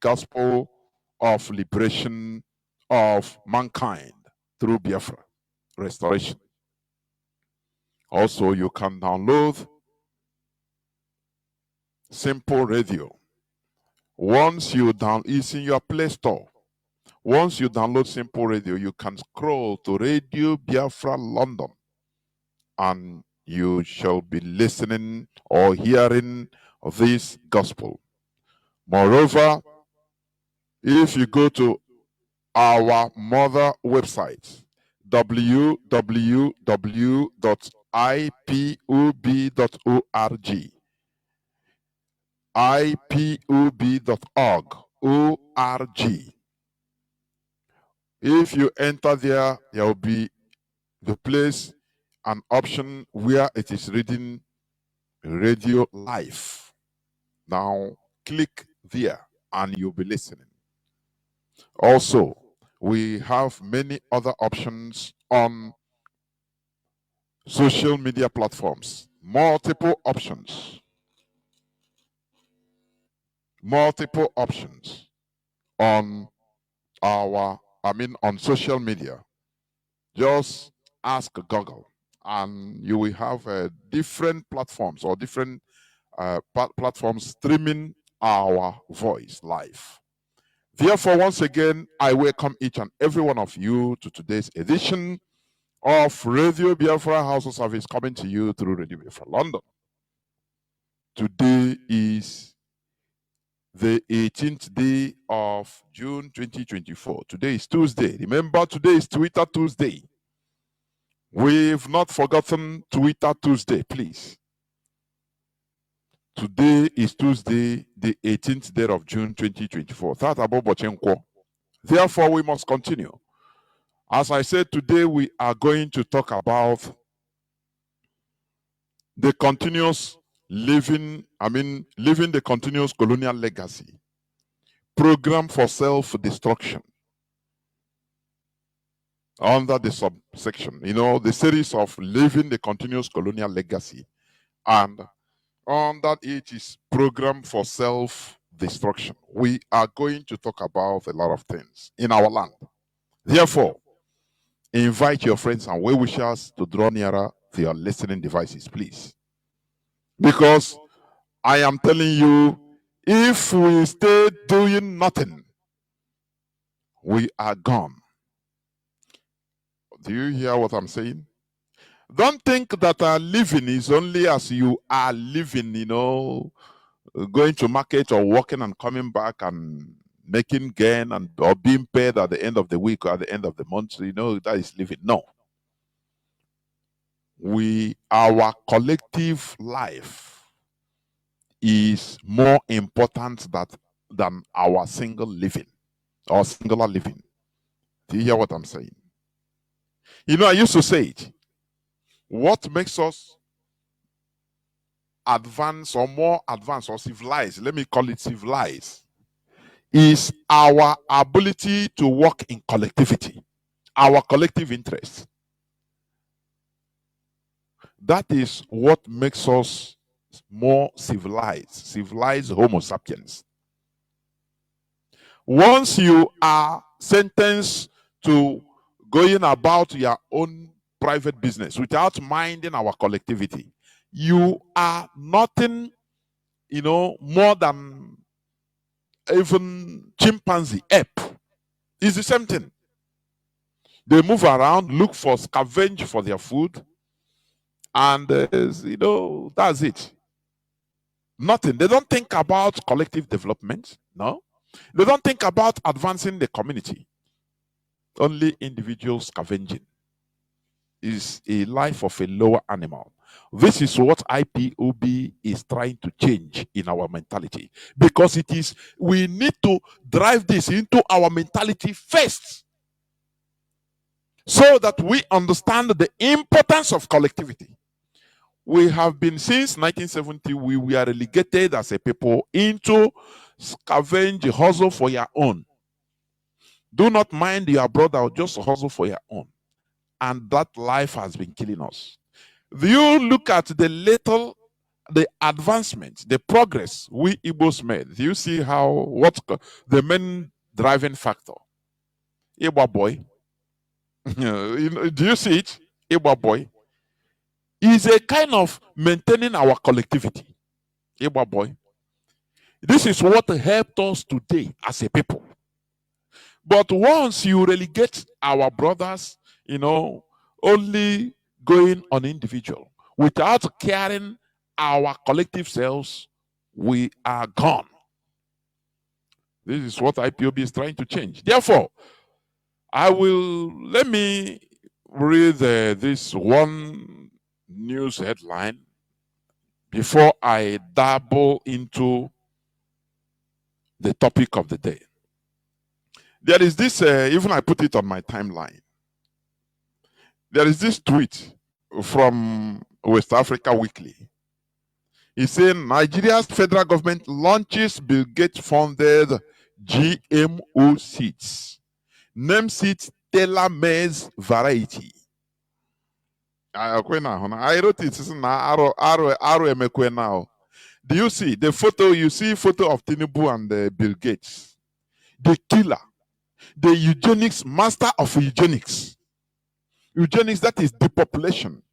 gospel of liberation of mankind through Biafra restoration. Also, you can download Simple Radio. Once you it's in your Play Store. Once you download Simple Radio, you can scroll to Radio Biafra London, and you shall be listening or hearing this gospel. Moreover, if you go to our mother website, www.ipub.org, ipub.org. If you enter there, there will be the place, an option where it is reading Radio Live. Now click there and you'll be listening. Also, we have many other options on social media platforms. Multiple options on on social media. Just ask Google and you will have different platforms or different platforms streaming our voice live. Therefore, once again, I welcome each and every one of you to today's edition of Radio Biafra House of Service, coming to you through Radio Biafra London. Today is the 18th day of June 2024. Today is Tuesday. Remember, today is Twitter Tuesday. We've not forgotten Twitter Tuesday, please. Today is Tuesday, the 18th day of June 2024. Therefore, we must continue. As I said, today we are going to talk about the continuous living the continuous colonial legacy, program for self-destruction. Under the subsection, the series of living the continuous colonial legacy, and under it is program for self-destruction. We are going to talk about a lot of things in our land. Therefore, invite your friends and well-wishers to draw nearer to your listening devices, please. Because I am telling you, if we stay doing nothing, we are gone. Do you hear what I'm saying? Don't think that living is only as you are living, going to market or working and coming back and making gain or being paid at the end of the week or at the end of the month. That is living. No. Our collective life is more important than our single living or singular living. Do you hear what I'm saying? I used to say it. What makes us advance or more advanced or civilized, let me call it civilized, is our ability to work in collectivity, our collective interest. That is what makes us more civilized Homo sapiens. Once you are sentenced to going about your own private business without minding our collectivity, you are nothing, more than even chimpanzee, ape. It's the same thing. They move around, look for, scavenge for their food, and that's it. Nothing. They don't think about collective development. No. They don't think about advancing the community. Only individual scavenging is a life of a lower animal. This is what IPOB is trying to change in our mentality, because we need to drive this into our mentality first, so that we understand the importance of collectivity. We have been, since 1970, we were relegated as a people into scavenge, hustle for your own. Do not mind your brother, just hustle for your own. And that life has been killing us. You look at the little the advancement, the progress we Igbos made. Do you see the main driving factor? Igba boy. Do you see it? Igba boy is a kind of maintaining our collectivity. Igba boy. This is what helped us today as a people. But once you relegate our brothers, only going on individual without caring our collective selves, we are gone. This is what IPOB is trying to change. Therefore, let me read this one news headline before I dabble into the topic of the day. There is this, even I put it on my timeline. There is this tweet from West Africa Weekly. He's saying Nigeria's federal government launches Bill Gates funded GMO seeds. Name seeds Taylor Maize variety. I wrote it now. Do you see the photo? You see photo of Tinubu and Bill Gates, the killer, the eugenics master of eugenics. Eugenics, that is depopulation.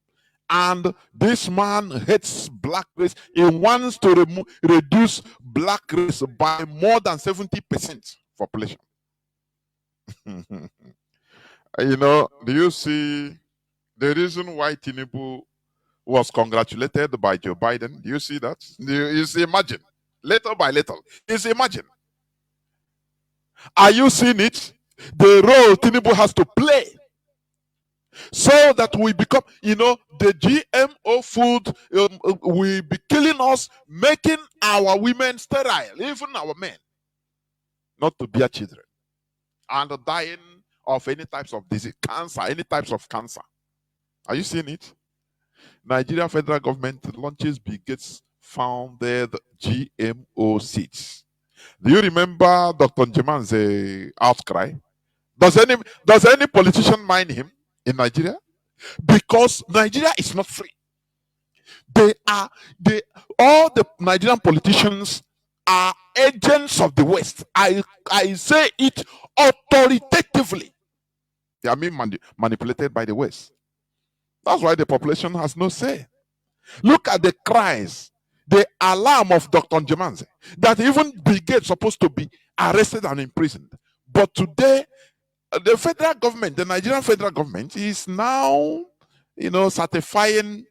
And this man hates black race. He wants to reduce black race by more than 70% population. Do you see the reason why Tinubu was congratulated by Joe Biden? Do you see that? You see, imagine. Little by little. Is imagine. Are you seeing it? The role Tinubu has to play so that we become, the GMO food will be killing us, making our women sterile, even our men, not to bear children, and dying of any types of disease, cancer, any types of cancer. Are you seeing it? Nigeria federal government launches Bill Gates founded GMO seeds. Do you remember Dr. Njeman's outcry? Does any politician mind him in Nigeria? Because Nigeria is not free. All the Nigerian politicians are agents of the West. I say it authoritatively. They are being manipulated by the West. That's why the population has no say. Look at the cries, the alarm of Dr. Njemanze, that even Bill Gates is supposed to be arrested and imprisoned. But today, the federal government, the Nigerian federal government, is now, certifying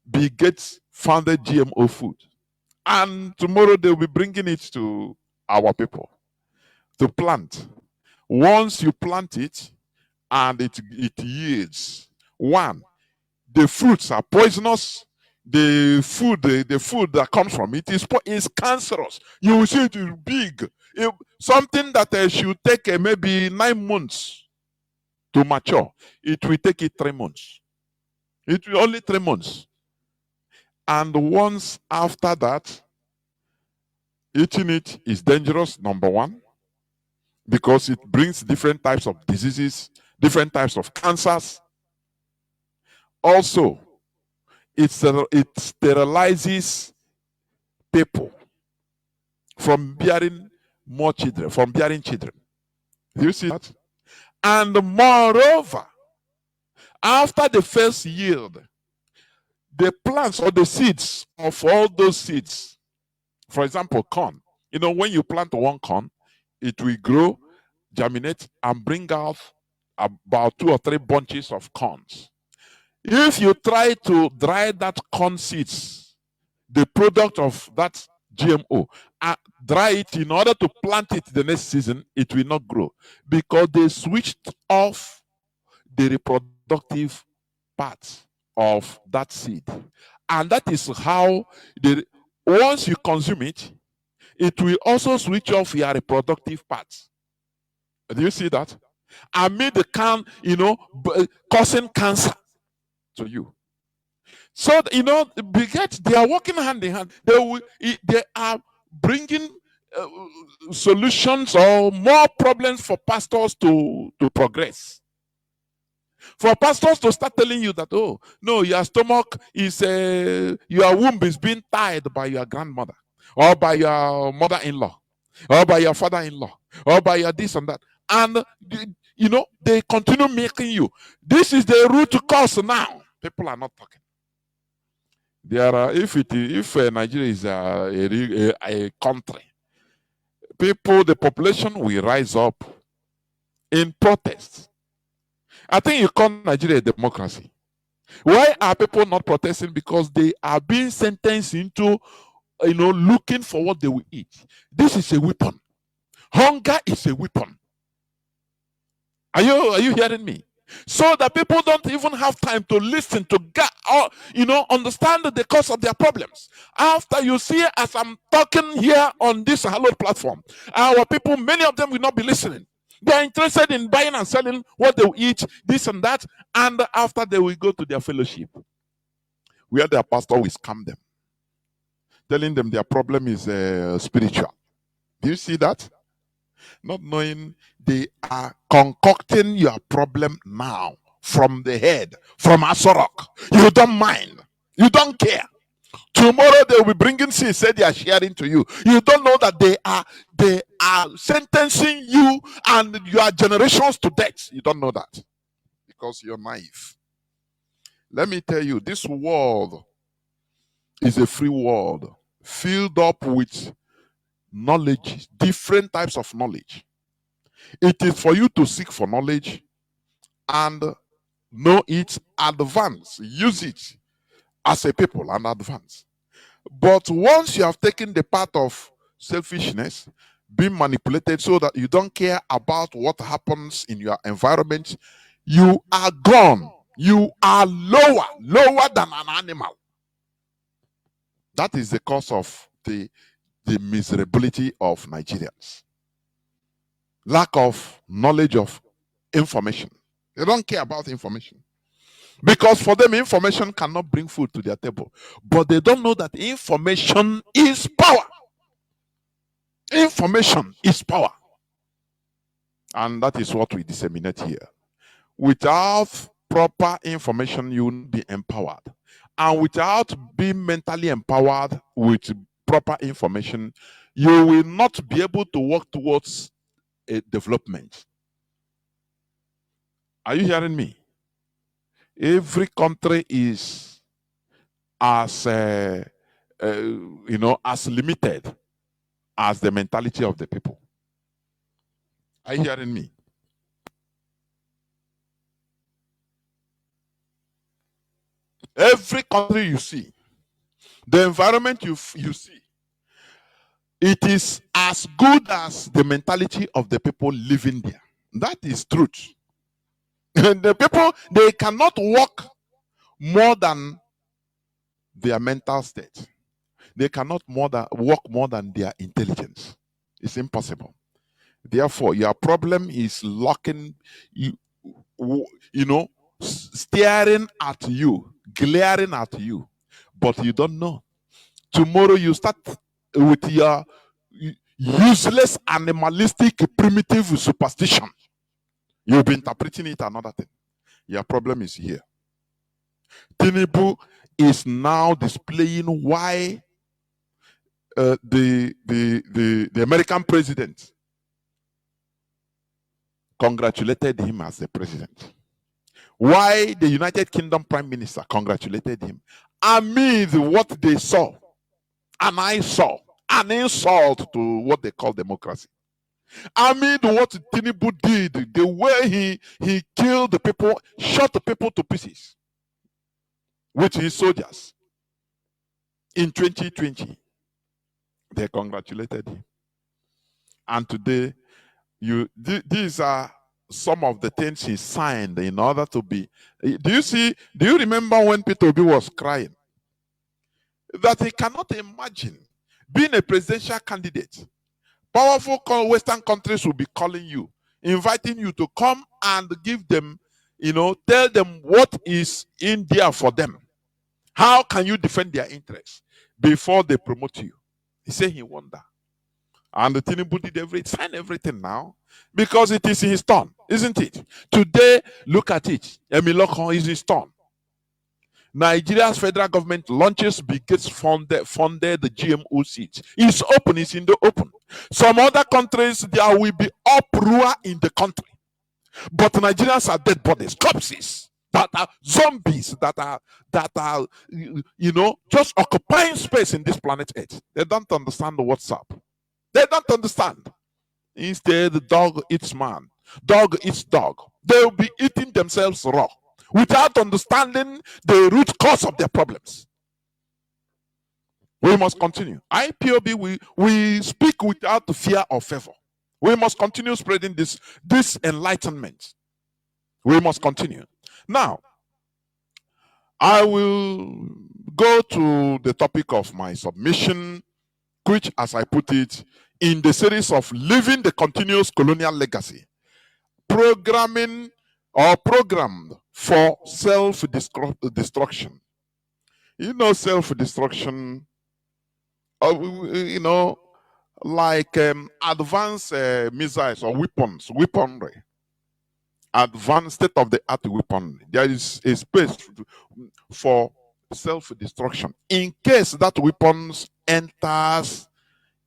Bill Gates founded GMO food. And tomorrow they'll be bringing it to our people to plant. Once you plant it and it yields, one, the fruits are poisonous. The food that comes from it is cancerous. You will see it is big. Something that should take maybe 9 months to mature, it will take it 3 months. It will only 3 months. And once after that, eating it is dangerous, number one, because it brings different types of diseases, different types of cancers. Also, it sterilizes people from bearing more children, from bearing children. Do you see that? And moreover, after the first yield, the plants or the seeds of all those seeds, for example, corn, when you plant one corn, it will grow, germinate, and bring out about 2 or 3 bunches of corns. If you try to dry that corn seeds, the product of that GMO, dry it in order to plant it the next season, it will not grow because they switched off the reproductive part of that seed. And that is how, once you consume it, it will also switch off your reproductive parts. Do you see that? And make the causing cancer to you. So, they are working hand in hand. They are bringing solutions or more problems for pastors to progress. For pastors to start telling you that, oh, no, your stomach is, your womb is being tied by your grandmother, or by your mother in law, or by your father in law, or by your this and that. And, they continue making you. This is the root cause now. People are not talking. There are, if Nigeria is a country, the population will rise up in protest. I think you call Nigeria a democracy. Why are people not protesting? Because they are being sentenced into, looking for what they will eat. This is a weapon. Hunger is a weapon. Are you hearing me? So that people don't even have time to listen to get, or understand the cause of their problems. After you see, as I'm talking here on this hallowed platform, our people, many of them will not be listening. They are interested in buying and selling what they will eat, this and that, and after they will go to their fellowship, where their pastor will scam them, telling them their problem is spiritual. Do you see that? Not knowing they are concocting your problem now from the head, from Asorok. You don't mind. You don't care. Tomorrow they will be bringing sin, say they are sharing to you. You don't know that they are sentencing you and your generations to death. You don't know that because you're naive. Let me tell you, this world is a free world filled up with knowledge, different types of knowledge. It is for you to seek for knowledge and know it, advance, use it as a people and advance. But once you have taken the path of selfishness, being manipulated so that you don't care about what happens in your environment, you are gone. You are lower than an animal. That is the cause of the miserability of Nigerians. Lack of knowledge of information. They don't care about information. Because for them, information cannot bring food to their table. But they don't know that information is power. Information is power. And that is what we disseminate here. Without proper information, you will not be empowered. And without being mentally empowered with proper information, you will not be able to work towards a development. Are you hearing me? Every country is as as limited as the mentality of the people. Are you hearing me? Every country you see, the environment you see, it is as good as the mentality of the people living there. That is truth. And the people, they cannot work more than their mental state. They cannot work more than their intelligence. It's impossible. Therefore, your problem is locking you, staring at you, glaring at you, but you don't know. Tomorrow you start with your useless, animalistic, primitive superstition. You'll be interpreting it another thing. Your problem is here. Tinubu is now displaying why the American president congratulated him as the president. Why the United Kingdom Prime Minister congratulated him amid what they saw, and I saw, an insult to what they call democracy. Amid what Tinubu did, the way he killed the people, shot the people to pieces with his soldiers in 2020, they congratulated him. And today, these are some of the things he signed in order to be. Do you remember when Peter Obi was crying? That he cannot imagine being a presidential candidate. Powerful Western countries will be calling you, inviting you to come and give them, tell them what is in there for them. How can you defend their interests before they promote you? He said he wonder. And the Tinubu did sign everything now because it is in his turn, isn't it? Today, look at it. Emilokon is his turn. Nigeria's federal government launches biggest funded the GMO seeds. It's open, it's in the open. Some other countries, there will be uproar in the country. But Nigerians are dead bodies, corpses that are zombies, that are just occupying space in this planet Earth. They don't understand what's up. They don't understand. Instead, the dog eats man, dog eats dog. They will be eating themselves raw without understanding the root cause of their problems. We must continue. IPOB, we speak without fear or favor. We must continue spreading this enlightenment. We must continue. Now, I will go to the topic of my submission, which, as I put it, in the series of Living the Continuous Colonial Legacy, programmed for self-destruction. Self-destruction, like advanced missiles or weaponry, advanced state-of-the-art weaponry. There is a space for self-destruction in case that weapons enters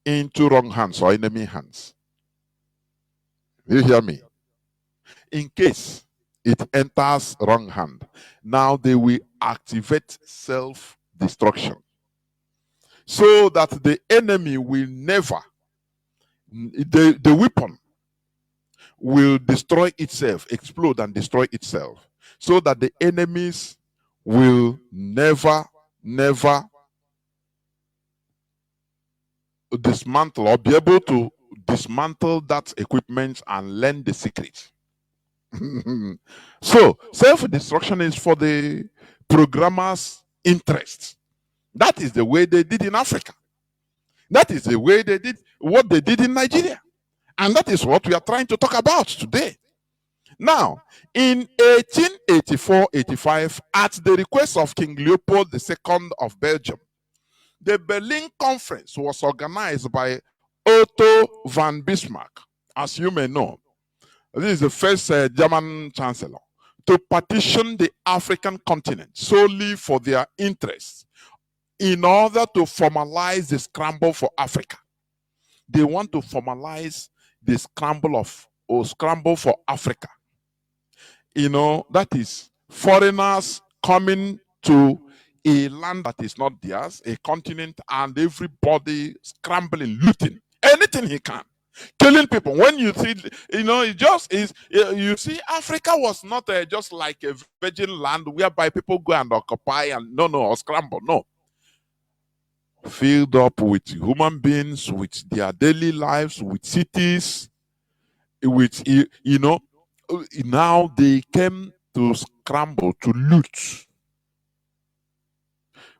into wrong hands or enemy hands. You hear me? In case it enters wrong hand, now they will activate self-destruction so that the enemy will never, the weapon will destroy itself, explode and destroy itself, so that the enemies will never dismantle or be able to dismantle that equipment and learn the secret. So self-destruction is for the programmers' interests. That is the way they did in Africa. That is the way they did what they did in Nigeria. And that is what we are trying to talk about today. Now, in 1884-85, at the request of King Leopold II of Belgium, the Berlin Conference was organized by Otto von Bismarck, as you may know. This is the first German chancellor to partition the African continent solely for their interests in order to formalize the scramble for Africa. They want to formalize the scramble for Africa. That is foreigners coming to a land that is not theirs, a continent, and everybody scrambling, looting anything he can, killing people. When you see, it just is. You see, Africa was not just like a virgin land whereby people go and occupy and or scramble. No, filled up with human beings, with their daily lives, with cities, with now they came to scramble, to loot.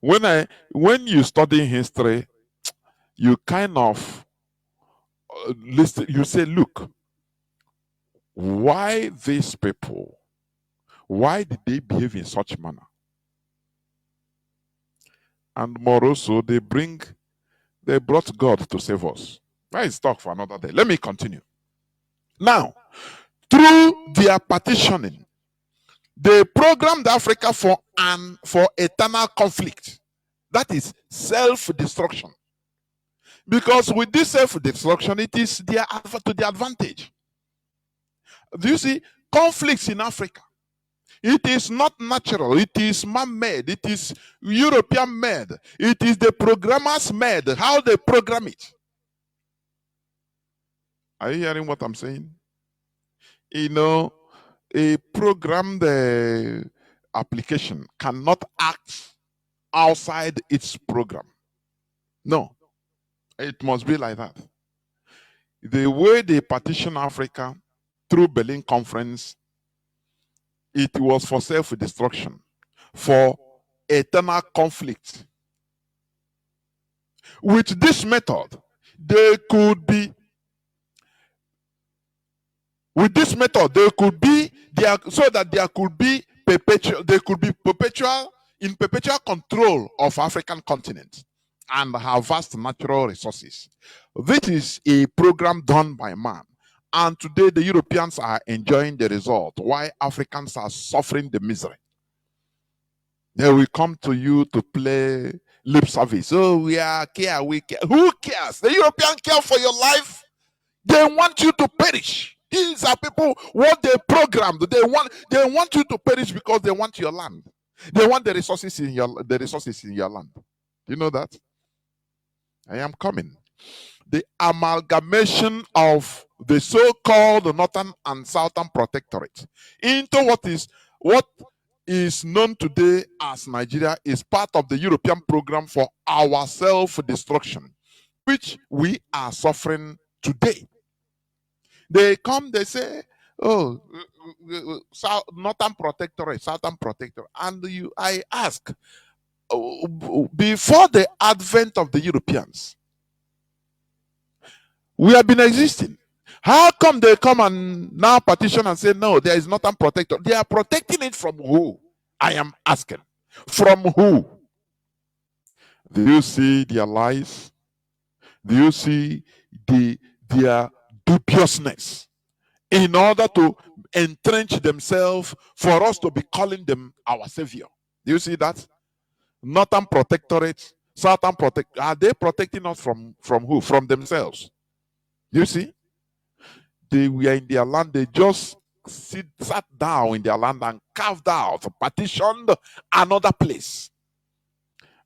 When you study history, you kind of listen, you say, look, why these people, why did they behave in such manner? And more also, they brought God to save us. That is talk for another day. Let me continue. Now, through their partitioning, they programmed Africa for eternal conflict. That is self-destruction. Because with this self-destruction, it is to their advantage. Do you see conflicts in Africa? It is not natural. It is man-made. It is European-made. It is the programmers made. How they program it. Are you hearing what I'm saying? A programmed application cannot act outside its program. No, it must be like that. The way they partition Africa through Berlin Conference, it was for self-destruction, for eternal conflict. With this method, they could be so that there could be perpetual control of African continent. and have vast natural resources. This is a program done by man. And today the Europeans are enjoying the result, while Africans are suffering the misery. They will come to you to play lip service. Oh, we care, we care. Who cares? The European care for your life. They want you to perish. These are people what they programmed. They want you to perish because they want your land. They want the resources in your land. You know that? I am coming. The amalgamation of the so-called northern and southern protectorate into what is known today as Nigeria is part of the European program for our self-destruction, which we are suffering today. They come, they say, oh, northern protectorate, southern protectorate. And I ask, before the advent of the Europeans, we have been existing. How come they come and now petition and say, no, there is nothing protected? They are protecting it from who? I am asking. From who? Do you see their lies? Do you see their dubiousness in order to entrench themselves for us to be calling them our savior? Do you see that? Northern protectorate, southern protect. Are they protecting us from who? From themselves. You see? They were in their land, they just sat down in their land and carved out, partitioned another place.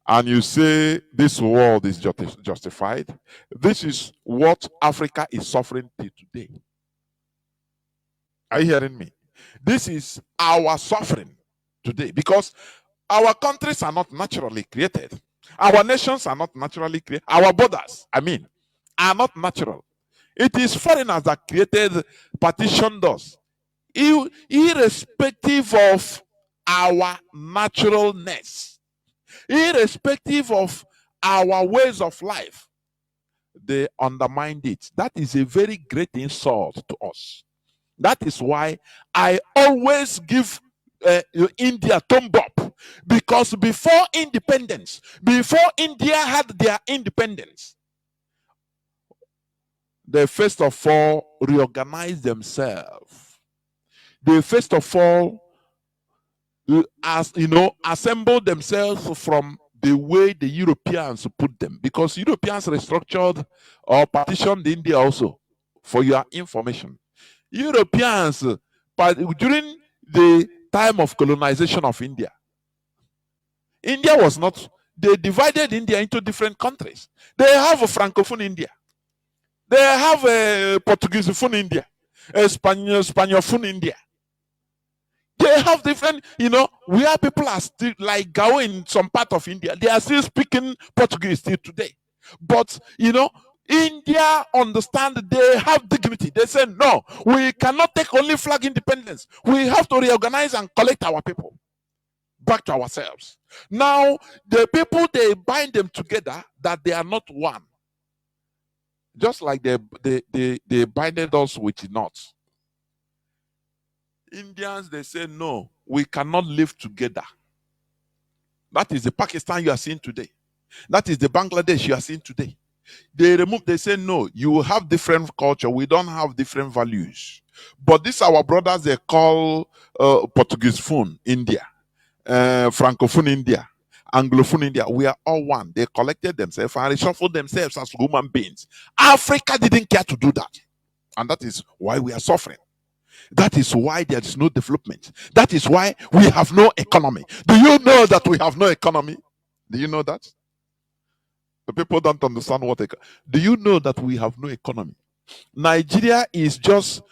And you say this world is justified. This is what Africa is suffering till today. Are you hearing me? This is our suffering today because our countries are not naturally created. Our nations are not naturally created. Our borders, are not natural. It is foreigners that created, partitioned us, irrespective of our naturalness, irrespective of our ways of life. They undermined it. That is a very great insult to us. That is why I always give India thumb up, because before independence, before India had their independence, they first of all reorganized themselves. They first of all, assembled themselves from the way the Europeans put them, because Europeans restructured or partitioned India also. For your information, Europeans, during the time of colonization of India, India was not. They divided India into different countries. They have a Francophone India. They have a Portuguese-phone India, a Spanish-phone India. They have different, where people are still, like Gao in some part of India, they are still speaking Portuguese till today. But, India understand they have dignity. They say, no, we cannot take only flag independence. We have to reorganize and collect our people back to ourselves. Now, the people, they bind them together that they are not one. Just like they binded us with knots. Indians, they say, no, we cannot live together. That is the Pakistan you are seeing today. That is the Bangladesh you are seeing today. They say, no, you will have different culture. We don't have different values. But these our brothers, they call Portuguese phone India, Francophone India, Anglophone India. We are all one. They collected themselves and reshuffled themselves as human beings. Africa didn't care to do that. And that is why we are suffering. That is why there is no development. That is why we have no economy. Do you know that we have no economy? Do you know that? The people don't understand what. Do you know that we have no economy? Nigeria is just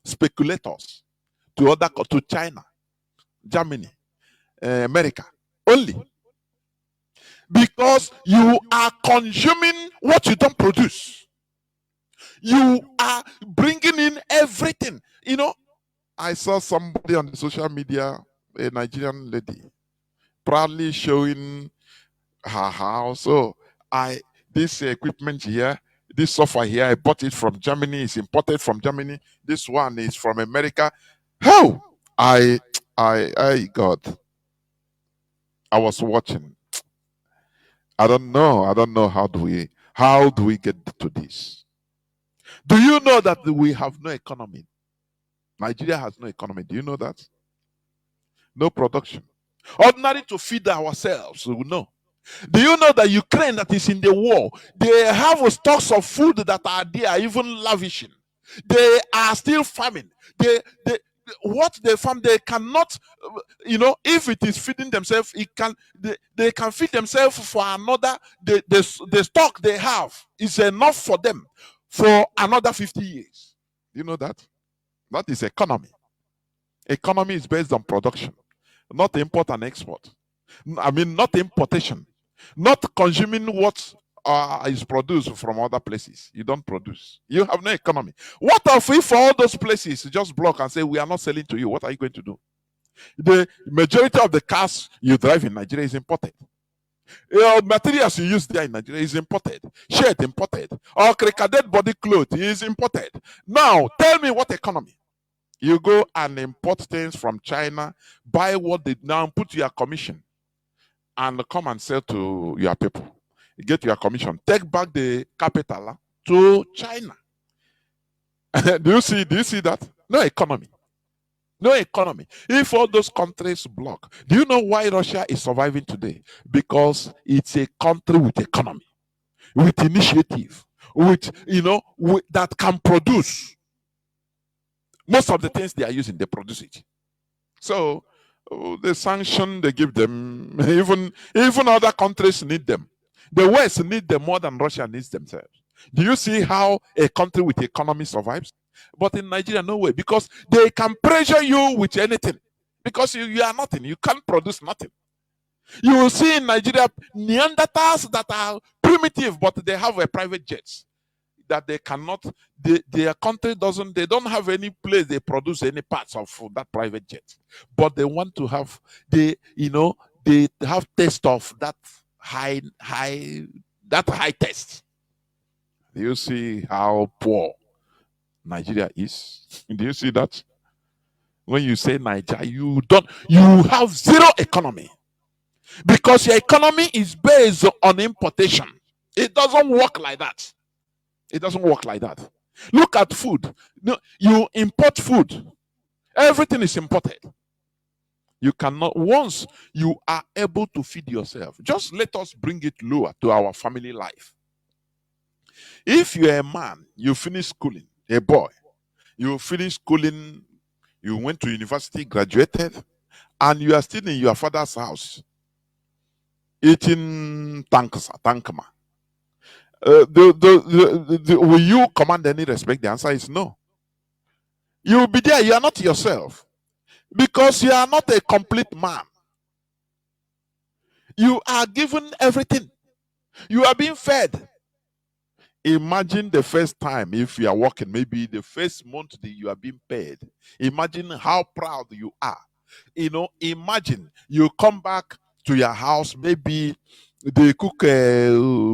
speculators to China, Germany, America only, because you are consuming what you don't produce. You are bringing in everything. I saw somebody on the social media, a Nigerian lady, proudly showing her house. So this equipment here, this software here, I bought it from Germany. It's imported from Germany. This one is from America. How? God. I was watching. I don't know. I don't know how do we get to this? Do you know that we have no economy? Nigeria has no economy. Do you know that? No production. Ordinary to feed ourselves. No. Do you know that Ukraine that is in the war, they have stocks of food that are there, even lavishing. They are still farming. They what they farm, they cannot, if it is feeding themselves, they can feed themselves for another. The stock they have is enough for them for another 50 years. You know that? That is economy. Economy is based on production, not import and export. I mean, not importation, not consuming what is produced from other places. You don't produce. You have no economy. What if all those places just block and say, we are not selling to you? What are you going to do? The majority of the cars you drive in Nigeria is imported. Materials you use there in Nigeria is imported. Shirt imported. Or dead body clothes is imported. Now, tell me what economy? You go and import things from China, buy what they now put your commission, and come and sell to your people. You get your commission. Take back the capital to China. Do you see that? No economy. No economy. If all those countries block, do you know why Russia is surviving today? Because it's a country with economy, with initiative, that can produce most of the things they are using. They produce it. So the sanction they give them, even other countries need them. The West need them more than Russia needs themselves. Do you see how a country with economy survives? But in Nigeria, no way, because they can pressure you with anything. Because you are nothing, you can't produce nothing. You will see in Nigeria Neanderthals that are primitive, but they have a private jets that they cannot. Their country doesn't. They don't have any place they produce any parts of that private jet, but they want to have. They have taste of that high test. Do you see how poor Nigeria is? Do you see that? When you say Nigeria, you have zero economy because your economy is based on importation. It doesn't work like that. It doesn't work like that. Look at food. No, you import food. Everything is imported. You cannot, once you are able to feed yourself, just let us bring it lower to our family life. If you're a man, you finish schooling, a boy, you finish schooling, you went to university, graduated, and you are still in your father's house eating tankama. Will you command any respect? The answer is no. You will be there. You are not yourself because you are not a complete man. You are given everything. You are being fed. Imagine the first time if you are working, maybe the first month that you are being paid. Imagine how proud you are. Imagine you come back to your house, maybe they cook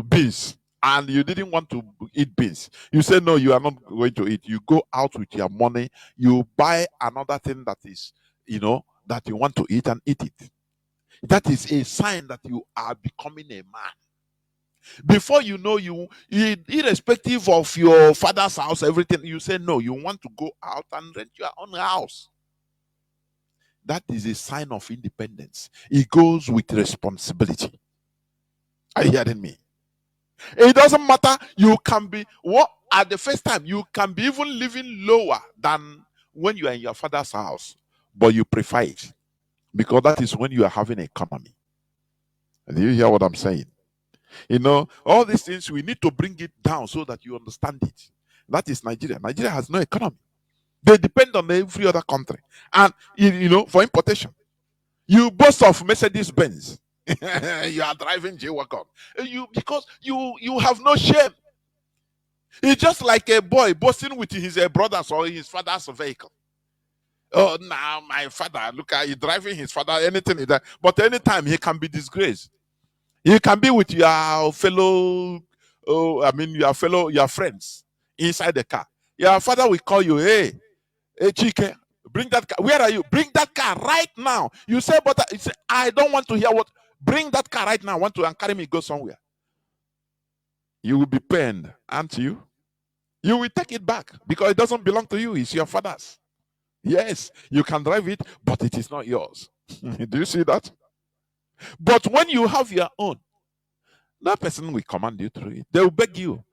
beans and you didn't want to eat beans. You say, no, you are not going to eat. You go out with your money, you buy another thing that is, that you want to eat and eat it. That is a sign that you are becoming a man. Before you know, irrespective of your father's house, everything, you say, no, you want to go out and rent your own house. That is a sign of independence. It goes with responsibility. Are you hearing me? It doesn't matter. You can be at the first time, you can be even living lower than when you are in your father's house, but you prefer it because that is when you are having economy. Do you hear what I'm saying? All these things, we need to bring it down so that you understand it. That is Nigeria. Nigeria has no economy. They depend on every other country. And, for importation. You boast of Mercedes Benz. You are driving J-Wagon. Because you have no shame. It's just like a boy boasting with his brother's or his father's vehicle. Oh, now my father, look at you driving his father, anything like that. But anytime he can be disgraced. You can be with your fellow, your friends inside the car. Your father will call you, hey, Chike, bring that car. Where are you? Bring that car right now. You say, but I don't want to hear what. Bring that car right now. I want to and carry me go somewhere. You will be pained, aren't you? You will take it back because it doesn't belong to you. It's your father's. Yes, you can drive it, but it is not yours. Do you see that? But when you have your own, that person will command you through it. They will beg you,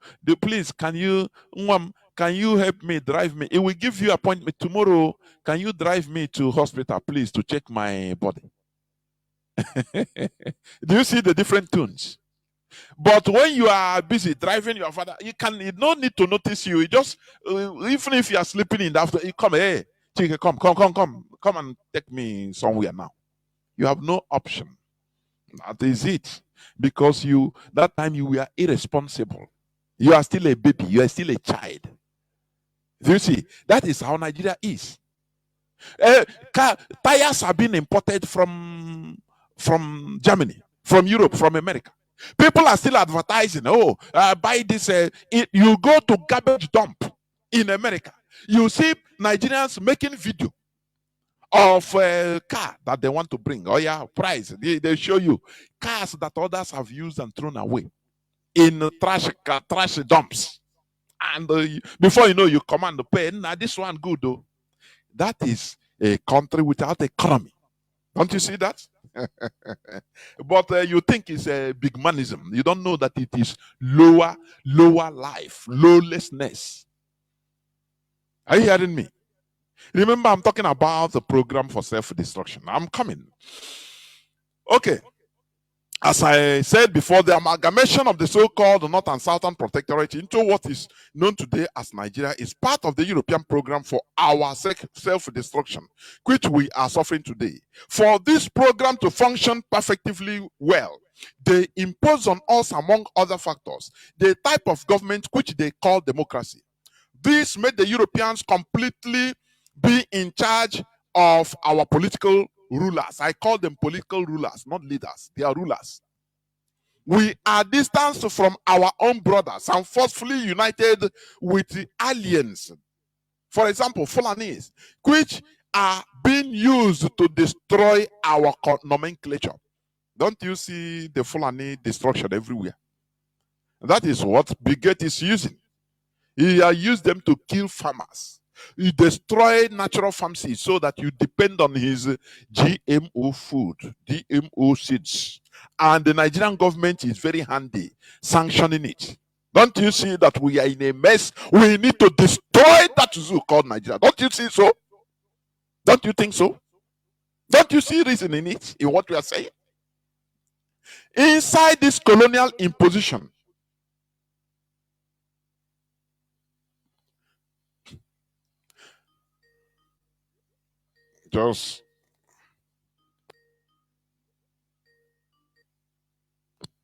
please, can you help me drive me? It will give you appointment tomorrow. Can you drive me to hospital, please, to check my body? Do you see the different tunes? But when you are busy driving your father, you no need to notice you. You just even if you are sleeping in the afternoon, you come, hey, Chike, come and take me somewhere now. You have no option. That is it. Because that time you were irresponsible. You are still a baby, you are still a child. Do you see? That is how Nigeria is. Tires are being imported from Germany, from Europe, from America. People are still advertising, buy this. You go to garbage dump in America, you see Nigerians making video of a car that they want to bring. Oh yeah, price. They show you cars that others have used and thrown away in trash dumps. And before you know, you command the pay. Now this one good though. That is a country without economy. Don't you see that? But you think it's a big manism. You don't know that it is lower life, lawlessness. Are you hearing me? Remember, I'm talking about the program for self-destruction. I'm coming. Okay. As I said before, the amalgamation of the so-called North and Southern Protectorate into what is known today as Nigeria is part of the European program for our self-destruction, which we are suffering today. For this program to function perfectly well, they impose on us, among other factors, the type of government which they call democracy. This made the Europeans completely be in charge of our political rulers. I call them political rulers, not leaders. They are rulers. We are distanced from our own brothers and forcefully united with the aliens. For example, Fulanis, which are being used to destroy our nomenclature. Don't you see the Fulani destruction everywhere? That is what Bigot is using. He has used them to kill farmers. He destroyed natural farm seeds so that you depend on his GMO food, GMO seeds. And the Nigerian government is very handy sanctioning it. Don't you see that we are in a mess? We need to destroy that zoo called Nigeria. Don't you see so? Don't you think so? Don't you see reason in it, in what we are saying? Inside this colonial imposition,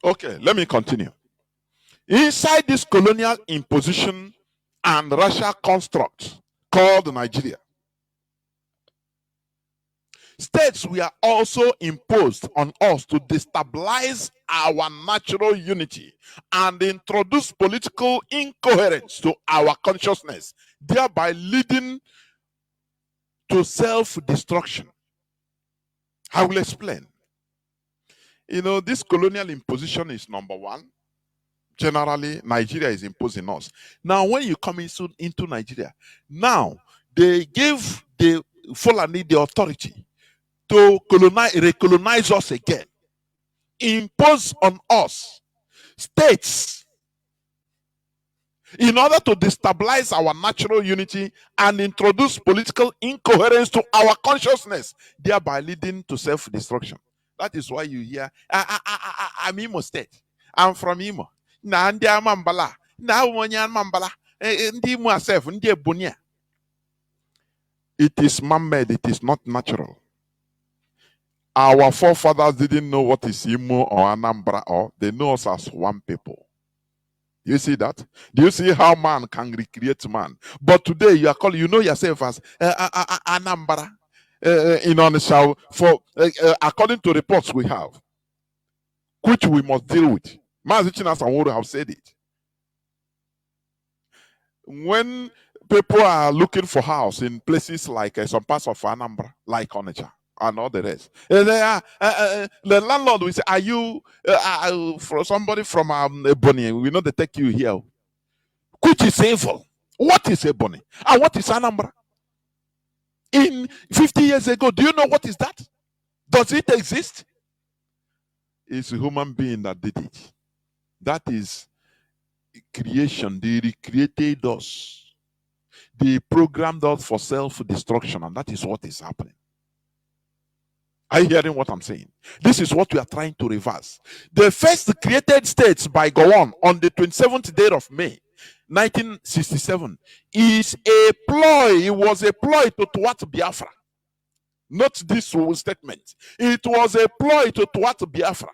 okay, let me continue. Inside this colonial imposition and racial construct called Nigeria, states were also imposed on us to destabilize our natural unity and introduce political incoherence to our consciousness, thereby leading to self-destruction. I will explain. This colonial imposition is number one. Generally, Nigeria is imposing us. Now, when you come into Nigeria, now they give the Fulani the authority to recolonize us again, impose on us states in order to destabilize our natural unity and introduce political incoherence to our consciousness, thereby leading to self-destruction. That is why you hear, I'm Imo State. I'm from Imo. Na ndị Amambala, na onye Amambala, ndị Imo asef, ndị Ebunia. It is man-made, it is not natural. Our forefathers didn't know what is Imo or Anambra, or they know us as one people. You see that? Do you see how man can recreate man? But today you are calling, you know yourself as Anambra. According to reports we have, which we must deal with. Mazi Chinedu have said it. When people are looking for house in places like some parts of Anambra, like Onitsha, and all the rest. The landlord will say, "Are you for somebody from Ebony? We know they take you here." Which is evil? What is Ebony? And what is Anambra? In 50 years ago, do you know what is that? Does it exist? It's a human being that did it. That is creation. They recreated us. They programmed us for self-destruction, and that is what is happening. Are you hearing what I'm saying? This is what we are trying to reverse. The first created states by Gowon on the 27th day of May 1967 is a ploy. It was a ploy to thwart Biafra. Not this statement. It was a ploy to thwart Biafra.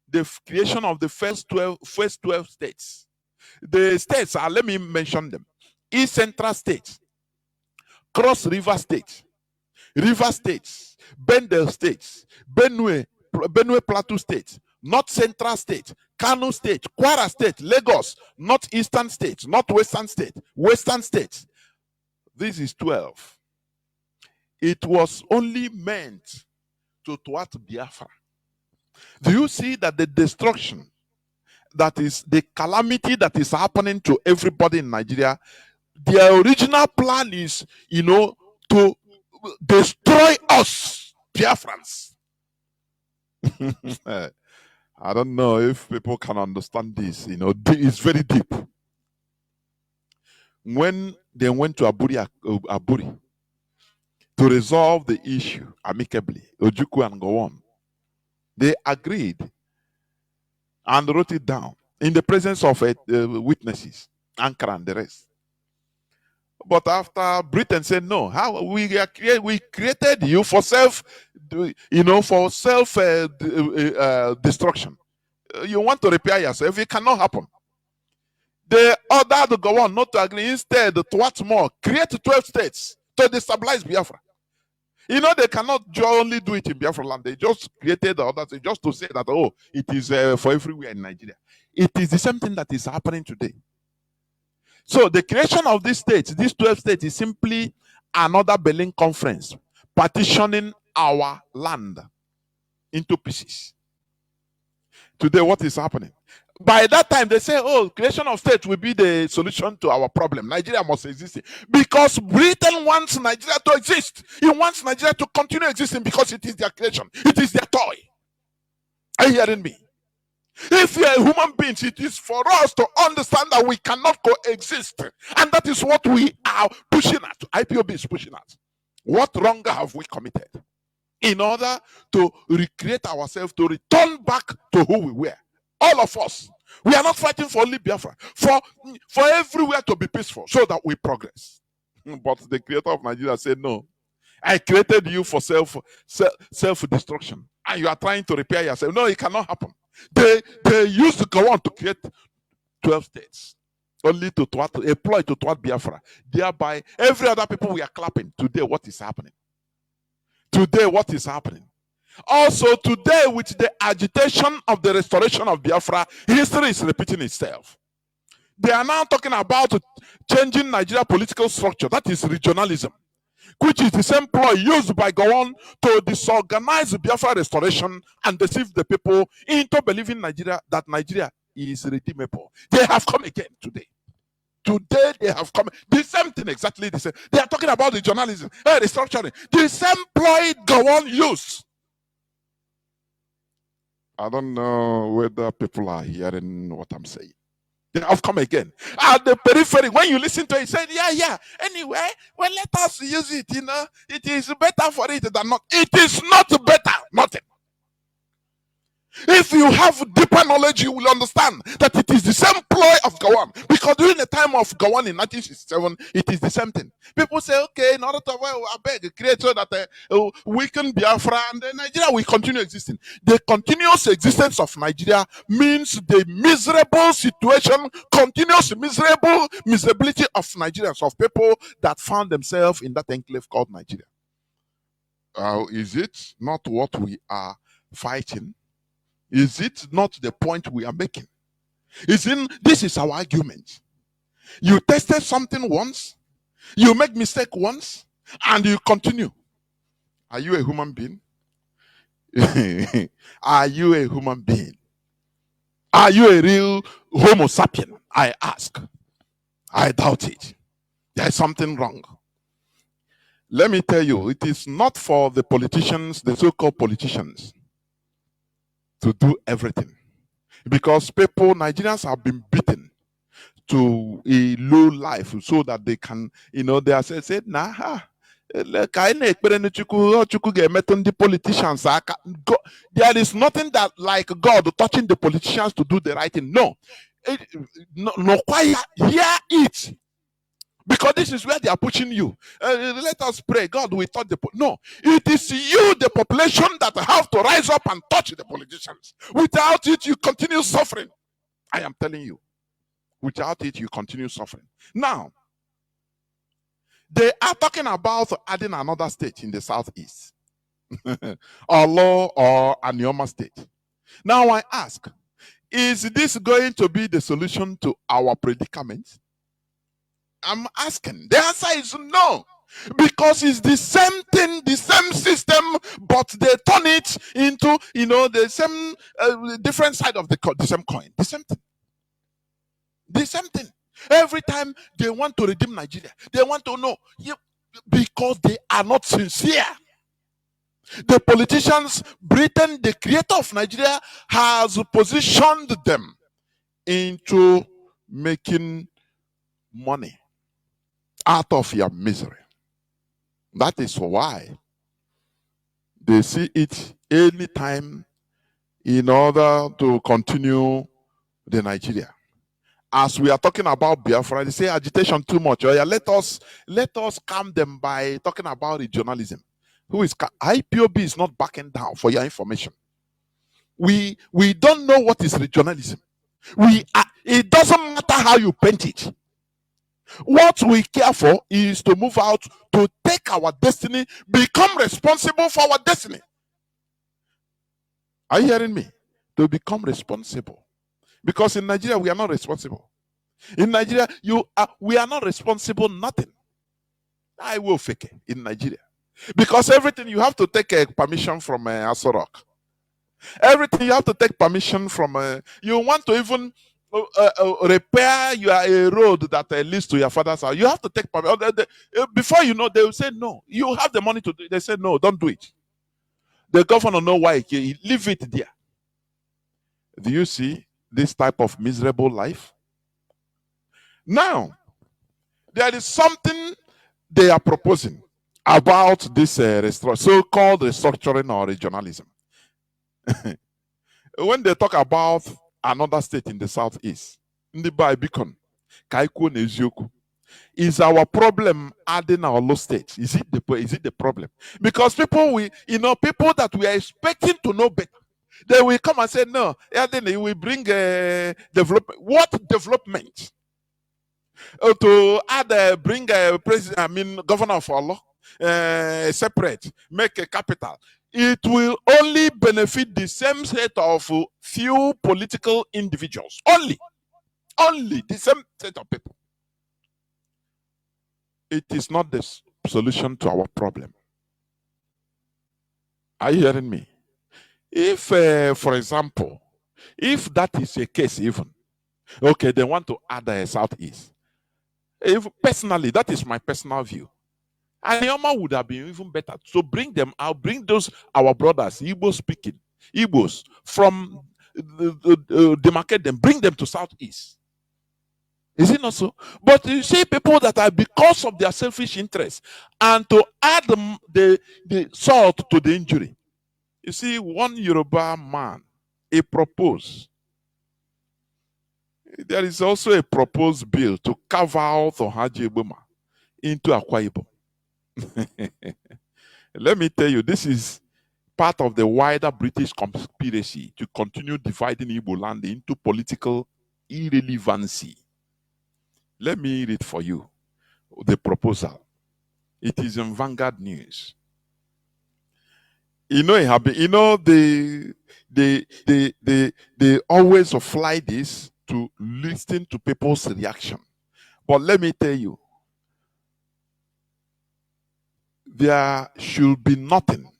The creation of the first 12 states. The states are, let me mention them: East Central State, Cross River State, River States, Bendel States, Benue Plateau State, North Central State, Kano State, Kwara State, Lagos, Northeastern State, Northwestern State, Western State. This is 12. It was only meant to thwart Biafra. Do you see that the destruction, that is the calamity that is happening to everybody in Nigeria, the original plan is, to destroy us, Biafrans. I don't know if people can understand this. It's very deep. When they went to Aburi to resolve the issue amicably, Ojukwu and Gowon, they agreed and wrote it down in the presence of witnesses, Ankara and the rest. But after Britain said no, how we created you for destruction. You want to repair yourself, it cannot happen. They ordered to go on not to agree. Instead, to what more? Create 12 states to destabilize Biafra. They cannot only do it in Biafra land. They just created the others just to say that, it is for everywhere in Nigeria. It is the same thing that is happening today. So the creation of these states, these 12 states, is simply another Berlin conference partitioning our land into pieces. Today, what is happening? By that time, they say, creation of states will be the solution to our problem. Nigeria must exist. Because Britain wants Nigeria to exist. It wants Nigeria to continue existing because it is their creation. It is their toy. Are you hearing me? If we are human beings, it is for us to understand that we cannot coexist. And that is what we are pushing at. IPOB is pushing at. What wrong have we committed? In order to recreate ourselves, to return back to who we were. All of us. We are not fighting for only Biafra. For everywhere to be peaceful so that we progress. But the creator of Nigeria said, no. I created you for self-destruction. And you are trying to repair yourself. No, it cannot happen. They used to go on to create 12 states. Only to employ to thwart Biafra. Thereby, every other people we are clapping. Today, what is happening? Today, what is happening? Also, today, with the agitation of the restoration of Biafra, history is repeating itself. They are now talking about changing Nigeria political structure. That is regionalism, which is the same ploy used by Gowon to disorganize Biafra restoration and deceive the people into believing that Nigeria is redeemable. They have come again today. Today they have come. The same thing, exactly the same. They are talking about regionalism, restructuring. The same ploy Gowon used. I don't know whether people are hearing what I'm saying. They have come again. At the periphery, when you listen to it, say, yeah. Anyway, well, let us use it, It is better for it than not. It is not better. Nothing. If you have deeper knowledge, you will understand that it is the same ploy of Gowon. Because during the time of Gowon in 1967, it is the same thing. People say, okay, in order to create so that weaken Biafra and Nigeria will continue existing. The continuous existence of Nigeria means the miserable situation, continuous miserability of Nigerians, of people that found themselves in that enclave called Nigeria. Is it not what we are fighting? Is it not the point we are making? This is our argument. You tested something once, you make mistake once, and you continue. Are you a human being? Are you a human being? Are you a real Homo sapien? I ask. I doubt it. There is something wrong. Let me tell you, it is not for the politicians, the so-called politicians, to do everything. Because people, Nigerians have been beaten to a low life so that they can, they are said, nah, the politicians. There is nothing that like God touching the politicians to do the right thing. No. No, quite hear it. Because this is where they are pushing you. Let us pray. God will touch the no. It is you, the population, that have to rise up and touch the politicians. Without it, you continue suffering. I am telling you. Without it, you continue suffering. Now, they are talking about adding another state in the southeast, Olo or Anioma state. Now I ask, is this going to be the solution to our predicament? I'm asking. The answer is no. Because it's the same thing, the same system, but they turn it into, the same, different side of the same coin. The same thing. The same thing. Every time they want to redeem Nigeria, they want to know, because they are not sincere. The politicians, Britain, the creator of Nigeria, has positioned them into making money out of your misery. That is why they see it anytime in order to continue the Nigeria. As we are talking about Biafra, they say agitation too much. Oh yeah, let us calm them by talking about regionalism. IPOB is not backing down, for your information. We don't know what is regionalism. It doesn't matter how you paint it. What we care for is to move out, to take our destiny, become responsible for our destiny. Are you hearing me? To become responsible. Because in Nigeria, we are not responsible. In Nigeria, we are not responsible, nothing. I will fake it in Nigeria. Because everything you have to take permission from Asorok. Everything you have to take permission from. You want to even repair a road that leads to your father's house. You have to take permission. Before you know, they will say no. You have the money to do it. They say no, don't do it. The governor know why. Leave it there. Do you see this type of miserable life? Now, there is something they are proposing about this so-called restructuring or regionalism. When they talk about another state in the southeast, is our problem adding our low state? Is it the problem? Because people that we are expecting to know better, they will come and say no. Then we bring development. What development? To add bring a president, governor of Allah, separate, make a capital. It will only benefit the same set of few political individuals. Only the same set of people. It is not the solution to our problem. Are you hearing me? If, for example, if that is the case, even okay, they want to add a southeast. If personally, that is my personal view. Anioma would have been even better. So bring them out, bring those our brothers, Igbo speaking, Igbos from demarcate them, bring them to southeast. Is it not so? But you see people that are because of their selfish interests and to add the salt to the injury. You see, one Yoruba man, he proposed. There is also a proposed bill to carve out Ohaji Eboma into Akwa Ibom. Let me tell you, this is part of the wider British conspiracy to continue dividing Igbo land into political irrelevancy. Let me read for you the proposal. It is in Vanguard News. They always fly this to listen to people's reaction. But let me tell you, there should be nothing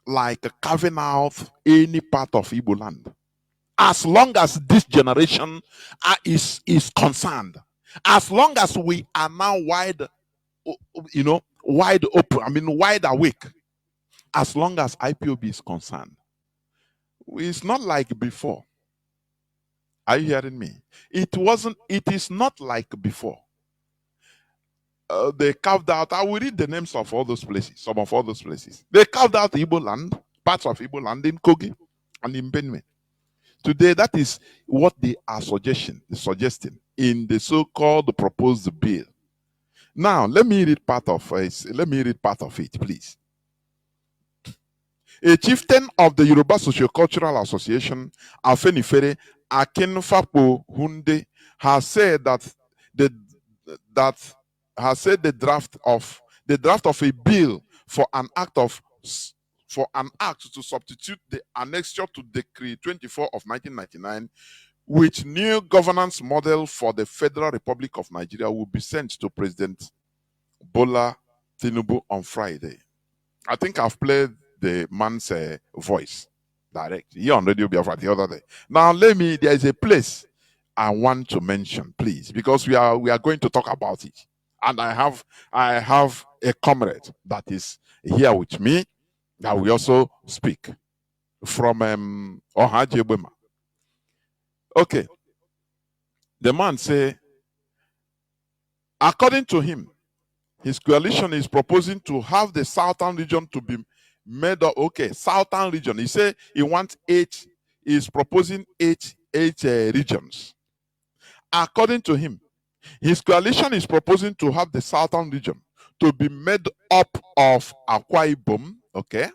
like carving out any part of Igbo land. As long as this generation is concerned, as long as we are now wide open, wide awake, as long as IPOB is concerned, it's not like before. Are you hearing me? It is not like before. They carved out, I will read the names of all those places, some of all those places. They carved out Igbo land, parts of Igbo land in Kogi and in Benue. Today, that is what they are suggesting in the so-called proposed bill. Now, let me read part of it, please. A chieftain of the Yoruba Sociocultural Association, Afenifere Akinfapo Hunde, has said that the draft of a bill for an act to substitute the annexure to Decree 24 of 1999, which new governance model for the Federal Republic of Nigeria, will be sent to President Bola Tinubu on Friday. I think I've played the man's voice direct here on Radio Biafra the other day. Now there is a place I want to mention, please, because we are going to talk about it. And I have a comrade that is here with me that we also speak from Ohajebema. Okay. The man say, according to him, his coalition is proposing to have the southern region to be made up. Okay, southern region. He say he wants is proposing eight regions. According to him, his coalition is proposing to have the southern region to be made up of Akwa Ibom, okay,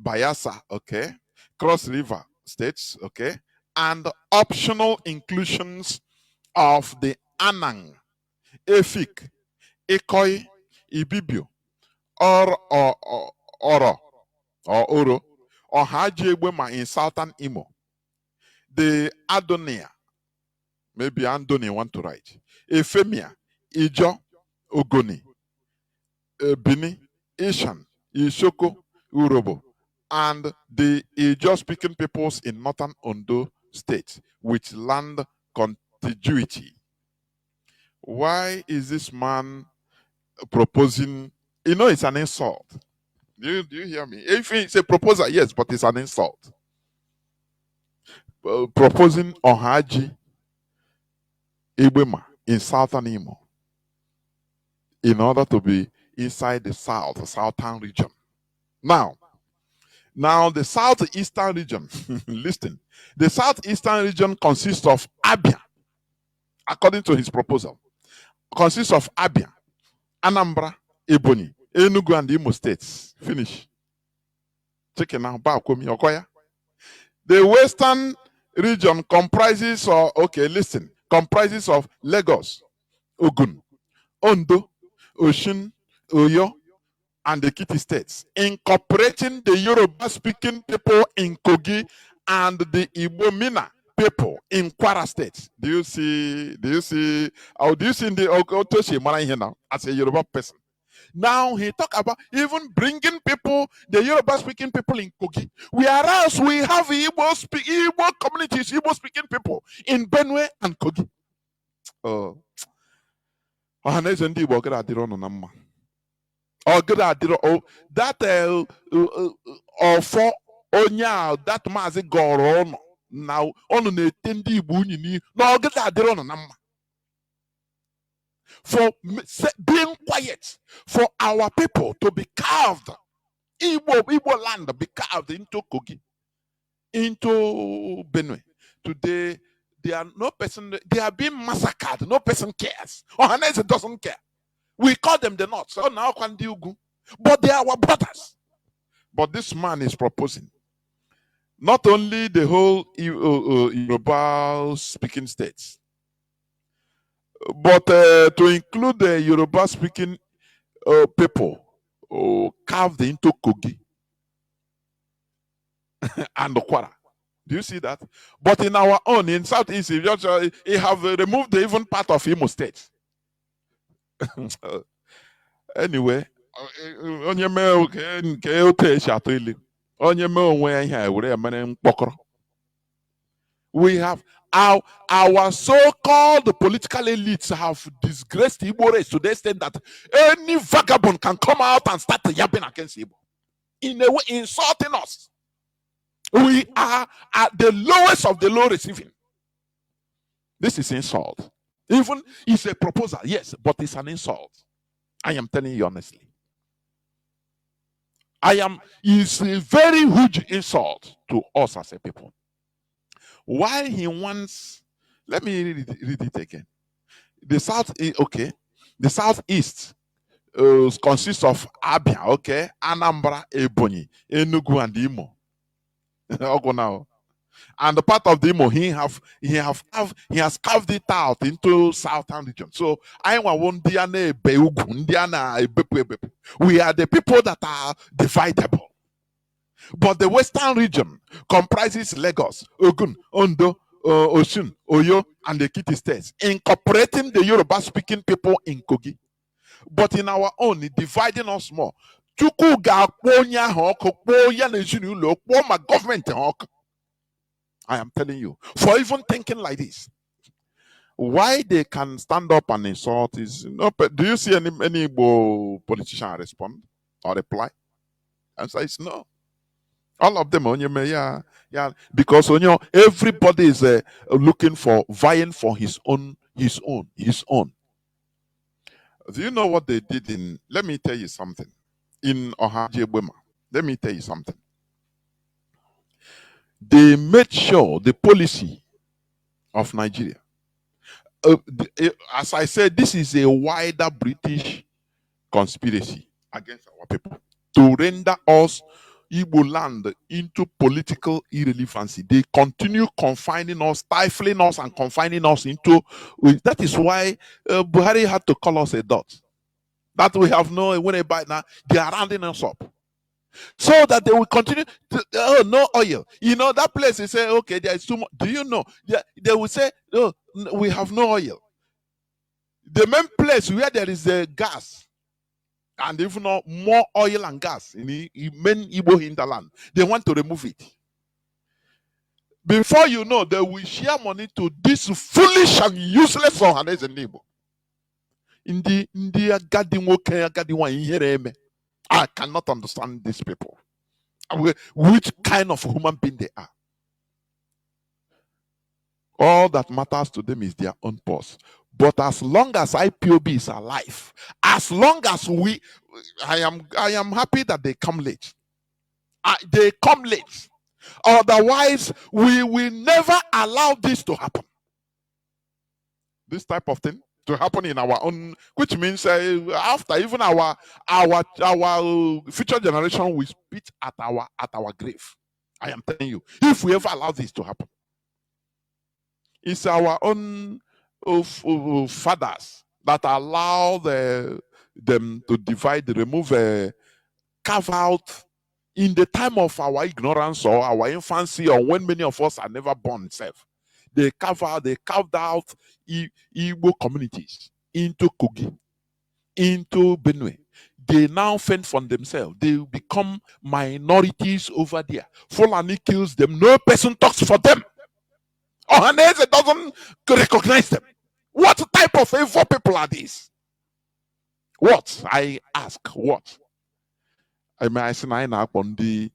Bayelsa, okay, Cross River states, okay, and optional inclusions of the Anang, Efik, Ikoi, Ibibio, Oro, or Haji Ebema in southern Imo, the Adonia, maybe Andoni want to write, Efemia, Ijo, Ogoni, Bini, Ishan, Ishoko, Urobo, and the Ijo-speaking peoples in northern Ondo state with land contiguity. Why is this man proposing? You know, it's an insult. Do you hear me? If it's a proposal, yes, but it's an insult. Proposing Ohaji Ibema in southern Imo in order to be inside the southern region. Now the southeastern region, listen, the southeastern region consists of Abia, according to his proposal, consists of Abia, Anambra, Ebonyi, Enugu, and Imo states. Finish. Check it now. The western region comprises of Lagos, Ogun, Ondo, Osun, Oyo, and the Ekiti states, incorporating the Yoruba-speaking people in Kogi and the Igbo-Mina people in Kwara State. Do you see in the Otoshi Mara here now as a Yoruba person? Now he talk about even bringing people, the Yoruba-speaking people in Kogi, whereas we have Igbo communities, Igbo-speaking people in Benue and Kogi. Oh, that for onya that Mazi goro now on na-etendi Igbo unyi na ogeda adiro no na mma. For being quiet, for our people to be carved, Igbo land be carved into Kogi, into Benue. Today, they are being massacred. No person cares. Ohanese doesn't care. We call them the North. So now can do good. But they are our brothers. But this man is proposing not only the whole Yoruba speaking states, but to include the Yoruba speaking people carved into Kogi and Okwara. Do you see that? But in our own, in Southeast, we have removed even part of Imo State. Anyway, onye mee nke otu esi atụ ilu onye mee onwe ya ihe a were ya mere mkpọkọrọ. We have our so-called political elites have disgraced Igbo race to the extent that any vagabond can come out and start yapping against Igbo, in a way insulting us. We are at the lowest of the low receiving. This is insult. Even it's a proposal, yes, but it's an insult. I am telling you honestly. It's a very huge insult to us as a people. Why he wants, let me read it again. The South, okay, the Southeast consists of Abia, okay, Anambra, Ebonyi, Enugu, and Imo. Now. And the part of the Imo, he has carved it out into southern region. So we are the people that are dividable. But the western region comprises Lagos, Ogun, Ondo, Osun, Oyo, and the Ekiti states, incorporating the Yoruba-speaking people in Kogi. But in our own, it dividing us more. I am telling you, for even thinking like this, why they can stand up and insult is no. Do you see any Igbo politician respond or reply? Answer is no. All of them, yeah, because everybody is looking for, vying for his own. Do you know what they did in? Let me tell you something. In Ohajebema, let me tell you something. They made sure the policy of Nigeria. As I said, this is a wider British conspiracy against our people to render us Igbo land into political irrelevancy. They continue confining us, stifling us, and confining us into. That is why Buhari had to call us a dot. That we have no way by now. They are rounding us up, so that they will continue to, oh, no oil. You know, that place, they say, okay, there is too much. Do you know? They will say, oh, we have no oil. The main place where there is gas, and even more oil and gas in the main Igbo hinterland, they want to remove it. Before you know, they will share money to this foolish and useless Ohanes and Igbo. I cannot understand these people. Which kind of human being they are. All that matters to them is their own purse. But as long as IPOB is alive, as long as I am happy that they come late. They come late. Otherwise, we will never allow this to happen. This type of thing to happen in our own, which means after even our future generation will spit at our grave. I am telling you, if we ever allow this to happen, it's our own fathers that allow them to divide, remove, carve out in the time of our ignorance or our infancy, or when many of us are never born itself. They carved out Igbo communities into Kogi, into Benue. They now fend for themselves. They become minorities over there. Fulani kills them. No person talks for them. Ohanese doesn't recognize them. What type of evil people are these? What? I ask, what? I mean, I say, on the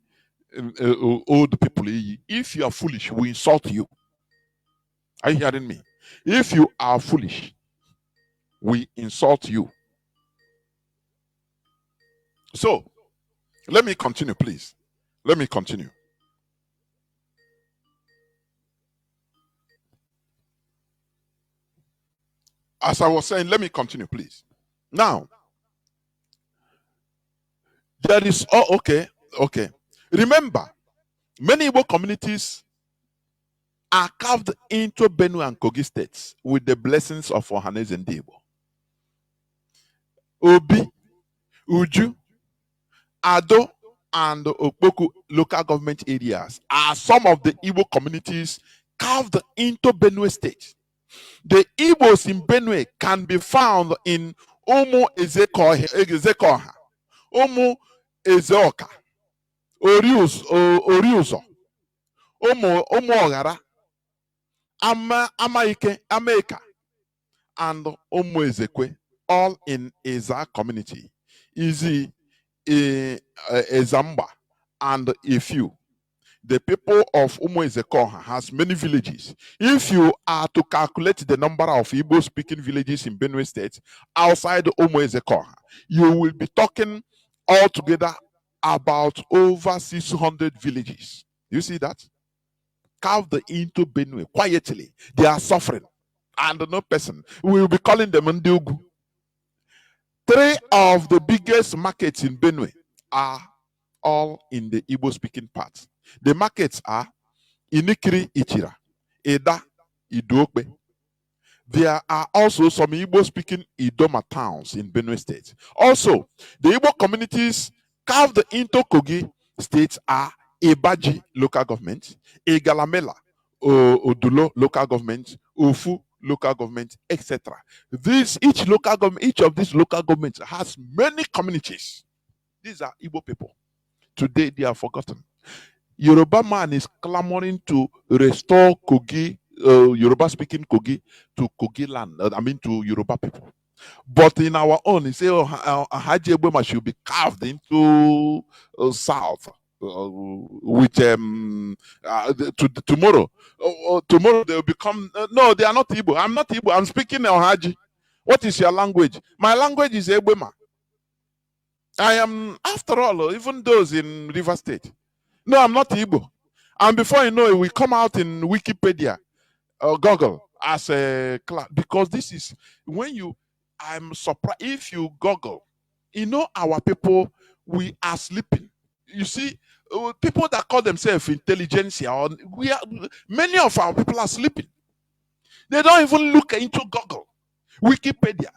old people. If you are foolish, we insult you. Are you hearing me? If you are foolish, we insult you. So, let me continue, please. Let me continue. As I was saying, let me continue, please. Now, there is, okay. Remember, many Igbo communities are carved into Benue and Kogi states with the blessings of Ohanes and Igbo. Obi, Uju, Ado, and Okpoku local government areas are some of the Igbo communities carved into Benue state. The Igbos in Benue can be found in Omo Ezekoha, ụmụ Ezeoka, Oriuzo, ụmụ Ọghara, Amaika, and ụmụ Ezekwe, all in Eza community. Izi, Ezamba, and Ifiu. The people of Umuezekoha has many villages. If you are to calculate the number of Igbo-speaking villages in Benue State outside Umuezekoha, you will be talking altogether about over 600 villages. You see that? Carved into Benue quietly. They are suffering. And no person. We will be calling them Ndugu. 3 of the biggest markets in Benue are all in the Igbo-speaking part. The markets are Inikiri Ichira, Eda, Idokbe. There are also some Igbo-speaking Idoma towns in Benue State. Also, the Igbo communities carved into Kogi states are Ebaji local government, Egalamela, Odulo local government, Ofu local government, etc. Each of these local governments has many communities. These are Igbo people. Today they are forgotten. Yoruba man is clamoring to restore Kogi, Yoruba-speaking Kogi, to Kogi land. To Yoruba people. But in our own, he say, Haji Ebema should be carved into south. Tomorrow, tomorrow they will become. No, they are not Igbo. I'm not Igbo. I'm speaking Haji. What is your language? My language is Ebema. I am, after all, even those in River State. No, I'm not Igbo. And before you know it, we come out in Wikipedia or Google as a class. Because this is when I'm surprised if you Google, our people, we are sleeping. You see, people that call themselves intelligentsia, many of our people are sleeping. They don't even look into Google, Wikipedia.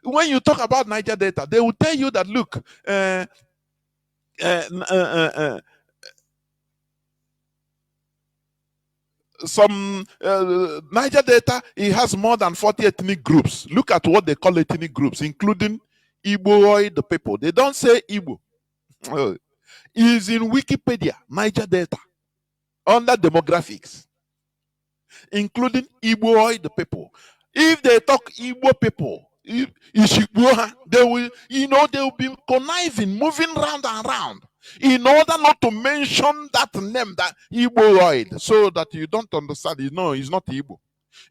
When you talk about Niger data, they will tell you that, look, some Niger data, it has more than 40 ethnic groups. Look at what they call ethnic groups, including Igbo, the people. They don't say Igbo. Is in Wikipedia, Niger data, under demographics, including Igbo, the people. If they talk Igbo people, they will, they will be conniving, moving round and round, in order not to mention that name, that Igbo, so that you don't understand. It's not Igbo.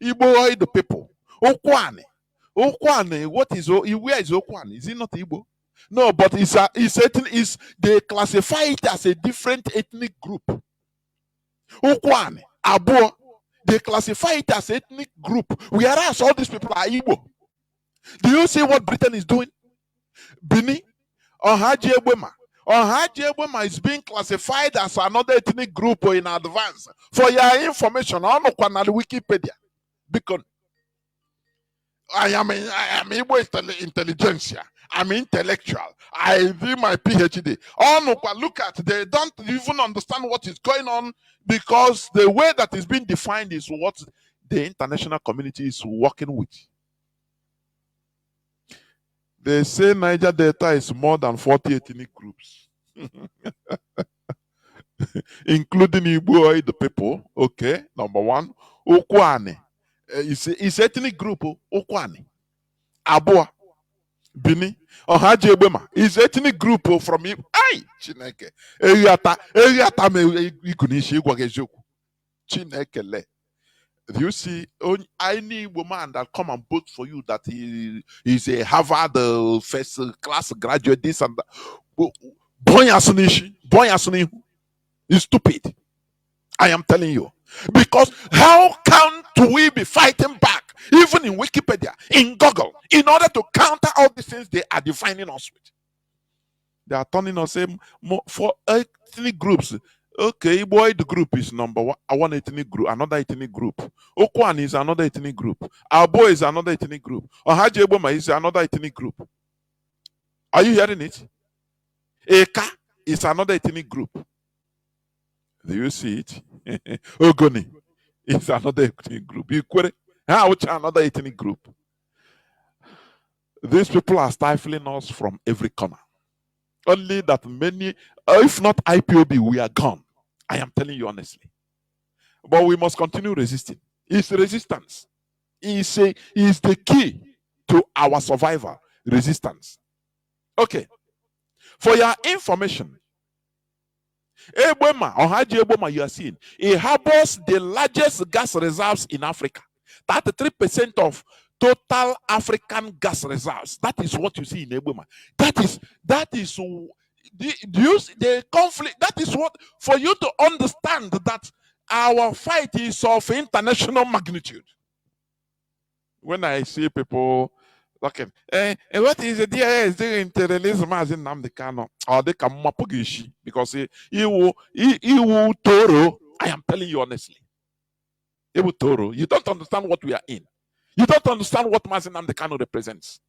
Igbo, the people. Okwane. What is where is Okwane? Is it not Igbo? No, but they classify it as a different ethnic group. Okwane, Abo, they classify it as ethnic group, whereas all these people are Igbo. Do you see what Britain is doing? Bini, Haji Ebema is being classified as another ethnic group in advance. For your information, on Wikipedia, because I am Igbo intelligentsia. I'm intellectual. I did my PhD. Look at, they don't even understand what is going on, because the way that is being defined is what the international community is working with. They say Niger Delta is more than 40 ethnic groups, including Igbo, the people. Okay, number one. Okwane. It's ethnic group, Okwane. Abua. Bini. Haji Ebema is ethnic group from Chineke. Chineke. You see, any woman that come and vote for you that he is a Harvard first class graduate, this and that. Boy, is stupid. I am telling you. Because how can we be fighting back, even in Wikipedia, in Google, in order to counter all these things they are defining us with? They are turning us for ethnic groups. Okay, boy, the group is number one ethnic group, another ethnic group. Okwan is another ethnic group. Abo is another ethnic group. Ohaji Eboma is another ethnic group. Are you hearing it? Eka is another ethnic group. Do you see it? Ogoni is another ethnic group. Another ethnic group. These people are stifling us from every corner. Only that many, if not IPOB, we are gone. I am telling you honestly. But we must continue resisting. It's resistance. Is the key to our survival. Resistance. Okay. For your information, Eboma, or Haji Eboma, you are seeing, it harbors the largest gas reserves in Africa. 33% of total African gas reserves. That is what you see in Eboma. That is the conflict. That is what, for you to understand that our fight is of international magnitude. When I see people talking, what is the DIS doing imperialism as in Namdekano or the Kamapugishi? Because he will Toro. I am telling you honestly. He will Toro. You don't understand what we are in. You don't understand what Mazi Namdekano represents.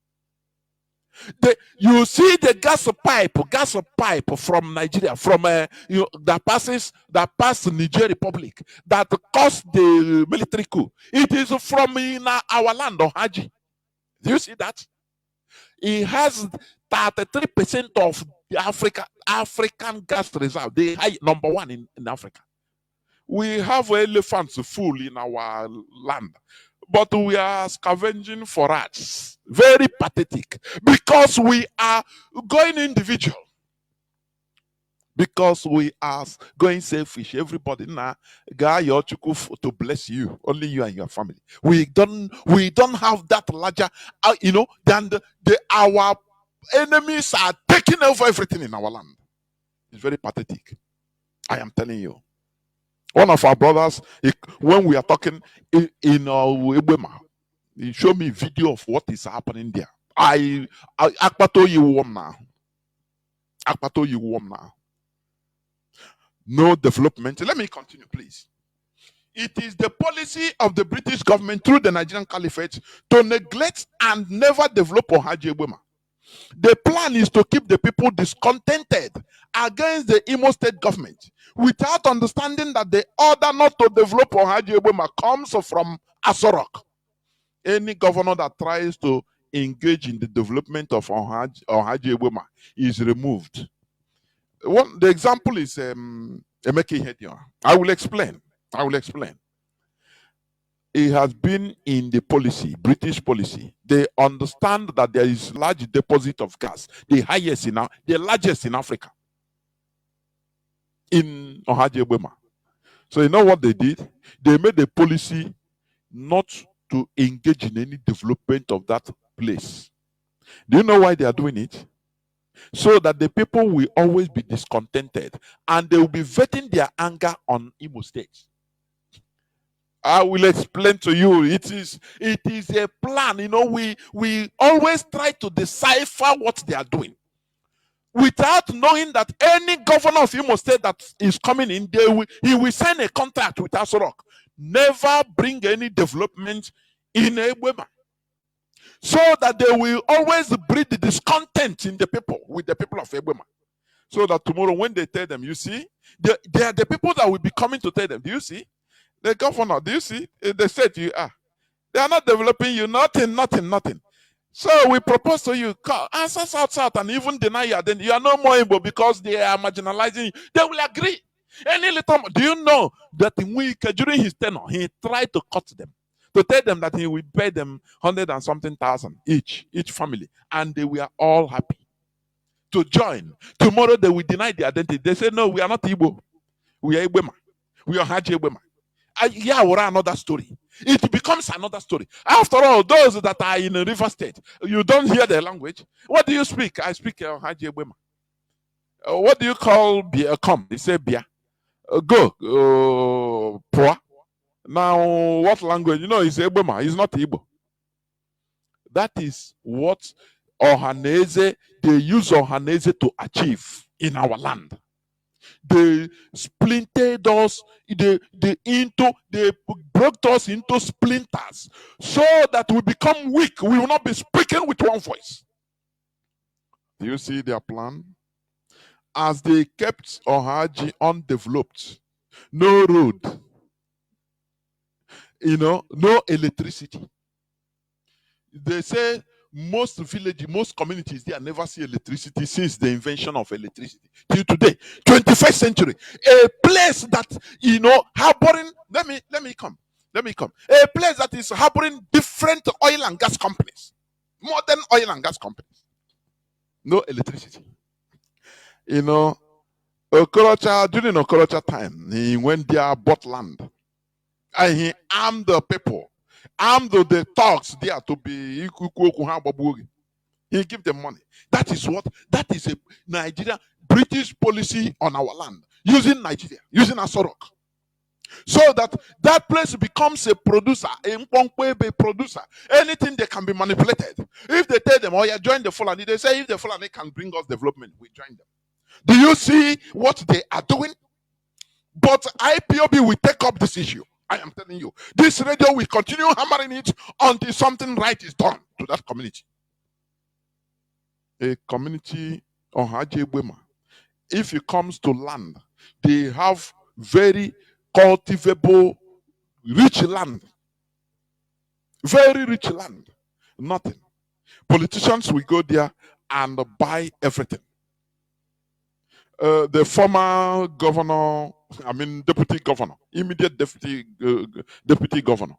You see the gas pipe from Nigeria, from that pass Niger Republic, that caused the military coup. It is from in our land of Haji. Do you see that? It has 33% of the African gas reserve, the high number one in Africa. We have elephants full in our land, but we are scavenging for rats. Very pathetic, because we are going individual, because we are going selfish. Everybody now, guy, to bless you, only you and your family. We don't have that larger, than our enemies are taking over everything in our land. It's very pathetic. I am telling you. One of our brothers, when we are talking in Ebema, he showed me a video of what is happening there. Akpato you warm now. Akpato you warm now. No development. Let me continue, please. It is the policy of the British government through the Nigerian Caliphate to neglect and never develop Ohaji Ebema. The plan is to keep the people discontented against the Imo State government, without understanding that the order not to develop Ohaji Ebema comes from Asorok. Any governor that tries to engage in the development of Ohaji Ebema is removed. The example is Emeke Ihedioha. I will explain. It has been in the policy, British policy. They understand that there is large deposit of gas, the largest in Africa, in Ohaji Ebema. So you know what they did? They made a policy not to engage in any development of that place. Do you know why they are doing it? So that the people will always be discontented, and they will be vetting their anger on Imo State. I will explain to you. It is a plan. We always try to decipher what they are doing, without knowing that any governor of Imo State that is coming in, he will sign a contract with Asorok. Never bring any development in Ebema. So that they will always breed the discontent in the people, with the people of Ebema. So that tomorrow when they tell them, you see, they are the people that will be coming to tell them, do you see? The governor, do you see? They said to you, they are not developing you, nothing. So we propose to you, answer south, and even deny you, then you are no more able because they are marginalizing you. They will agree. Any little, do you know that during his tenure, he tried to cut them, to tell them that he will pay them 100 and something thousand each family, and they were all happy to join. Tomorrow they will deny the identity. They say, no, we are not Igbo. We are Ebema. We are Haji Ebema. Yeah, we're another story. It becomes another story. After all, those that are in a river state, you don't hear their language. What do you speak? I speak Haji Ebema. What do you call beer? Come, they say beer. Go, poor. Now, what language? It's Ebema. It's not Igbo. That is what Ohanese, they use Ohanese to achieve in our land. They splintered us, they broke us into splinters, so that we become weak. We will not be speaking with one voice. Do you see their plan? As they kept Ohaji undeveloped, no road, no electricity. They say most villages, most communities, they never see electricity since the invention of electricity till today, 21st century. A place that harboring. Let me come. A place that is harboring different oil and gas companies, modern oil and gas companies. No electricity. Okorocha, during Okorocha time, he went there, bought land, and he armed the people, armed the thugs there to be. He give them money. That is a Nigeria British policy on our land, using Nigeria, using Asorok, so that place becomes a producer, a Mponkwe producer. Anything they can be manipulated. If they tell them, oh yeah, join the Fulani, they say if the Fulani can bring us development, we join them. Do you see what they are doing? But IPOB will take up this issue. I am telling you, this radio will continue hammering it until something right is done to that community. A community on Hajebwema, if it comes to land, they have very cultivable, rich land. Very rich land. Nothing. Politicians will go there and buy everything. The former governor, deputy governor, immediate deputy governor,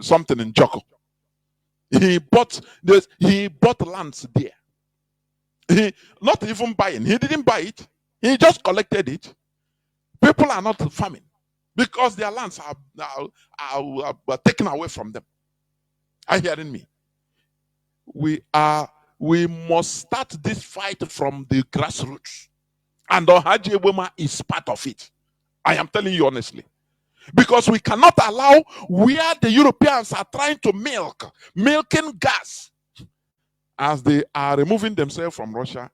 something in Joko. He bought lands there. He not even buying. He didn't buy it. He just collected it. People are not farming because their lands are taken away from them. Are you hearing me? We must start this fight from the grassroots. And Ohaji Ewema is part of it. I am telling you honestly. Because we cannot allow where the Europeans are trying to milking gas. As they are removing themselves from Russia,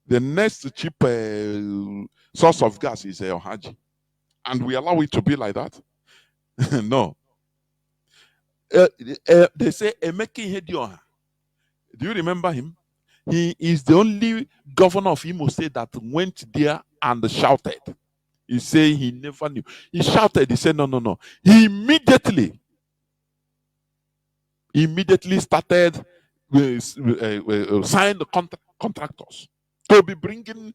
the next cheap source of gas is Ohaji. And we allow it to be like that? No. They say Emeki Hedioha. Do you remember him? He is the only governor of Imo State that went there and shouted. He said he never knew. He shouted. He said, no. He immediately started sign the contractors to be building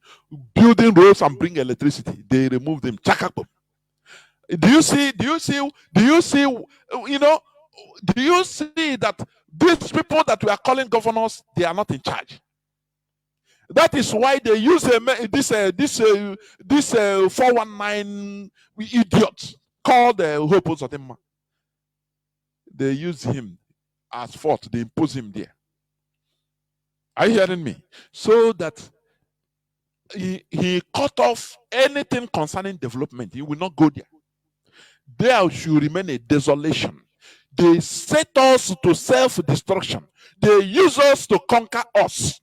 roads and bring electricity. They removed them. Do you see that these people that we are calling governors, they are not in charge? That is why they use this 419 idiot called Hope Uzodimma. They use him as fault. They impose him there. Are you hearing me? So that he cut off anything concerning development. He will not go there. There should remain a desolation. They set us to self-destruction. They use us to conquer us.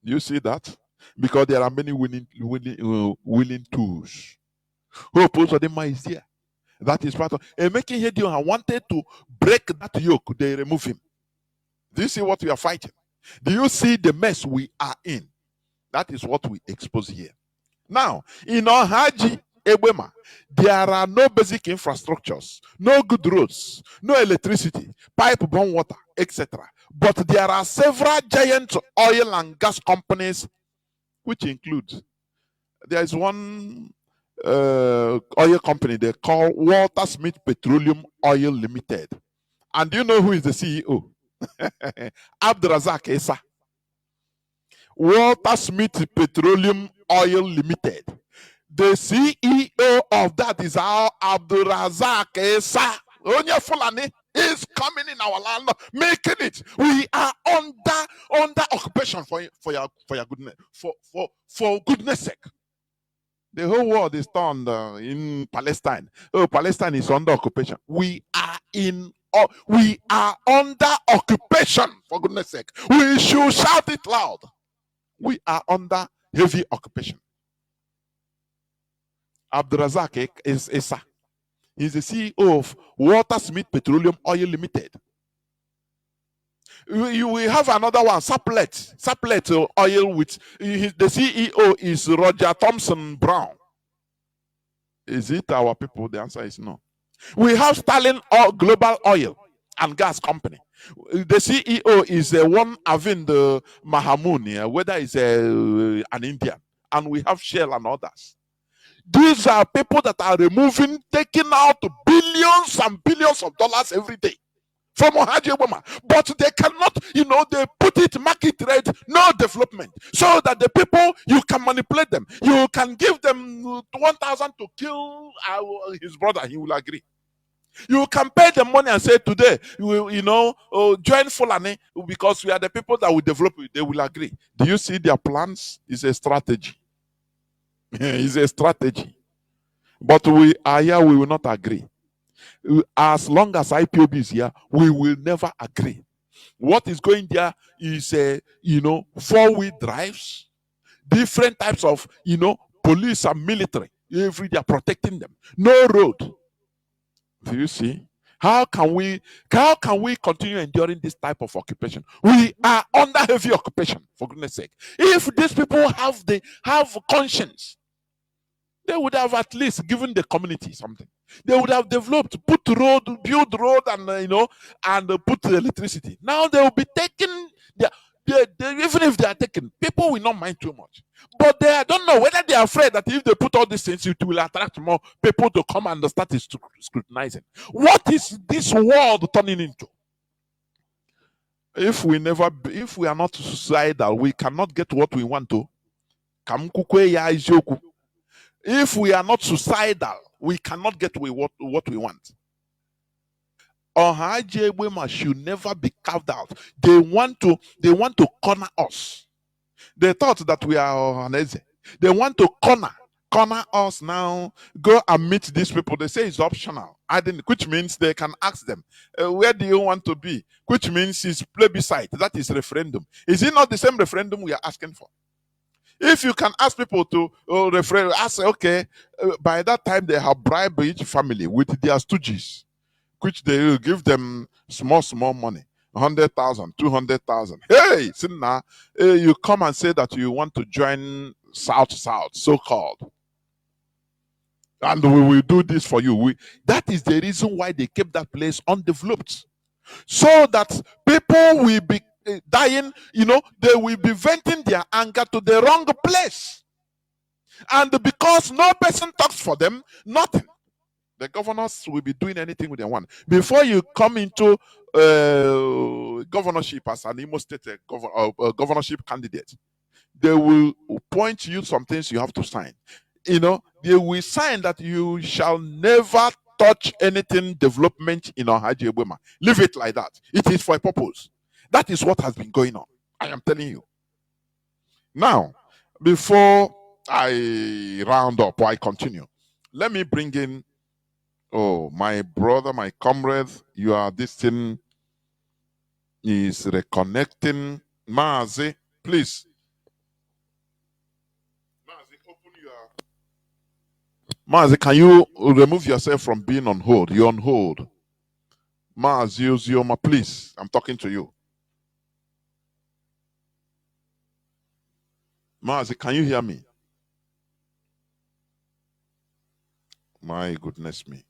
You see that? Because there are many willing tools. Hope Uzodimma is there. That is part of making Hedionha wanted to break that yoke. They remove him. Do you see what we are fighting? Do you see the mess we are in? That is what we expose here. Now, in Ohaji Ewema, there are no basic infrastructures, no good roads, no electricity, pipe-borne water, etc. But there are several giant oil and gas companies, which include, there is one oil company they call Walter Smith Petroleum Oil Limited. And do you know who is the CEO? Abdurazak Esa. Walter Smith Petroleum Oil Limited. The CEO of that is our Abdurazak Esa. Onya Fulani is coming in our land, making it. We are under occupation for your goodness, for goodness sake. The whole world is turned in Palestine. Oh, Palestine is under occupation. We are under occupation, for goodness sake. We should shout it loud. We are under heavy occupation. Abdurazak is Esa. He's the CEO of Walter Smith Petroleum Oil Limited. We have another one, Saplet Oil, which the CEO is Roger Thompson Brown. Is it our people? The answer is no. We have Sterling Global Oil and Gas Company. The CEO is one having the Mahamoon, whether it's an Indian, and we have Shell and others. These are people that are removing, taking out billions and billions of dollars every day from Ohaji Obama. But they cannot, they put it market rate, no development. So that the people, you can manipulate them. You can give them 1,000 to kill his brother, he will agree. You can pay them money and say today, you will, join Fulani because we are the people that will develop it. They will agree. Do you see their plans? It's a strategy. It's a strategy. But we are here, we will not agree. As long as IPOB is here, we will never agree. What is going there is, four-wheel drives, different types of, police and military. Every day protecting them. No road. Do you see? How can we continue enduring this type of occupation? We are under heavy occupation, for goodness sake. If these people have conscience, they would have at least given the community something. They would have developed, build road, and put electricity. Now they will be taking even if they are taken, people will not mind too much. But I don't know whether they are afraid that if they put all these things, it will attract more people to come and start scrutinizing. What is this world turning into? If we are not suicidal, we cannot get what we want to. If we are not suicidal, we cannot get what we want. Ohaji Egbema should never be carved out. They want to corner us. They thought that we are Ohaneze. They want to corner us now. Go and meet these people. They say it's optional. Which means they can ask them, where do you want to be? Which means it's plebiscite. That is referendum. Is it not the same referendum we are asking for? If you can ask people to ask, okay, by that time they have bribed each family with their stooges, which they will give them small money, 100,000, 200,000. Hey, Sinna, you come and say that you want to join South, so called, and we will do this for you. That is the reason why they kept that place undeveloped, so that people will be dying. They will be venting their anger to the wrong place, and because no person talks for them, nothing. The governors will be doing anything with their want. Before you come into governorship as an Imo State governorship candidate, they will point you some things you have to sign. They will sign that you shall never touch anything development in Ohaji Egbema. Leave it like that. It is for a purpose. That is what has been going on. I am telling you. Now, before I round up or I continue, let me bring in my brother, my comrade. This thing is reconnecting. Mazi, please. Mazi, can you remove yourself from being on hold? You're on hold. Mazi Ozioma, please. I'm talking to you. Mazi, can you hear me? My goodness me.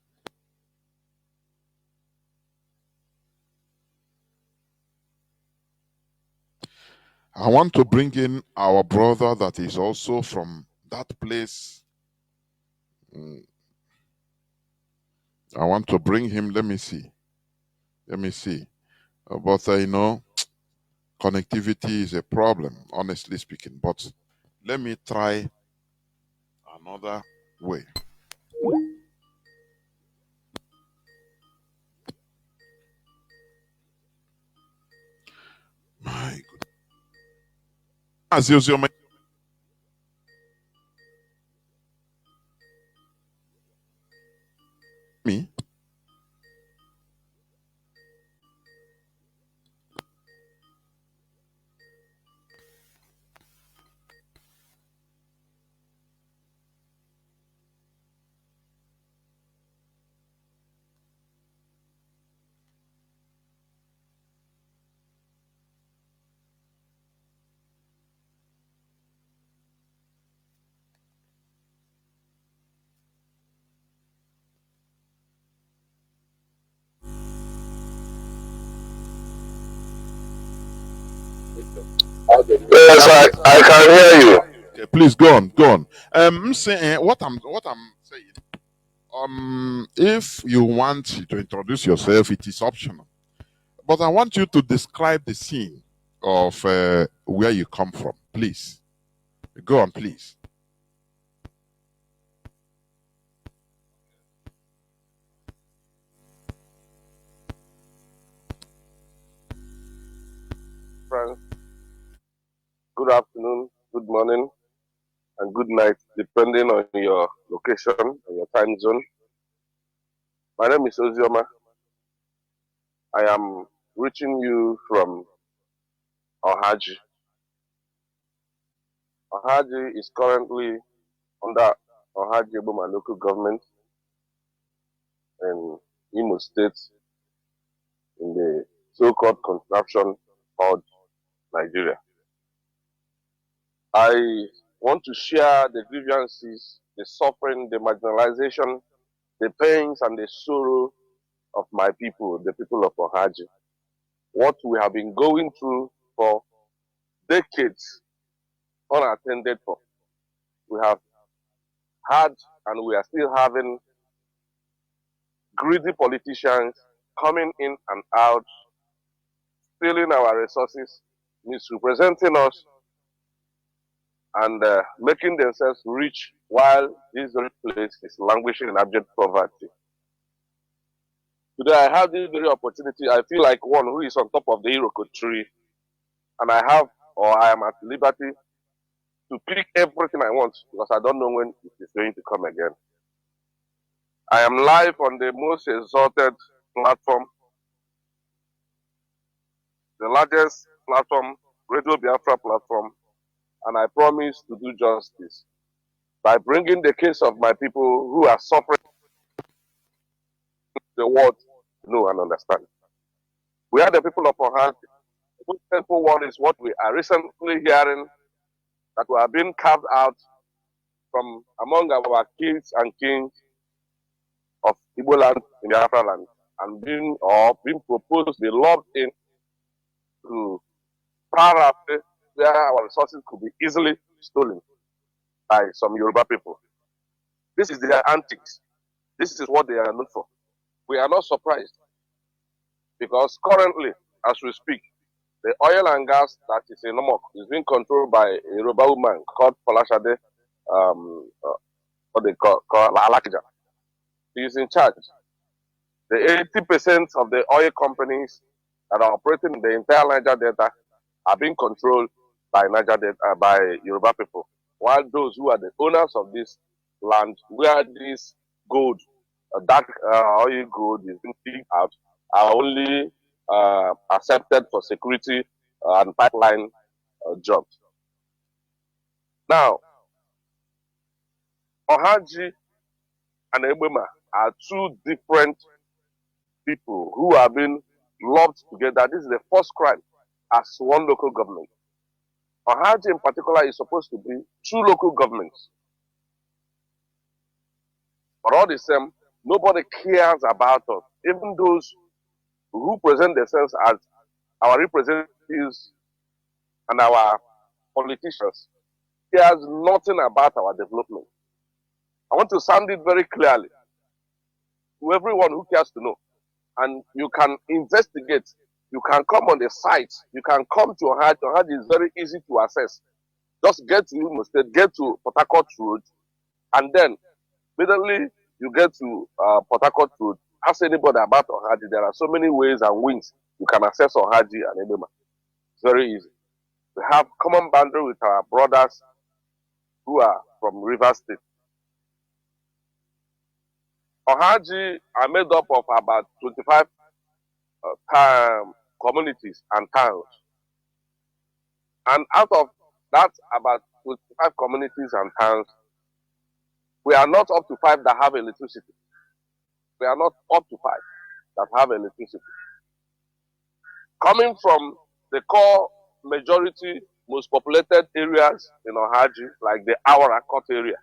I want to bring in our brother that is also from that place. I want to bring him. Let me see. But connectivity is a problem, honestly speaking. But let me try another way. My goodness. Me? Yes, I can hear you. Okay, please go on, go on. I'm saying what I'm saying. If you want to introduce yourself, it is optional. But I want you to describe the scene of where you come from, please. Go on, please. Friends, good afternoon, good morning, and good night, depending on your location and your time zone. My name is Ozioma. I am reaching you from Ohaji. Ohaji is currently under Ohaji Obama local government in Imo State in the so-called contraption called Nigeria. I want to share the grievances, the suffering, the marginalization, the pains and the sorrow of my people, the people of Ohaji. What we have been going through for decades, unattended for. We have had and we are still having greedy politicians coming in and out, stealing our resources, misrepresenting us, and making themselves rich while this very place is languishing in abject poverty. Today I have this very opportunity. I feel like one who is on top of the Iroko tree, and I am at liberty to pick everything I want because I don't know when it is going to come again. I am live on the most exalted platform, the largest platform, Radio Biafra platform, and I promise to do justice by bringing the case of my people who are suffering the world to know and understand. We are the people of Ohio. The most painful one is what we are recently hearing that we are being carved out from among our kings and kings of Igbo land in Biafra land and being proposed to be lobbed in to far away where our resources could be easily stolen by some Yoruba people. This is their antics. This is what they are known for. We are not surprised because currently, as we speak, the oil and gas that is in Nomok is being controlled by a Yoruba woman called Folashade, what they call Alakija. He is in charge. The 80% of the oil companies that are operating in the entire Niger Delta are being controlled by by Yoruba people, while those who are the owners of this land, where this gold, dark oil gold is being picked out, are only accepted for security and pipeline jobs. Now, Ohaji and Ebema are two different people who have been lumped together. This is the first crime as one local government. Ohaji in particular is supposed to be two local governments. But all the same, nobody cares about us. Even those who present themselves as our representatives and our politicians cares nothing about our development. I want to sound it very clearly to everyone who cares to know. And you can investigate. You can come on the site. You can come to Ohaji. Ohaji is very easy to access. Just get to Imo State, get to Port Harcourt Road, and then immediately you get to Port Harcourt Road. Ask anybody about Ohaji. There are so many ways and wings you can access Ohaji and Ebema. It's very easy. We have common boundary with our brothers who are from River State. Ohaji are made up of about 25 communities and towns. And out of that, about 25 communities and towns, we are not up to 5 that have electricity. We are not up to 5 that have electricity. Coming from the core majority, most populated areas in Ohaji, like the Awara Court area.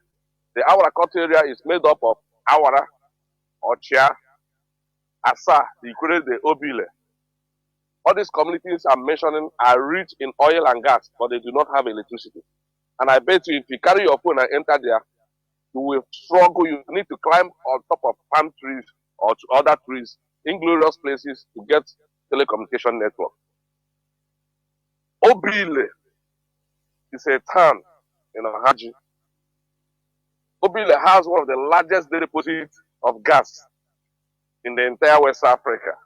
The Awara Court area is made up of Awara, Ochia, Asa, the Ikure, the Obile, All these communities I'm mentioning are rich in oil and gas, but they do not have electricity. And I bet you if you carry your phone and enter there, you will struggle. You need to climb on top of palm trees or to other trees, inglorious places to get telecommunication network. Obile is a town in Ohaji. Obile has one of the largest deposits of gas in the entire West Africa.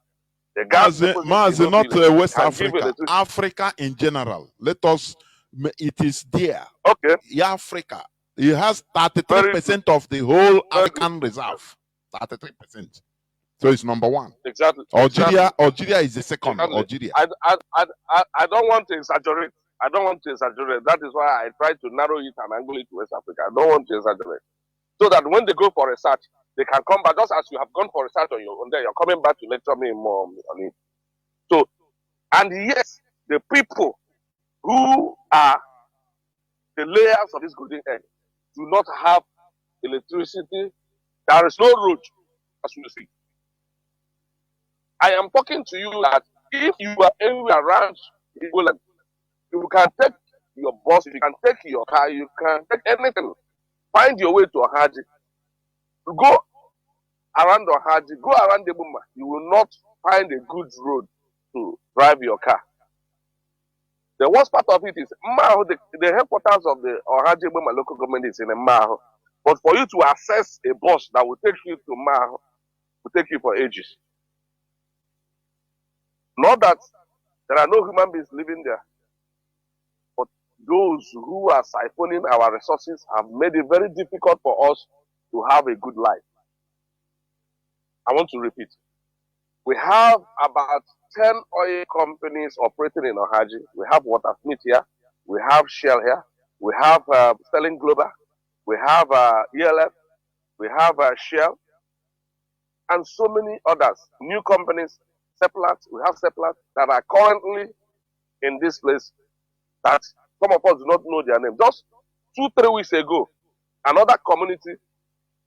The gas deposit Mazi, not West can give Africa, Africa in general. It is there. Okay. Africa. It has 33% of the whole African reserve. 33%. So it's number one. Exactly. Algeria is the second. Exactly. Algeria. I don't want to exaggerate. That is why I try to narrow it and angle it to West Africa. I don't want to exaggerate. So that when they go for research, they can come back just as you have gone for research on your own there. You're coming back to lecture me more on it. So, and yes, the people who are the layers of this golden egg do not have electricity. There is no road, as you see. I am talking to you that if you are anywhere around Igboland, you can take your bus, you can take your car, you can take anything. Find your way to Ohaji. Go around Ohaji, go around Ebuma. You will not find a good road to drive your car. The worst part of it is Maho, the headquarters of the Ohaji Ebuma local government is in Maho. But for you to access a bus that will take you to Maho, will take you for ages. Not that there are no human beings living there, but those who are siphoning our resources have made it very difficult for us to have a good life. I want to repeat. We have about 10 oil companies operating in Ohaji. We have Watersmith here. We have Shell here. We have Sterling Global. We have ELF. We have Shell. And so many others. New companies. Seplat, we have Seplat that are currently in this place that some of us do not know their name. Just 2-3 weeks ago, another community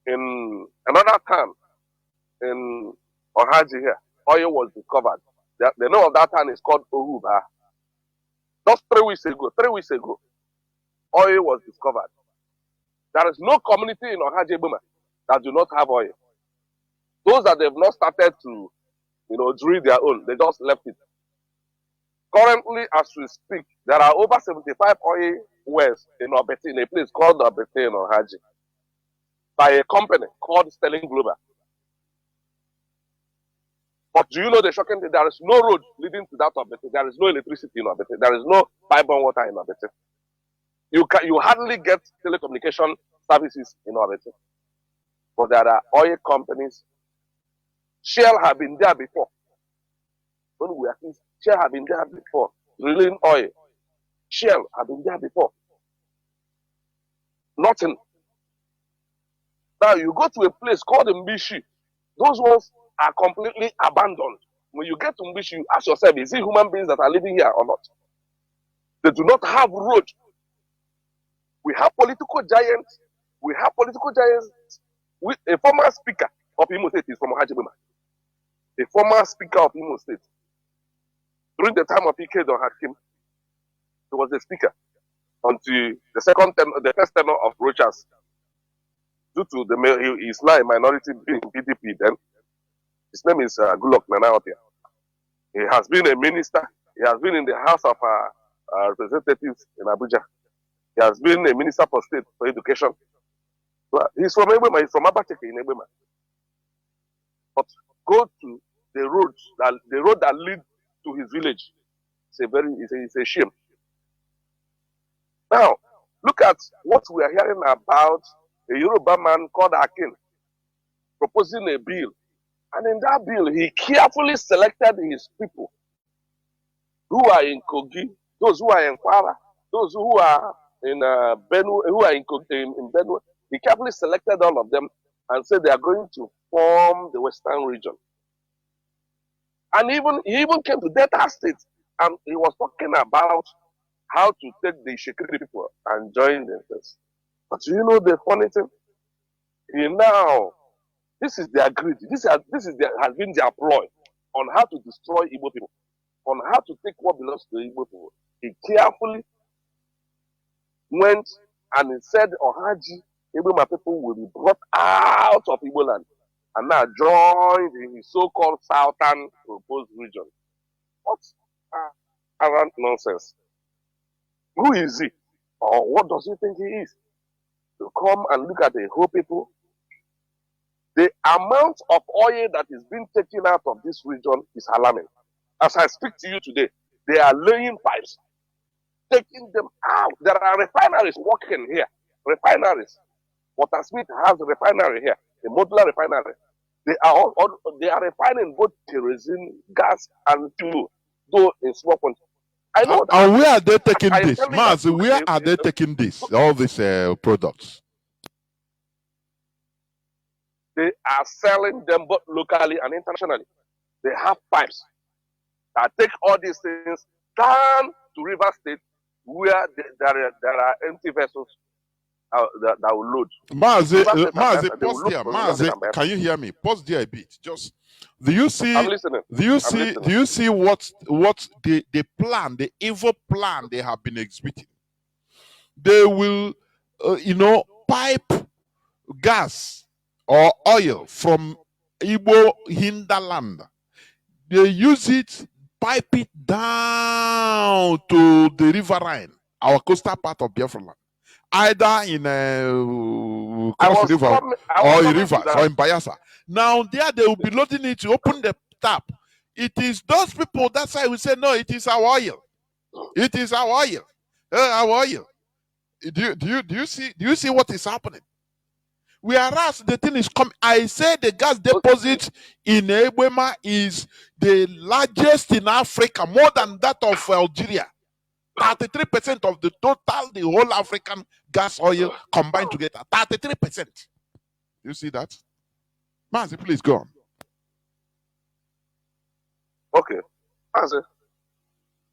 in another town in Ohaji here, oil was discovered. The name of that town is called Ohuba. Just 3 weeks ago, oil was discovered. There is no community in Ohaji Buma that do not have oil. Those that they've not started to drill their own. They just left it. Currently, as we speak, there are over 75 oil wells in Obeti, in a place called Obeti in Ohaji, by a company called Sterling Global. But do you know the shocking thing? There is no road leading to that Obeti. There is no electricity in Obeti. There is no pipe-borne water in Obeti. You hardly get telecommunication services in Obeti. But there are oil companies. Shell have been there before. When we are kids, Shell have been there before. Drilling oil. Shell have been there before. Nothing. Now you go to a place called Mbishi. Those ones are completely abandoned. When you get to Mbishi, you ask yourself, is it human beings that are living here or not? They do not have road. We have political giants. With a former speaker of Imo State is from Hajibima. The former speaker of Imo State. During the time of Ike Don Hakim, he was the speaker until the first tenure of Rochas. Due to he is now a minority in PDP then. His name is Gulok Nanaotia. He has been a minister. He has been in the House of Representatives in Abuja. He has been a minister for state for education. He's from Ebema. He's from Abateke in Ebema. But go to the road that leads to his village. It's a shame. Now, look at what we are hearing about a Yoruba man called Akin proposing a bill. And in that bill, he carefully selected his people who are in Kogi, those who are in Kwara, those who are in Benue, who are in Benue. He carefully selected all of them and said they are going to form the Western region. And he even came to Delta State and he was talking about how to take the Shekiri people and join them. But you know the funny thing? Now, this is their greed. This has been their ploy on how to destroy Igbo people. on how to take what belongs to the Igbo people. He carefully went and he said Ohaji, Igbo people will be brought out of Igbo land and now joined in his so-called southern proposed region. What arrant nonsense. Who is he? Or what does he think he is? To come and look at the whole people. The amount of oil that is being taken out of this region is alarming. As I speak to you today, they are laying pipes, taking them out. There are refineries working here. Refineries. Water Smith has a refinery here, a modular refinery. They are refining both kerosene, gas, and fuel, though in small quantity. I know that. And where are they taking this? Mazi, where are they taking this? All these products? They are selling them both locally and internationally. They have pipes that take all these things down to River State, where there are empty vessels that will load. Mazi, pause there. Mazi, can you hear me? Pause there a bit. Just do you see? I'm listening. Do you see what the plan, the evil plan they have been exhibiting? They will, pipe gas or oil from Igbo hinterland. They use it, pipe it down to the riverine, our coastal part of Biafra land, either in Cross River or in rivers or in Bayelsa. Now there they will be loading it to open the tap. It is those people that side will say, no, it is our oil. It is our oil. Our oil. Do you see what is happening? Whereas the thing is coming, I say the gas deposit in Ebema is the largest in Africa, more than that of Algeria. 33% of the total, the whole African gas oil combined together. 33%. You see that? Mazi, please go on. Okay. Mazi,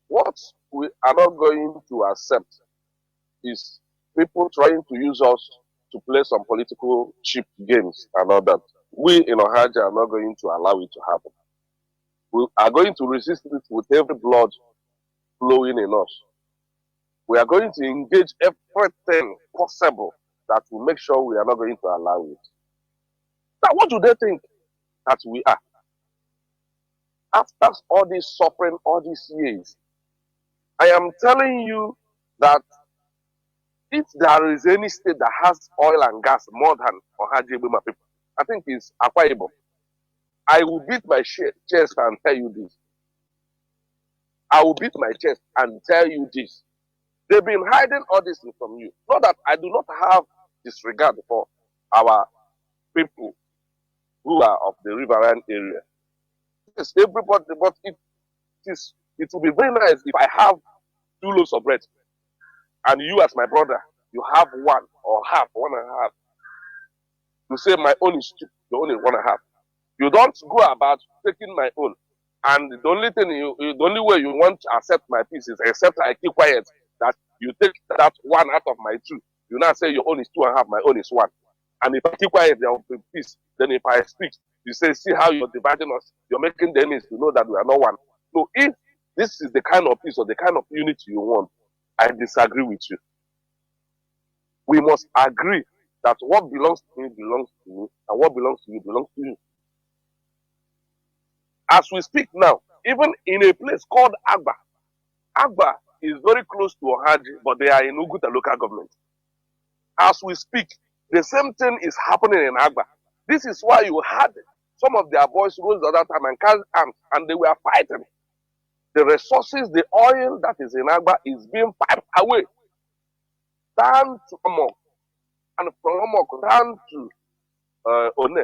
what we are not going to accept is people trying to use us to play some political cheap games and all that. We in Ohaja are not going to allow it to happen. We are going to resist it with every blood flowing in us. We are going to engage everything possible that will make sure we are not going to allow it. Now, what do they think that we are? After all this suffering, all these years, I am telling you that if there is any state that has oil and gas more than Ohaji Ebema people, I think it's Akwa Ibom. I will beat my chest and tell you this. I will beat my chest and tell you this. They've been hiding all this from you. Not that I do not have disregard for our people who are of the riverine area. Yes, everybody, but it will be very nice if I have 2 loaves of bread and you as my brother, you have one or half, 1.5. You say my own is 2, your own is 1.5. You don't go about taking my own. And the only way you want to accept my piece is except I keep quiet, that you take that 1 out of my 2. You now say your own is 2.5, my own is 1. And if I keep quiet, there will be peace. Then if I speak, you say, see how you're dividing us. You're making the enemies to know that we are not one. So if this is the kind of peace or the kind of unity you want, I disagree with you. We must agree that what belongs to me belongs to me, and what belongs to you belongs to you. As we speak now, even in a place called Agba, Agba is very close to Ohaji, but they are in Uguta local government. As we speak, the same thing is happening in Agba. This is why you had some of their boys rose the other time and carried arms, and they were fighting. The resources, the oil that is in Agba is being piped away down to Amok, and from Amok down to One,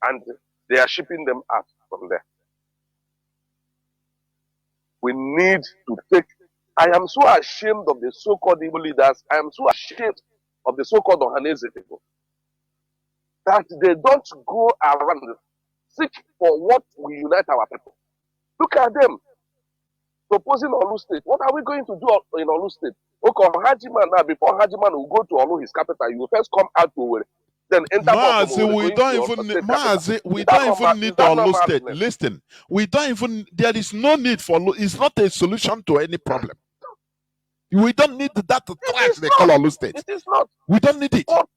and they are shipping them out from there. We need to take. I am so ashamed of the so-called Igbo leaders. I am so ashamed of the so-called Ohanese people that they don't go around seek for what will unite our people. Look at them proposing Olu State. What are we going to do in Olu State? Okay, Hajiman now, before Hajiman will go to Olu, his capital, you will first come out to Owerri. then enter bus from Mazi, Owerri we going don't to even state capital. Mazi, we Is that don't normal? even Is need to that lose state. normalness? Listen, we don't even, there is no need for it's not a solution to any problem. We don't need that to It trash is the not. color state. It is not. We don't need it. But,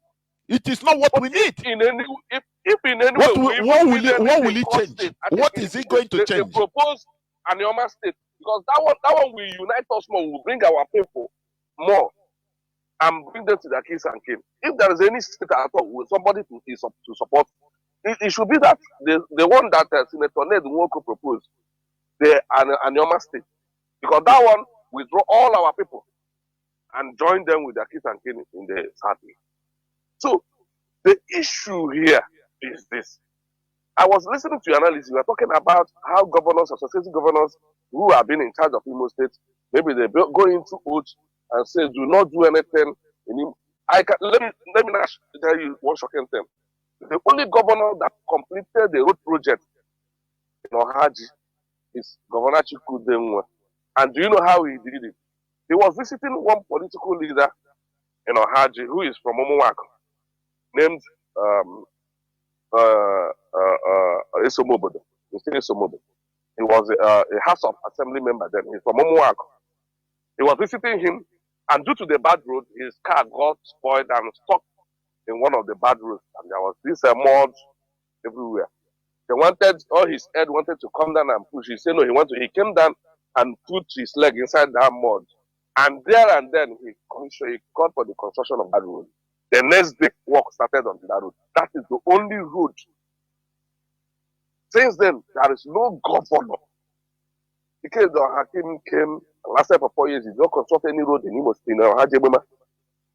It is not what we need. if in any way we even need what will anything it called change? state, I think What is it going to they change? propose an Ioma state, because that one will unite us more, will bring our people more and bring them to their kings and king. If there is any state at all with somebody to support, it should be that the one that Senator Ned Nwoko proposed, an Ioma state, because that one will draw all our people and join them with their kings and king in the south. So the issue here is this. I was listening to your analysis. You were talking about how governors, associated governors who have been in charge of Imo State, maybe they go into oath and say, do not do anything. Let me not tell you one shocking thing. The only governor that completed the road project in Ohaji is Governor Chikudenwa. And do you know how he did it? He was visiting one political leader in Ohaji who is from Omuwako, named Esomobodo. He was a House of Assembly member then. He's from Omuwako. He was visiting him, and due to the bad road, his car got spoiled and stuck in one of the bad roads. And there was this mud everywhere. He wanted, or his head wanted to come down and push. He said no, he came down and put his leg inside that mud. And there and then, he called for the construction of that road. The next day, work started on that road. That is the only road. Since then, there is no governor. Because the Hakim came, lasted for 4 years, he did not construct any road in Imo State.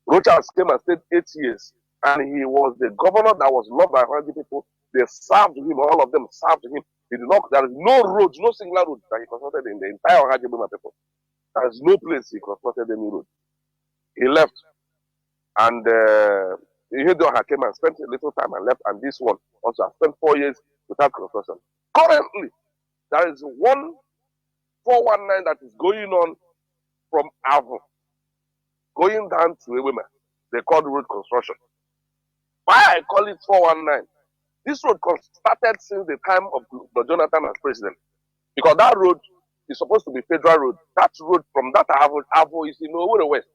Rochas came and stayed 8 years. And he was the governor that was loved by 100 people. They served him, all of them served him. He did not, there is no road, no single road that he constructed in the entire Hajibuma people. There is no place he constructed any road. He left. And Ihedioha came and spent a little time and left. And this one also has spent 4 years without construction. Currently, there is one 419 that is going on from Avo, going down to Ewema. They call the road construction. Why I call it 419? This road started since the time of Jonathan as president. Because that road is supposed to be federal road. That road from that Avo is in Owerri West.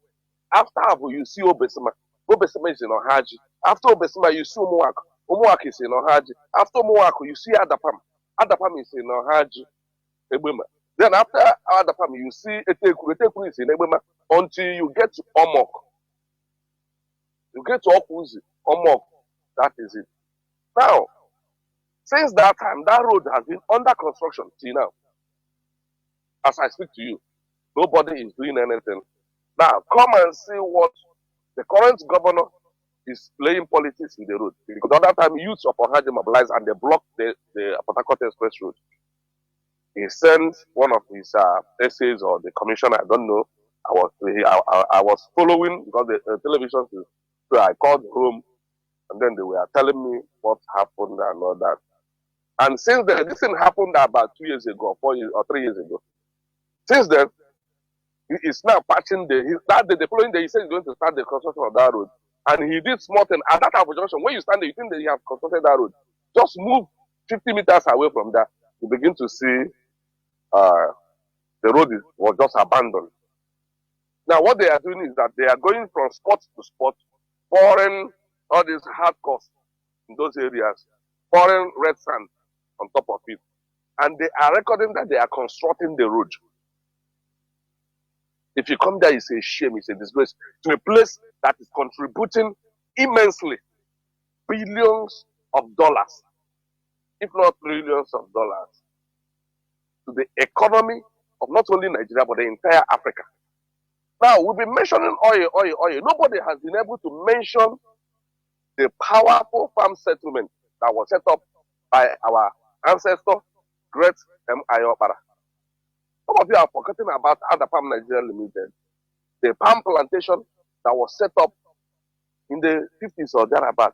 After Avo, you see Obesima. Obesima is in Ohaji. After Obesima, you see Omuwako. Omuwako is in Ohaji. After Omuwako, you see Adapam. Adapam is in Ohaji. Ebema. Then after Adapam, you see Eteku. Eteku is in Ebema until you get to Omok. You get to Okuzi, Omok. That is it. Now, since that time, that road has been under construction till now. As I speak to you, nobody is doing anything. Now, come and see what the current governor is playing politics in the road. Because the other time, youths of Ohaji mobilized and they blocked the Port Harcourt Express road. He sent one of his essays or the commissioner, I don't know. I was following because the television, so I called home and then they were telling me what happened and all that. And since then, this thing happened about 2 years ago, 4 years or 3 years ago. Since then, he is now patching the following day, he said he's going to start the construction of that road. And he did small thing at that junction. When you stand there, you think that he has constructed that road. Just move 50 meters away from that, you begin to see the road was just abandoned. Now, what they are doing is that they are going from spot to spot, pouring all these hard costs in those areas, pouring red sand on top of it. And they are recording that they are constructing the road. If you come there, it's a shame, it's a disgrace to a place that is contributing immensely billions of dollars, if not trillions of dollars, to the economy of not only Nigeria, but the entire Africa. Now, we've been mentioning oil. Nobody has been able to mention the powerful farm settlement that was set up by our ancestor, great M.I. Opara. Some of you are forgetting about Adapam Nigeria Limited, the palm plantation that was set up in the 50s or thereabout.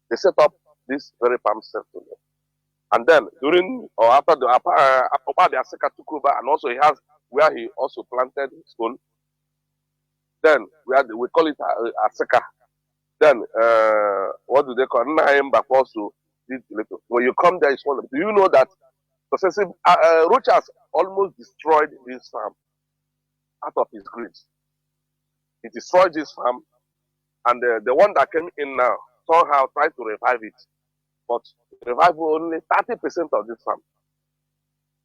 They set up this very palm settlement. And then during or after the Aseka took over, and also he has where he also planted his own. Then we call it Aseka. Then, what do they call Naim also? When you come there, it's one of them. Do you know that possessive Roach has almost destroyed this farm out of his greed? He destroyed this farm, and the one that came in now somehow tried to revive it, but revive only 30% of this farm.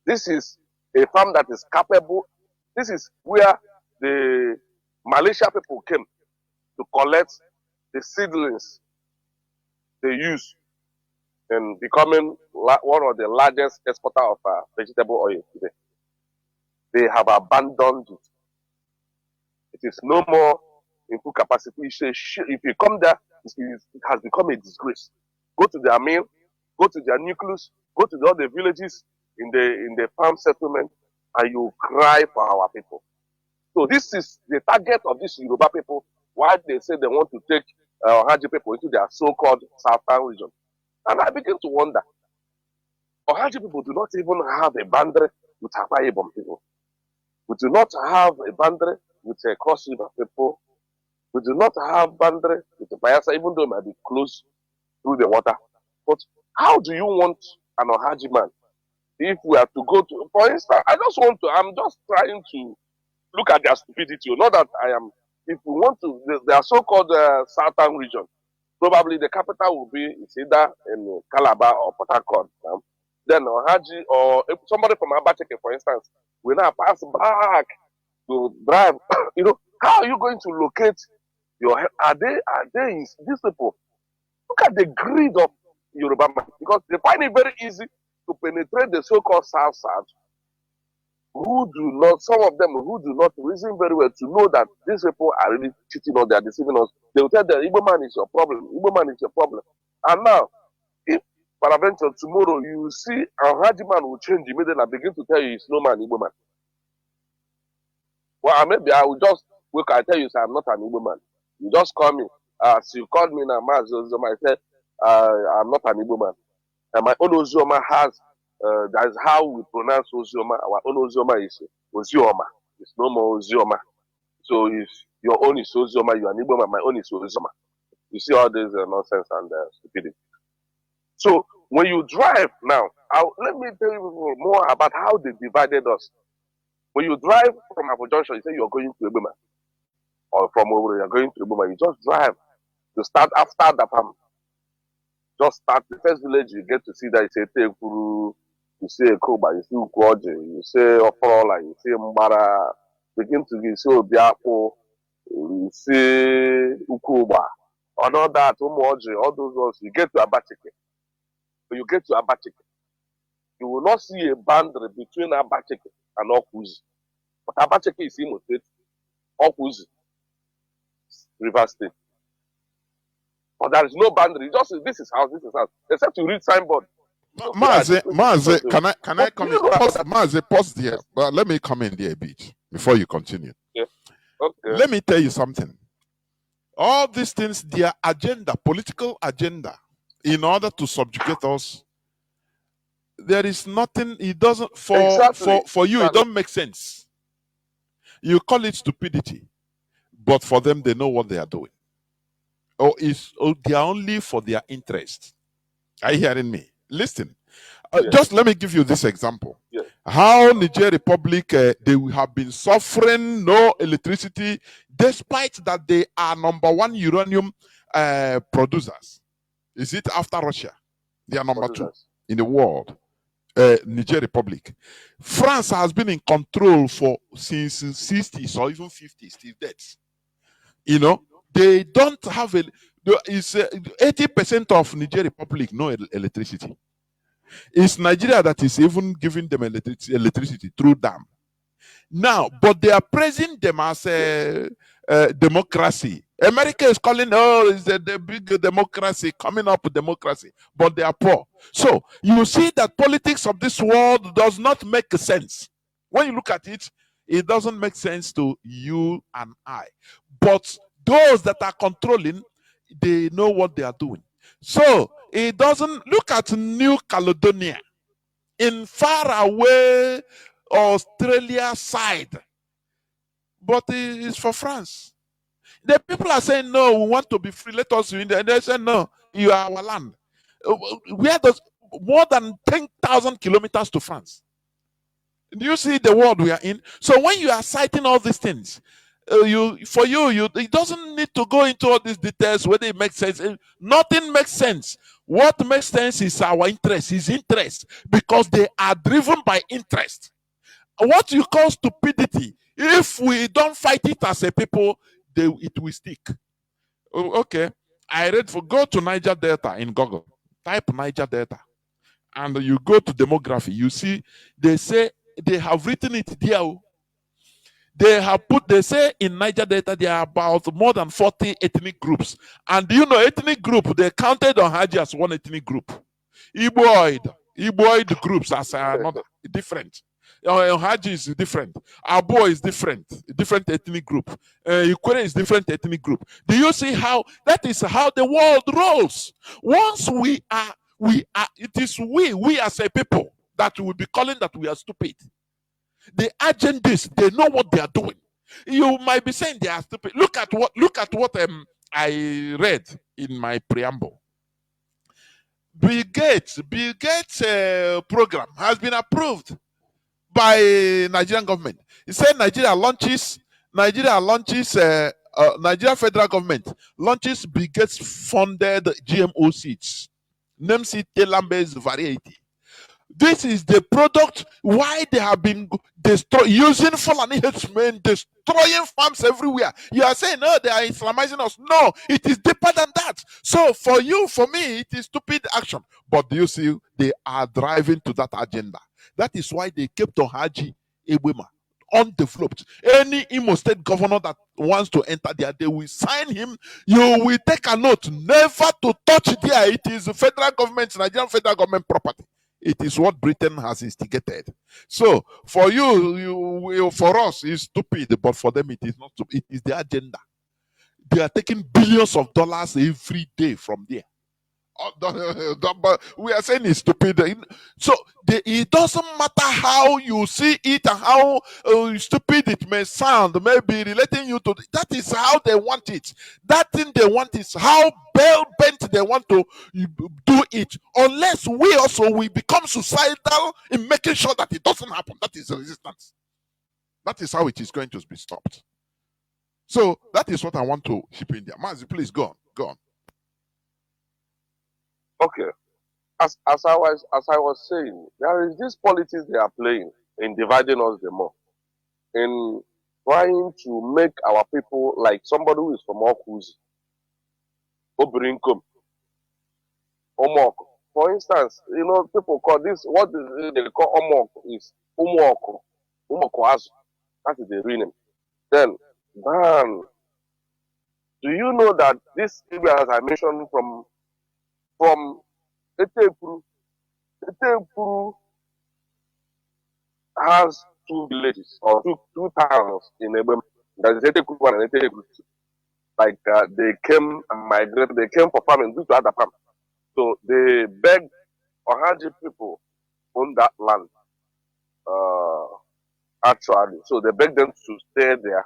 This is a farm that is capable. This is where the Malaysia people came to collect the seedlings they use in becoming one of the largest exporter of vegetable oil today. They have abandoned it. It is no more in full capacity. If you come there, it has become a disgrace. Go to their mill, go to their nucleus, go to all the villages in the farm settlement, and you cry for our people. So this is the target of these Yoruba people. Why they say they want to take Ohaji people into their so-called southern region. And I begin to wonder, Ohaji people do not even have a boundary with Akwa Ibom people. We do not have a boundary with a Cross River people. We do not have boundary with the Bayelsa, even though it might be close through the water. But how do you want an Ohaji man if we have to go to, for instance, I'm just trying to look at their stupidity. Not that I am, if we want to, their so-called southern region, probably the capital will be either in Calabar or Port Harcourt. Then Ohaji or if somebody from Abateke, for instance, will now pass back to drive. How are you going to locate are they these people? Look at the greed of Yoruba man, because they find it very easy to penetrate the so-called South, some of them who do not reason very well to know that these people are really cheating us, they are deceiving us. They will tell the Igbo man is your problem. Igbo man is your problem. And now, if peradventure tomorrow you see a Haji man will change immediately and begin to tell you he's no man, Igbo man. Well, maybe I will just wake and tell you, I'm not an Igbo man. You just call me. As you called me now, Mazi, I said, I'm not an Igbo man. And my own Ozioma has, that is how we pronounce Ozioma. Our own Ozioma is Ozioma. It's no more Ozioma. So if your own is Ozioma, you are an Igbo man, my own is Ozioma. You see all this nonsense and stupidity. So when you drive now, let me tell you more about how they divided us. When you drive from Abu Junction, you say you're going to Ebema. Or from over you're going to Ebema, you just drive. You start after the farm. Just start the first village you get to see that you say Tekuru, you say Koba, you see Ukwoje, you say Oporola, you say Mbara, begin to you say Obiapo, you say Ukuba, and all that, Umoje, all those ones, you get to Abateke. When you get to Abateke, you will not see a boundary between Abateke and Okuzi. But Abateke is Imo State, Okuzi, River State. But there is no boundary. Just this is house, except you read signboard. Mazi, can I come in? Mazi, pause there. But let me come in there a bit before you continue. Yeah. Okay. Let me tell you something. All these things, their agenda, political agenda, in order to subjugate us, there is nothing. It doesn't for you. It doesn't make sense. You call it stupidity, but for them, they know what they are doing. They are only for their interest. Are you hearing me? Listen. Yes. Just let me give you this example. Yes. How Niger Republic, they have been suffering no electricity, despite that they are #1 uranium producers. Is it after Russia? They are number 2 in the world. Niger Republic. France has been in control since 60s or even 50s till death. They don't have it's 80% of Niger Republic no electricity. It's Nigeria that is even giving them electricity through dam. Now, but they are praising them as a democracy. America is calling, it's the big democracy, coming up with democracy, but they are poor. So you see that politics of this world does not make sense. When you look at it, it doesn't make sense to you and I. But those that are controlling, they know what they are doing. So it doesn't look at New Caledonia in far away Australia side, but it's for France. The people are saying, no, we want to be free. Let us win. And they say, no, you are our land. Where does more than 10,000 kilometers to France? Do you see the world we are in? So when you are citing all these things, it doesn't need to go into all these details whether it makes sense. Nothing makes sense. What makes sense is our interest, his interest, because they are driven by interest. What you call stupidity, if we don't fight it as a people, it will stick. Okay, go to Niger Delta in Google, type Niger Delta, and you go to demography. You see, they say they have written it there. They say in Niger Delta there are about more than 40 ethnic groups. And you know, ethnic group, they counted on Haji as one ethnic group. Igboid groups as another, different. Haji is different. Abo is different ethnic group. Ikwere is different ethnic group. Do you see how that is how the world rolls? Once it is we as a people that will be calling that we are stupid. The agendas, they know what they are doing. You might be saying they are stupid. Look at what I read in my preamble. Bill Gates program has been approved by Nigerian government. He said Nigeria federal government launches Bill Gates funded GMO seeds. Name seed Telambe's variety. This is the product why they have been using Fulani headsmen, destroying farms everywhere. You are saying, no, they are Islamizing us. No, it is deeper than that. So for me, it is stupid action. But do you see, they are driving to that agenda. That is why they kept on Haji Ewema undeveloped. Any Imo State governor that wants to enter there, they will sign him. You will take a note never to touch there. It is the federal government, Nigerian federal government property. It is what Britain has instigated. So for for us, it's stupid, but for them, it is not stupid. It is the agenda. They are taking billions of dollars every day from there. But we are saying it's stupid. So it doesn't matter how you see it and how stupid it may sound, maybe relating you to that is how they want it. That thing they want is how bent they want to do it. Unless we become suicidal in making sure that it doesn't happen. That is resistance. That is how it is going to be stopped. So that is what I want to keep in there. Mazi, please go on. Okay. As I was saying, there is this politics they are playing in dividing us the more, in trying to make our people like somebody who is from Okuzi, Obirinkom, Omok. For instance, people call this, what they call Omok is Umoko, Umokoazu. That is the real name. Then, man, do you know that this area, as I mentioned, from Etekuru has two villages or two towns in Ebem. That is Etekuru and Etekuru. Like they came and migrated, they came for farming due to other farm. So they begged Ohaji people on that land. Actually, so they begged them to stay there.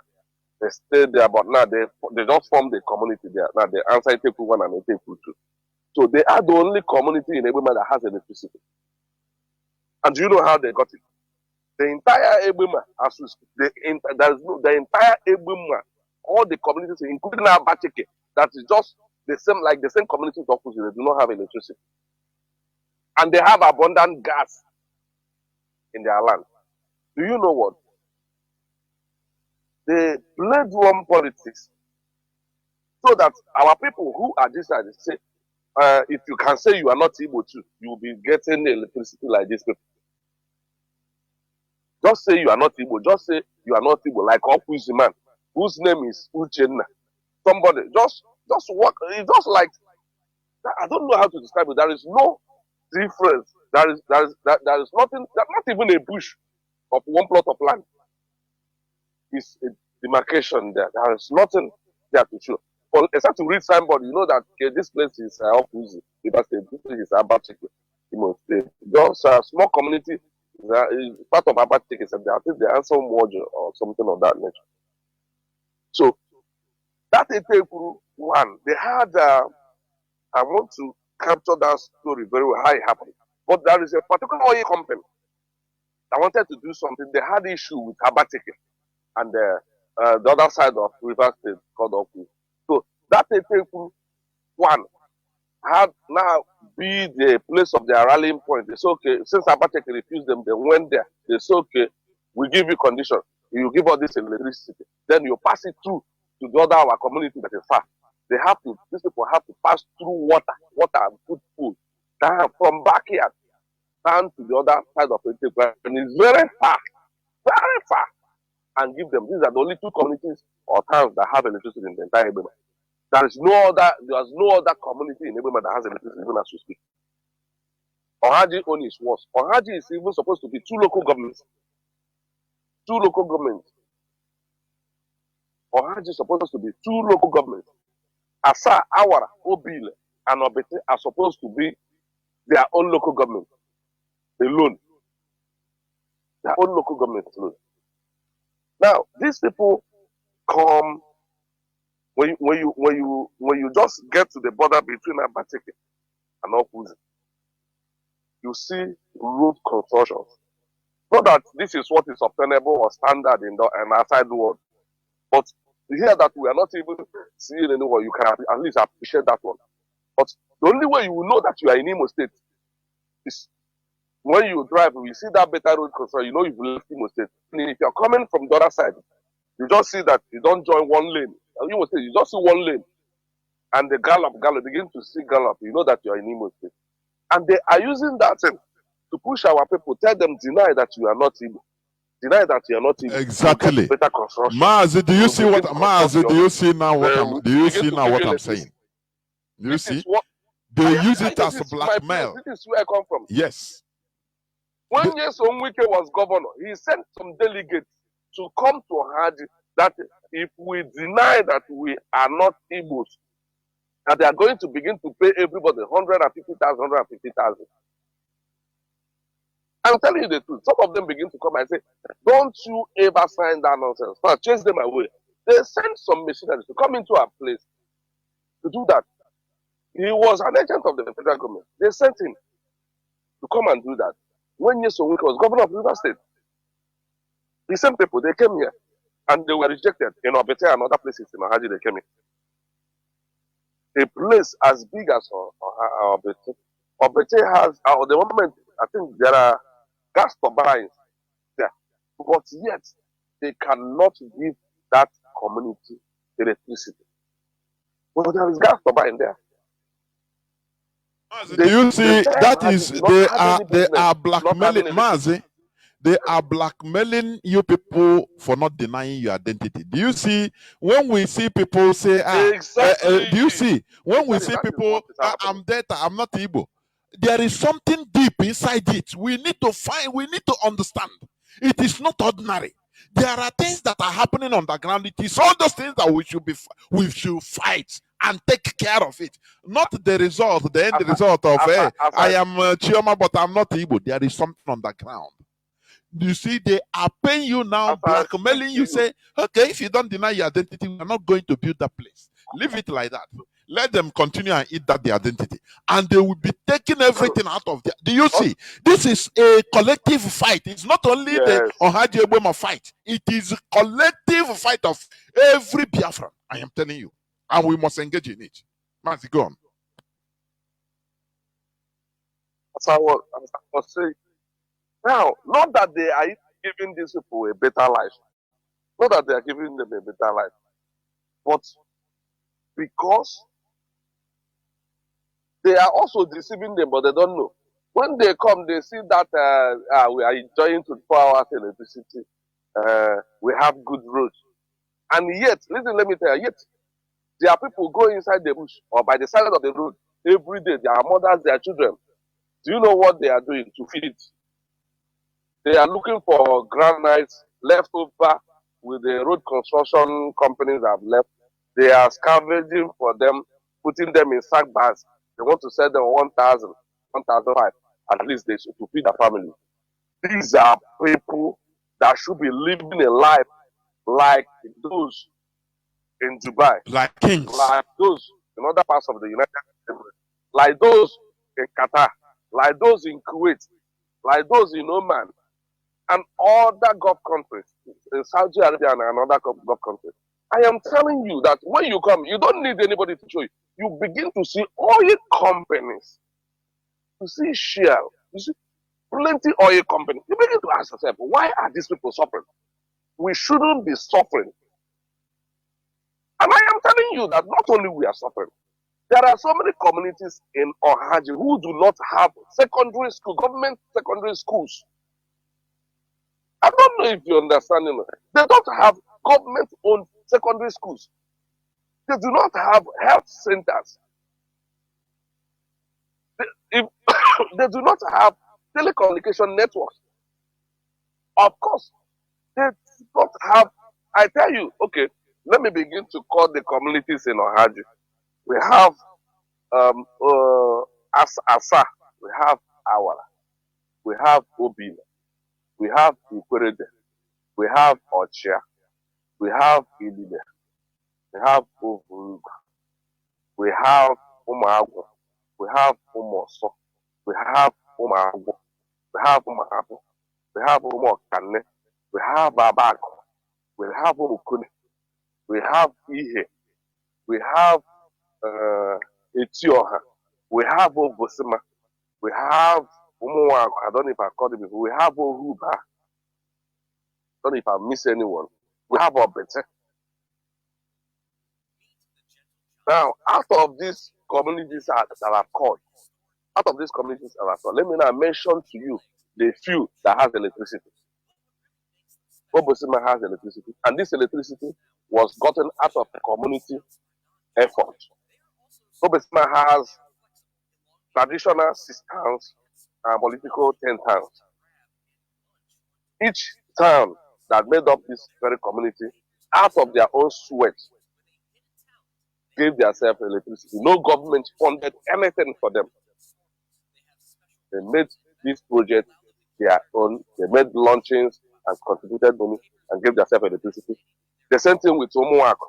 They stayed there, but now they just formed a community there. Now they answer Etekuru and Etekuru 2. So they are the only community in Ebema that has electricity. And do you know how they got it? The entire Ebema, the entire Ebema, all the communities, including Abacheke, that is just the same community of they do not have electricity. And they have abundant gas in their land. Do you know what? They played one politics so that our people who are this side say, if you can say you are not able to, you will be getting electricity like this people. Just say you are not able. Just say you are not able. Like Okuzi man, whose name is Uchenna. Somebody just work. It's just like I don't know how to describe it. There is no difference. There is nothing. Not even a bush of one plot of land. It's a demarcation there. There is nothing there to show. But except to read signboard, you know that this place is Okuzi. Because this place is Abacheke. Just a small community is part of Abacheke. I think they answer module or something of that nature. So that Etekuru one, they had, I want to capture that story very well, how it happened. But there is a particular oil company that wanted to do something. They had issue with Abateke and the other side of River State called Oku. So that Etekuru one had now be the place of their rallying point. They say, okay, since Abateke refused them, they went there. They say, okay, we give you condition. You give us this electricity. Then you pass it through to the other our community that is far. They have to, these people have to pass through water and put food down from backyard down to the other side of it. And it's very far, and give them. These are the only two communities or towns that have electricity in the entire Ebema. There's no other community in Ebema that has electricity even as we speak. Ohaji only is worse. Ohaji is even supposed to be two local governments. Ohaji is supposed to be two local governments. Asa, Awara, Obile, and Obete are supposed to be their own local government alone. Their own local government alone. Now, these people come when you just get to the border between Abateke and Okuzi, you see road constructions. Not that this is what is obtainable or standard in the outside world, but here that we are not even seeing anywhere, you can at least appreciate that one. But the only way you will know that you are in Imo State is when you drive, you see that better road construction, you know you've left Imo State. And if you're coming from the other side, you just see that you don't join one lane. Imo State, you just see one lane. And the gallop, begin to see gallop, you know that you are in Imo State. And they are using that thing to push our people, tell them, deny that you are not Igbo. Deny that you are not Igbo. Exactly. Better construction. Mazi, do you see what Mazi? Do you see now what I'm? Do you see now what I'm saying? Do you see? They use it as a blackmail. This is where I come from. Yes. When Yeso Nwike was governor, he sent some delegates to come to Haji that if we deny that we are not Igbos, that they are going to begin to pay everybody 150,000. I'm telling you the truth. Some of them begin to come and say, don't you ever sign that nonsense. Now chase them away. They sent some missionaries to come into our place to do that. He was an agent of the federal government. They sent him to come and do that. When Yeso Nwike was governor of River State, the same people, they came here and they were rejected in Obete and other places in Ohaji. They came in. A place as big as Obete. Obete has, at the moment, I think there are gas turbines there, but yet they cannot give that community electricity. Well, there is gas turbine there. Do you see that is they are blackmailing Mazi? They are blackmailing you people for not denying your identity. Do you see when we see people say, do you see when we see people, I'm Delta, I'm not Igbo? There is something deep inside it. We need to understand. It is not ordinary. There are things that are happening on the ground. It is all those things that we should fight and take care of it. Not the result, the end result of I am Chioma, but I'm not Igbo. There is something on the ground. You see, they are paying you now, blackmailing you, say, okay, if you don't deny your identity, we are not going to build that place. Leave it like that. Let them continue and eat that the identity. And they will be taking everything out of there. Do you see? This is a collective fight. It's not only the Ohaji Eboma fight. It is a collective fight of every Biafran. I am telling you. And we must engage in it. Mazi, go on. As I was saying, now, not that they are giving these people a better life. Not that they are giving them a better life. But because they are also deceiving them, but they don't know. When they come, they see that we are enjoying 24 hours electricity. We have good roads. And yet, listen, let me tell you, yet, there are people go inside the bush or by the side of the road every day. Their mothers, their children. Do you know what they are doing to feed it? They are looking for granites left over with the road construction companies that have left. They are scavenging for them, putting them in sack bags. They want to sell them 1,000, 1,005, at least they should to feed their family. These are people that should be living a life like those in Dubai, like kings, like those in other parts of the United States, like those in Qatar, like those in Kuwait, like those in Oman, and other Gulf countries, in Saudi Arabia and other Gulf countries. I am telling you that when you come, you don't need anybody to show you. You begin to see oil companies, you see Shell, you see plenty oil companies. You begin to ask yourself, why are these people suffering? We shouldn't be suffering. And I am telling you that not only we are suffering, there are so many communities in Ohaji who do not have secondary school, government secondary schools. I don't know if you understand. They don't have government-owned secondary schools. They do not have health centers. They do not have telecommunication networks. Of course, they do not have. I tell you, okay, let me begin to call the communities in Ohaji. We have Asa, we have Awara, we have Obina, we have Ikwerede, we have Ochia, we have Ilile, we have Ovuruga, we have Umagwo, we have Umoso, we have Umagwo, we have Umahabu, we have Umokane, we have Babako, we have Umukune, we have Ihe, we have Etioha, we have Obosima, we have Umuwako, I don't know if I called it before, we have Ohuba, I don't know if I miss anyone, we have Obete. Now, out of these communities that are called, let me now mention to you the few that has electricity. Obosima has electricity, and this electricity was gotten out of community effort. Obosima has traditional 6 towns and political 10 towns. Each town that made up this very community, out of their own sweat, gave themselves electricity. No government funded anything for them. They made this project their own. They made launchings and contributed money and gave themselves electricity. The same thing with Umuwako.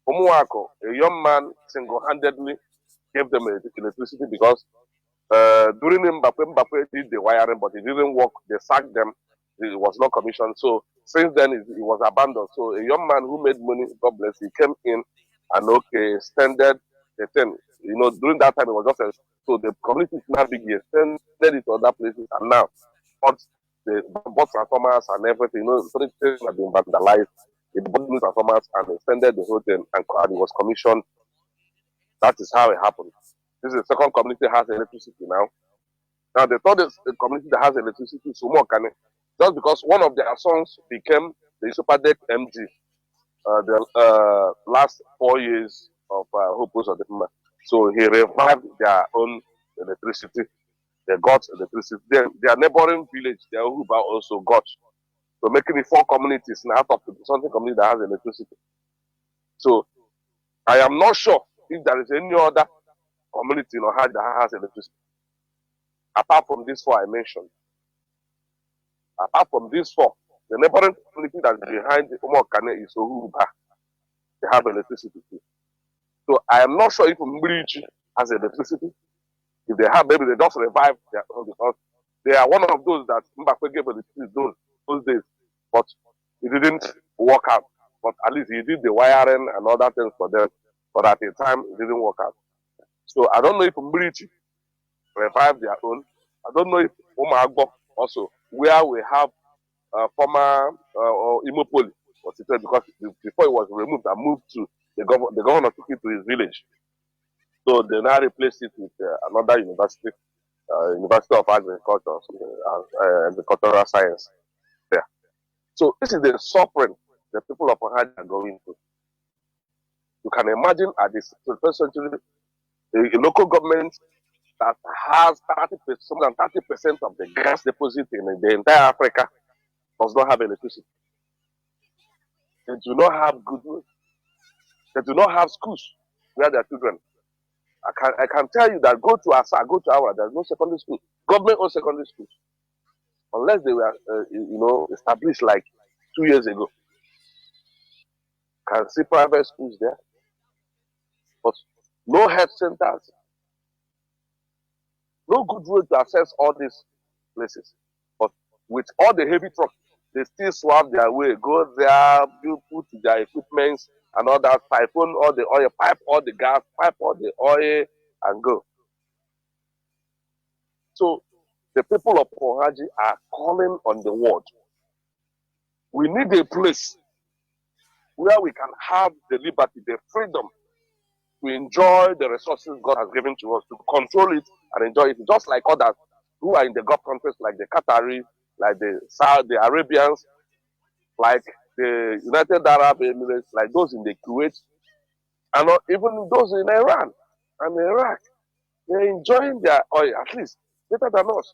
Umuwako, a young man, single-handedly gave them electricity because during Mbappe did the wiring, but it didn't work. They sacked them. It was not commissioned. So since then, it was abandoned. So a young man who made money, God bless, he came in and extended the thing. During that time, it was just so the community is now big. He extended it to other places, and now bought transformers and everything. Certain things have been vandalized. It bought new transformers and extended the whole thing, and it was commissioned. That is how it happened. This is the second community that has electricity now. Now the third community that has electricity is Umokane. Just because one of their sons became the Superdec MD the last 4 years of Hope of the Pima. So he revived their own electricity. They got electricity. Their neighboring village, their Uhuba also got. So making it 4 communities now out of something community that has electricity. So I am not sure if there is any other community in Ohio that has electricity. Apart from these 4 I mentioned. Apart from these 4, the neighboring community that is behind the Umokane is Ohuba. They have electricity too. So I am not sure if Mbirichi has electricity. If they have, maybe they just revive their own because they are one of those that Mbappe gave electricity those days. But it didn't work out. But at least he did the wiring and other things for them. But at the time, it didn't work out. So I don't know if Mbirichi revived their own. I don't know if Umagbo also, where we have former Imopoli was situated because before it was removed and moved to the governor took it to his village. So they now replaced it with another university, University of Agriculture, agricultural science there. So this is the suffering the people of Ohio are going through. You can imagine at this 21st century, a local government that has 30%, more than 30% of the gas deposit in the entire Africa does not have electricity. They do not have good roads. They do not have schools where their children. I can tell you that go to Asa, go to Awara, there's no secondary school, government-owned secondary schools, unless they were, established like 2 years ago. can see private schools there, but no health centers, no good road to access all these places. But with all the heavy trucks, they still swap their way, go there, put their equipment and all that, siphon all the oil, pipe all the gas, pipe all the oil, and go. So the people of Pohaji are calling on the world. We need a place where we can have the liberty, the freedom to enjoy the resources God has given to us, to control it and enjoy it, just like others who are in the Gulf countries, like the Qataris, like the Arabians, like the United Arab Emirates, like those in the Kuwait, and even those in Iran and Iraq. They're enjoying their oil, at least better than us.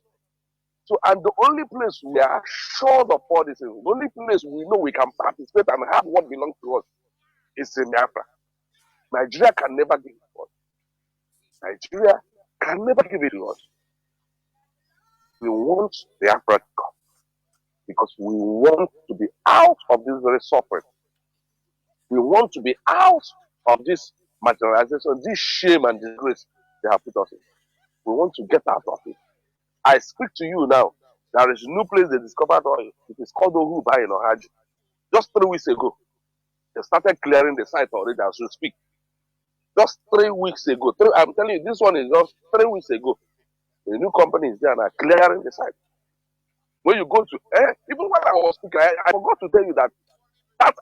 So, and the only place we are sure of all this, the only place we know we can participate and have what belongs to us is in Biafra. Nigeria can never give it to us. Nigeria can never give it to us. We want Biafra to come because we want to be out of this very suffering. We want to be out of this marginalization, this shame and disgrace they have put us in. We want to get out of it. I speak to you now. There is a new place they discovered oil. It is called Ohuba in Ohaji. Just 3 weeks ago, they started clearing the site already as we speak. Just 3 weeks ago. I'm telling you, this one is just 3 weeks ago. The new company is there and are clearing the site. When you go to, even when I was speaking, I forgot to tell you that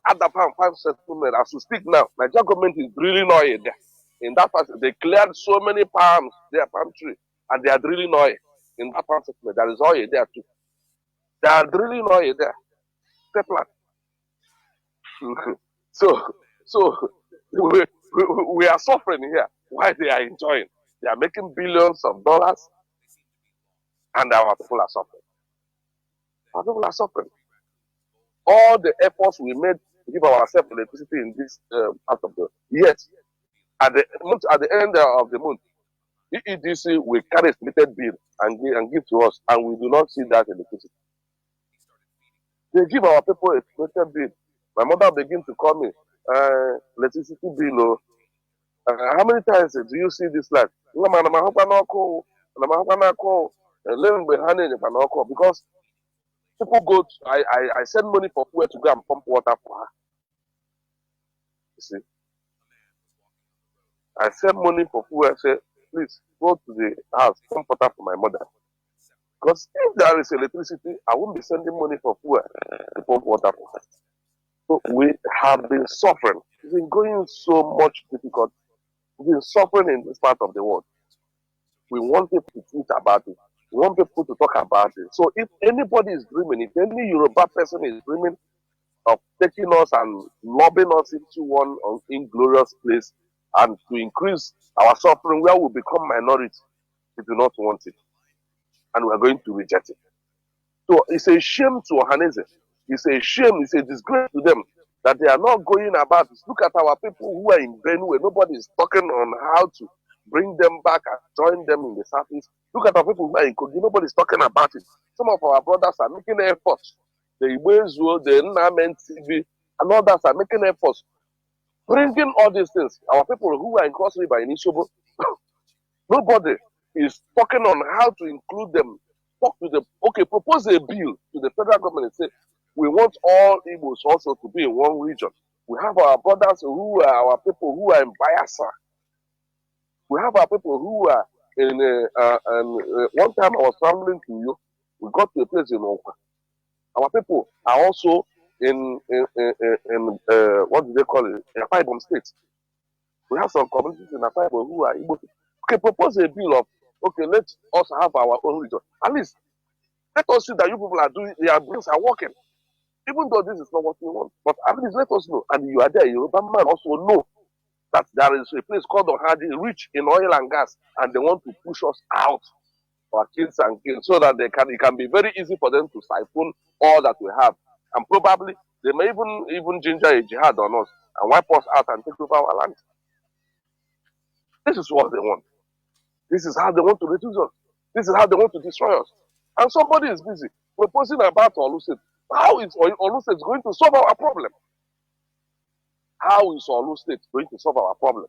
Adapam 5 settlement, as we speak now, Nigeria government is drilling oil there. In that part, they cleared so many palms, their palm tree, and they are drilling oil. In that part settlement, there is oil there too. They are drilling oil there. Step plant. so we are suffering here. Why they are enjoying? They are making billions of dollars, and our people are suffering. Our people are suffering. All the efforts we made to give ourselves electricity in this part of the yet at the end of the month, EEDC will carry a estimated bill and give to us, and we do not see that electricity. They give our people a estimated bill. My mother begin to call me, electricity bill. How many times do you see this light? Because people go to, I send money for fuel to go and pump water for her. You see? I send money for fuel, I say, please go to the house, pump water for my mother. Because if there is electricity, I won't be sending money for fuel to pump water for her. So we have been suffering. It's been going so much difficult. We've been suffering in this part of the world. We want people to think about it. We want people to talk about it. So if anybody is dreaming, if any Yoruba person is dreaming of taking us and lobbing us into one inglorious place and to increase our suffering where we become minority, we do not want it. And we are going to reject it. So it's a shame to Ohanese. It's a shame, it's a disgrace to them that they are not going about it. Look at our people who are in Benue. Nobody is talking on how to bring them back and join them in the southeast. Look at our people who are in Kogi. Nobody is talking about it. Some of our brothers are making efforts. The Iwezuo, the Nnamen TV, and others are making efforts. Bringing all these things. Our people who are in Cross River, in Ishobo, nobody is talking on how to include them. Talk to them. Okay, propose a bill to the federal government and say, we want all Igbos also to be in one region. We have our brothers who are our people who are in Bayelsa. We have our people who are in, one time I was traveling to you, we got to a place in Okwa. Our people are also in what do they call it? In Akwa Ibom State. We have some communities in Akwa Ibom who are Igbo. Okay, propose a bill of, okay, let us have our own region. At least, let us see that you people are doing, their brains are working. Even though this is not what we want. But at least let us know. And you are there, Yoruba man also know that there is a place called Ohadi, rich in oil and gas, and they want to push us out, our kids and kids, so that it can be very easy for them to siphon all that we have. And probably they may even ginger a jihad on us and wipe us out and take over our land. This is what they want. This is how they want to reduce us. This is how they want to destroy us. And somebody is busy proposing about Olusegun. How is Olusegun going to solve our problem? How is Olu State going to solve our problem?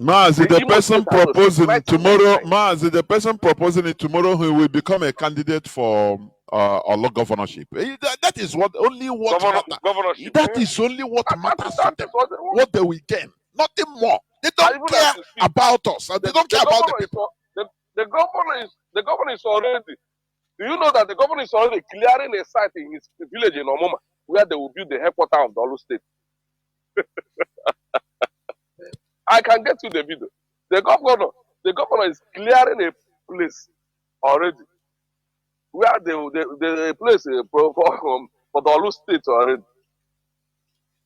Mazi, the Imo person State has to proposing since tomorrow, 1999. Mazi, the person proposing it tomorrow, who will become a candidate for governorship. That is what matters. Governorship. That is only what matters to That them. is what they want. What they will gain, nothing more. They don't Even care as you speak, about us, and they don't care about the people. The governor is already. Do you know that the governor is already clearing a site in his village in Omoma where they will build the headquarters of the Olu State? I can get you the video. The governor is clearing a place already where they place for the Olu State already.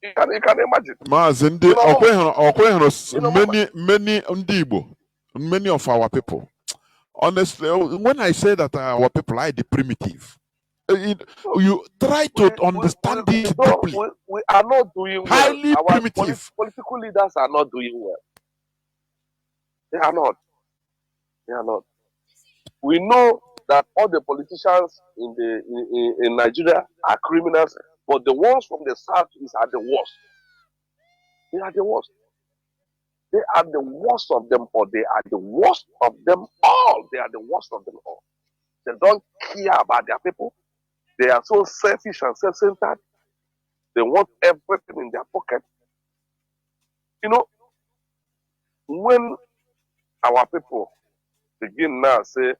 You can imagine. Mazi, many of our people. Honestly, when I say that our people are the primitive, you try to understand this deeply. We are not doing well. Highly Our primitive. political leaders are not doing well. They are not. They are not. We know that all the politicians in Nigeria are criminals, but the ones from the south are the worst. They are the worst. They are the worst of them, or they are the worst of them all. They are the worst of them all. They don't care about their people. They are so selfish and self-centered. They want everything in their pocket. You know, when our people begin now say,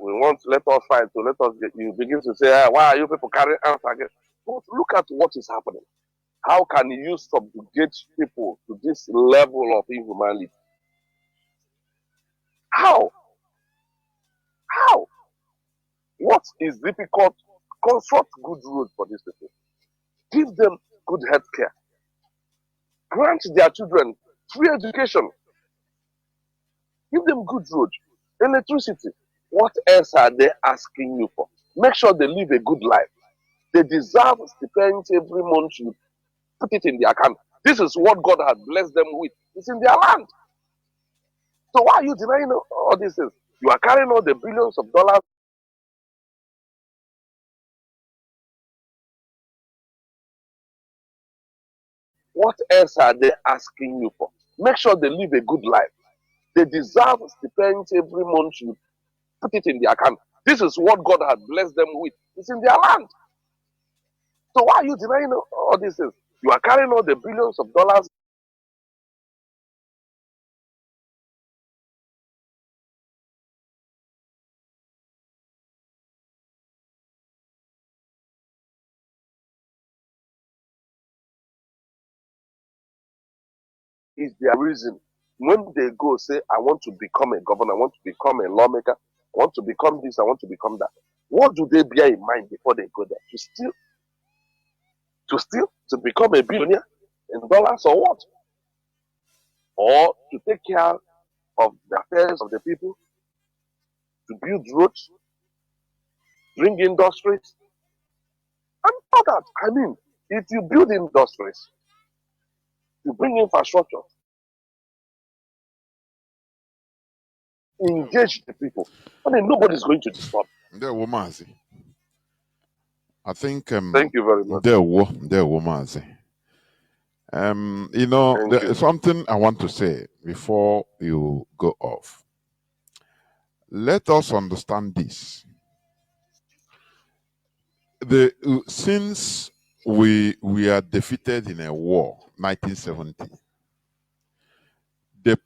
we want, let us fight, so let us get, you begin to say, why are you people carrying arms again? But look at what is happening. How can you subjugate people to this level of inhumanity? How? How? What is difficult? Construct good roads for these people. Give them good health care. Grant their children free education. Give them good roads, electricity. What else are they asking you for? Make sure they live a good life. They deserve stipends every month. You put it in their account. This is what God has blessed them with. It's in their land. So why are you denying all these things? You are carrying all the billions of dollars. What else are they asking you for? Make sure they live a good life. They deserve stipends every month. You put it in their account. This is what God has blessed them with. It's in their land. So why are you denying all these things? You are carrying all the billions of dollars. Is their reason. When they go say, I want to become a governor, I want to become a lawmaker, I want to become this, I want to become that. What do they bear in mind before they go there? To steal? To steal? To become a billionaire in dollars or what? Or to take care of the affairs of the people? To build roads? Bring industries? And all that. I mean, if you build industries, you bring infrastructure, engage the people. I mean, nobody's going to disturb. There, Mazi. I think Thank you very much. there, Mazi. You know, there is something I want to say before you go off. Let us understand this. Since we are defeated in a war, 1970, the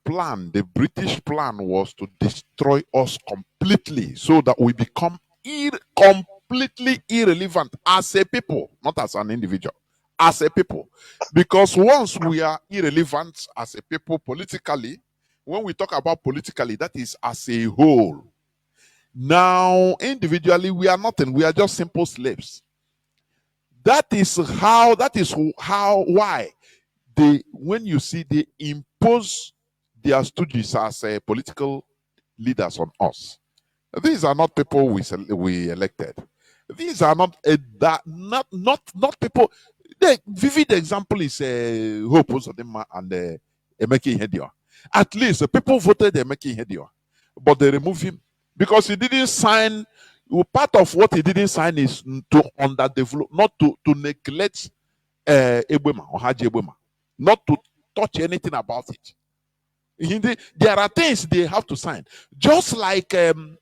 British plan was to destroy us completely so that we become completely irrelevant as a people, not as an individual, as a people. Because once we are irrelevant as a people politically, when we talk about politically, that is as a whole. Now, individually, we are nothing. We are just simple slaves. That is why when you see they impose their stooges as political leaders on us. These are not people we elected. These are not not people. The vivid example is Hope Uzodinma and Emeka Ihedioha. At least the people voted Emeka Ihedioha, but they removed him because he didn't sign. Part of what he didn't sign is to underdevelop, not to neglect Egbema or Haji Egbema, not to touch anything about it. There are things they have to sign. Just like, do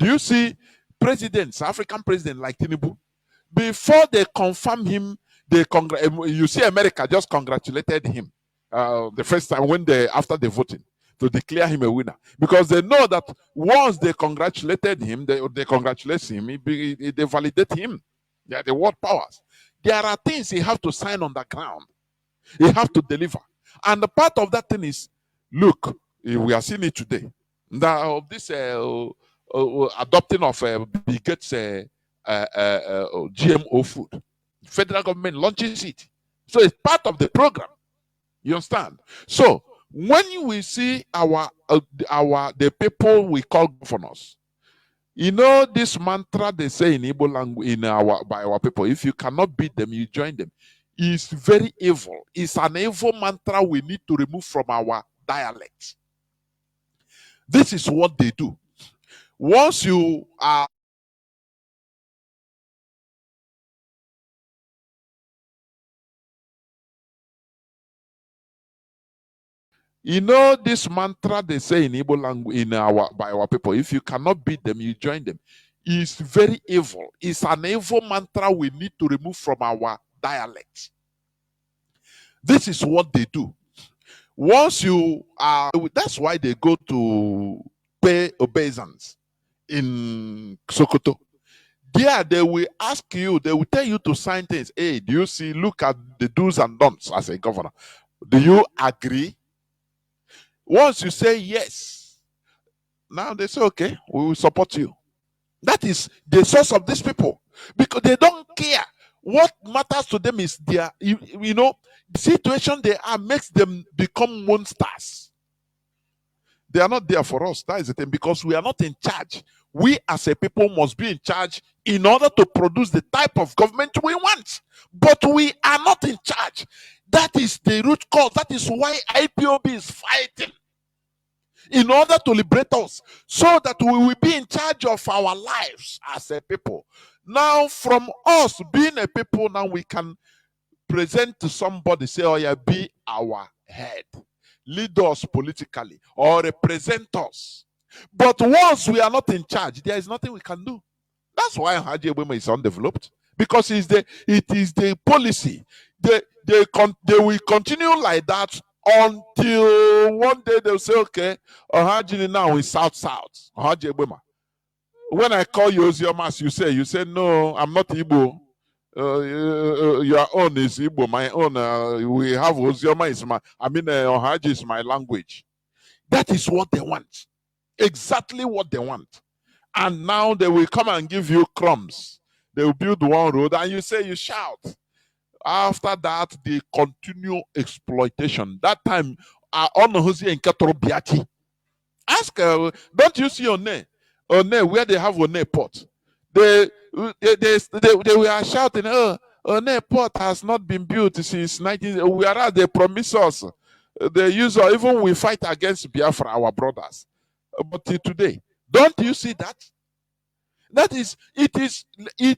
you see presidents, African president like Tinubu, before they confirm him, you see America just congratulated him the first time when after the voting to declare him a winner, because they know that once they congratulated him, they congratulate him, they validate him. They are the world powers. There are things he have to sign on the ground. He have to deliver, and the part of that thing is, look, we are seeing it today. Now this adopting of Bill Gates GMO food, federal government launches it, so it's part of the program. You understand? So when we see the people we call governors, you know this mantra they say in Igbo language by our people: if you cannot beat them, you join them. Is very evil. It's an evil mantra we need to remove from our dialect. This is what they do. Once you are You know this mantra they say in Igbo language by our people: if you cannot beat them, you join them. Is very evil. It's an evil mantra we need to remove from our dialect. This is what they do. Once you are, that's why they go to pay obeisance in Sokoto. There, they will ask you, they will tell you to sign things. Hey, do you see? Look at the do's and don'ts as a governor. Do you agree? Once you say yes, now they say, okay, we will support you. That is the source of these people, because they don't care. What matters to them is their, the situation they are makes them become monsters. They are not there for us. That is the thing, because we are not in charge. We as a people must be in charge in order to produce the type of government we want. But we are not in charge. That is the root cause. That is why IPOB is fighting in order to liberate us, so that we will be in charge of our lives as a people. Now, from us being a people, now we can present to somebody, say, oh yeah, be our head, lead us politically, or represent us. But once we are not in charge, there is nothing we can do. That's why Haji Ebema is undeveloped, because it is the policy. They will continue like that until one day they'll say, okay, Haji now is South. Haji Ebema. When I call you Oziomas, you say, no, I'm not Igbo. Your own is Igbo. My own, we have Ozioma is Ohaji is my language. That is what they want. Exactly what they want. And now they will come and give you crumbs. They will build one road and you say, you shout. After that, they continue exploitation. That time, ask, don't you see One, where they have One port? They were shouting, oh, One port has not been built since 19. Whereas they promise us, they use, even we fight against Biafra, our brothers. But today, don't you see that? That is, it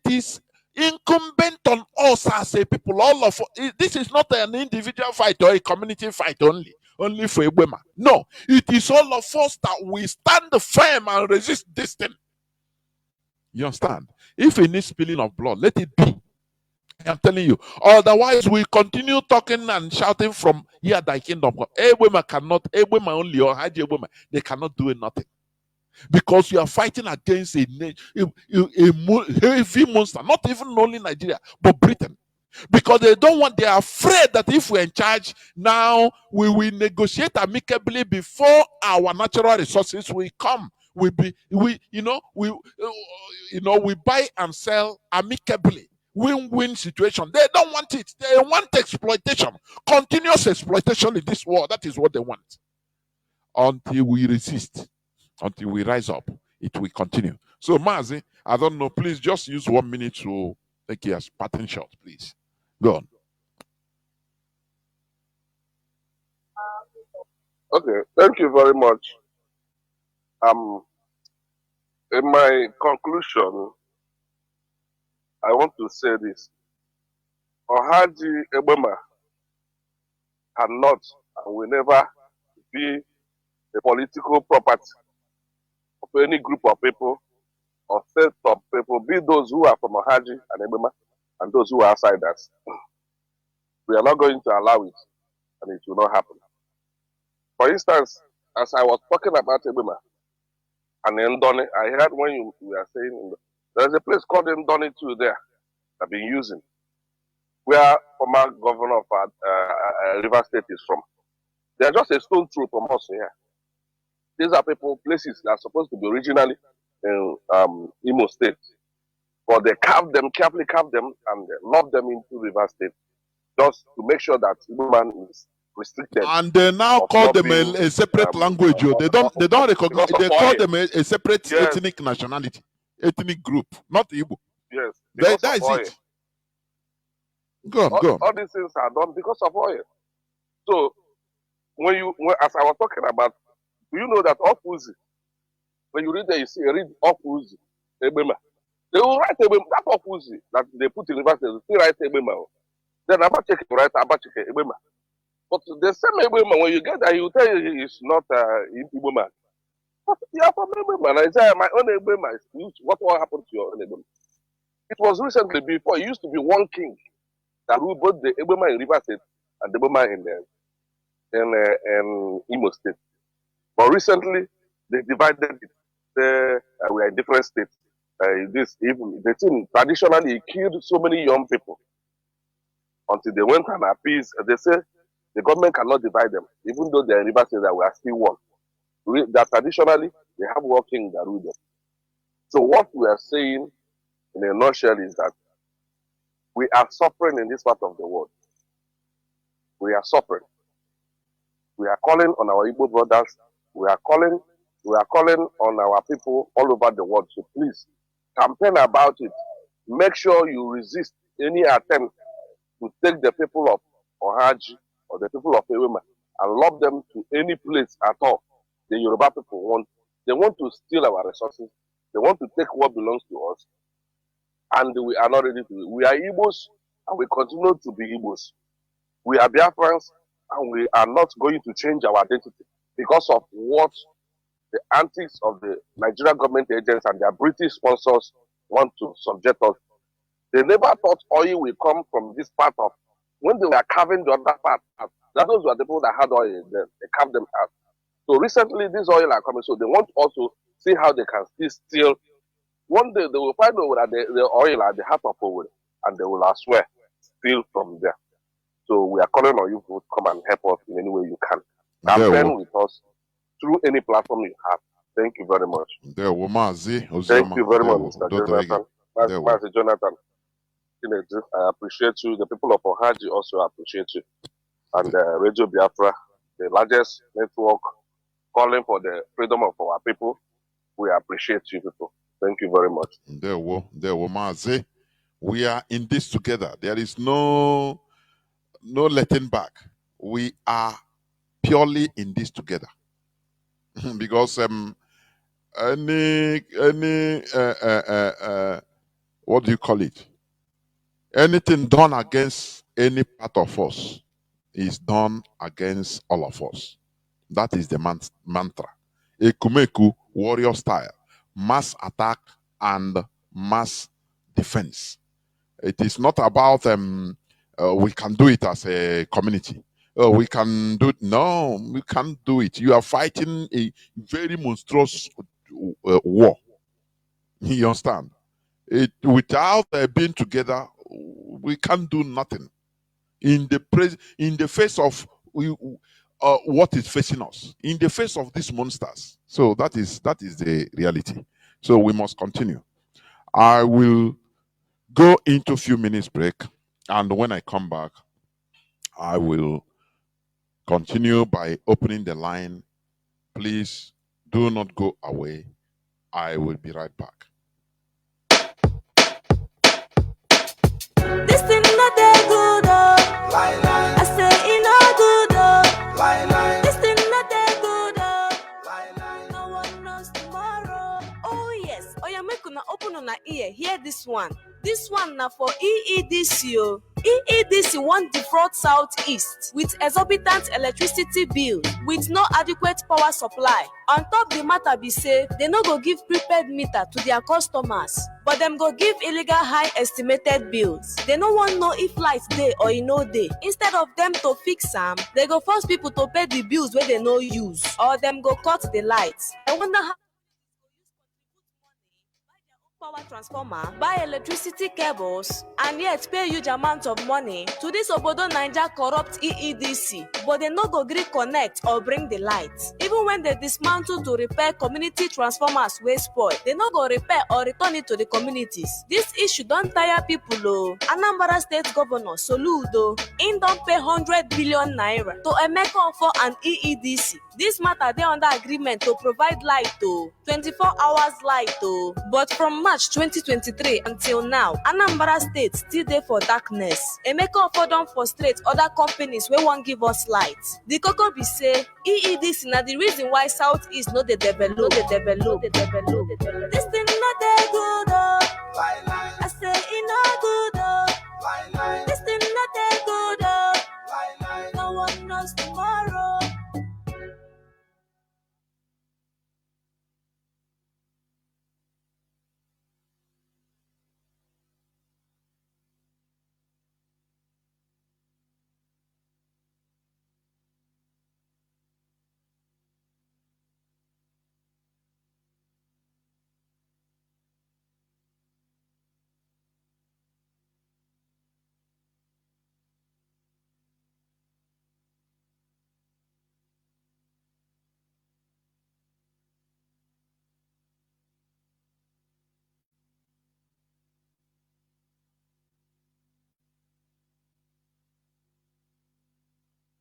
is incumbent on us as a people, all of us. This is not an individual fight or a community fight only for Ebema. No, it is all of us that we stand firm and resist this thing. You understand? If it needs spilling of blood, let it be. I'm telling you. Otherwise, we continue talking and shouting from here, thy kingdom. Ebema cannot, Ebema only, or Haji Ebema, they cannot do nothing. Because you are fighting against a heavy monster, not even only Nigeria, but Britain. Because they are afraid that if we're in charge, now we will negotiate amicably before our natural resources will come. We buy and sell amicably. Win-win situation. They don't want it. They want exploitation, continuous exploitation in this war. That is what they want. Until we resist, until we rise up, it will continue. So, Mazi, I don't know, please just use 1 minute to take your pattern shot, please. Go on. Okay, thank you very much. In my conclusion, I want to say this. Ohaji Ebema cannot and will never be a political property of any group of people or set of people, be those who are from Ohaji and Ebema and those who are outsiders. We are not going to allow it, and it will not happen. For instance, as I was talking about Ebema and Ndoni, I heard when you were saying there's a place called Ndoni too there that I've been using, where former governor of River State is from. They are just a stone throw from us here. These are places that are supposed to be originally in Imo State, but they carefully carved them, and lobbed them into River State, just to make sure that woman is restricted. And they now call them a separate language. They don't recognize. They call them a separate ethnic nationality, ethnic group, not Igbo. Yes, that is oil. it. Go on. All these things are done because of oil. So as I was talking about, do you know that Okuzi, when you read there, read Okuzi, Ebema. They will write Ebema, that Okuzi that they put in reverse, they will still write Ebema. Then Abacheke will write Abacheke, Ebema. But the same Ebema, when you get there, he will tell you he is not Ebema. But you are from Ebema. I say, my own Ebema is what will happen to your own Ebema? It was recently before, it used to be one king that ruled both the Ebema in River State and the Ebema in Imo State. But recently, they divided it. We are in different states. The thing traditionally killed so many young people until they went and appeased. They say the government cannot divide them, even though they are in River State that we are still one. That traditionally, they have one king that rule them. So what we are saying in a nutshell is that we are suffering in this part of the world. We are suffering. We are calling on our Igbo brothers. We are calling on our people all over the world. So please campaign about it. Make sure you resist any attempt to take the people of Ohaji or the people of Ewema and lob them to any place at all. The Yoruba people want. They want to steal our resources. They want to take what belongs to us. And we are not ready to. We are Igbos and we continue to be Igbos. We are Biafrans and we are not going to change our identity because of what the antics of the Nigerian government agents and their British sponsors want to subject us. They never thought oil will come from this part of, when they were carving the other part out, that those were the people that had oil, they carved them out. So recently, this oil are coming, so they want also see how they can still steal. One day, they will find out that the oil at the heart of Owerri, and they will, I swear, steal from there. So we are calling on you to come and help us in any way you can. Campaign with us through any platform you have. Thank you very much. Mazi. Thank you very much, Mr. Jonathan. Mazi Jonathan. Chinedu, I appreciate you. The people of Ohaji also appreciate you. And Radio Biafra, the largest network calling for the freedom of our people. We appreciate you people. Thank you very much. There were Mazi. We are in this together. There is no letting back. We are purely in this together. Because any what do you call it? Anything done against any part of us is done against all of us. That is the mantra. Ekumeku, warrior style, mass attack and mass defense. It is not about we can do it as a community. We can do it. No, we can't do it. You are fighting a very monstrous war. You understand? Without being together, we can't do nothing. In the face of what is facing us, in the face of these monsters. So that is the reality. So we must continue. I will go into a few minutes break, and when I come back, I will continue by opening the line. Please do not go away. I will be right back. This thing not that good, oh. Lie, lie. I say it not good, oh. Lie, lie. This thing not that good, oh. Lie, lie. No one knows tomorrow. Oh yes. Oh yeah, make una open una ear. Hear this one. This one now for EEDC. EEDC want defraud Southeast with exorbitant electricity bill with no adequate power supply. On top the matter be say, they no go give prepaid meter to their customers, but them go give illegal high estimated bills. They no want know if light dey or e no dey. Instead of them to fix am, they go force people to pay the bills wey they no use, or them go cut the lights. I wonder how power transformer, buy electricity cables, and yet pay huge amount of money to this obodo Naija corrupt EEDC, but they no go gree connect or bring the light. Even when they dismantle to repair community transformers wey spoil, they no go repair or return it to the communities. This issue don tire people o. Anambra State Governor Soludo, im don pay 100 billion naira to Emeka Offor and EEDC. This matter dey under agreement to provide light o, 24 hours light o, but from March 2023 until now, Anambra State still dey for darkness. Emeka Offor don frustrate other companies wey wan give us light. The koko be say EEDC na the reason why Southeast no dey develop. This thing no dey good o. I say e no good o. This thing no dey good o. No one knows tomorrow.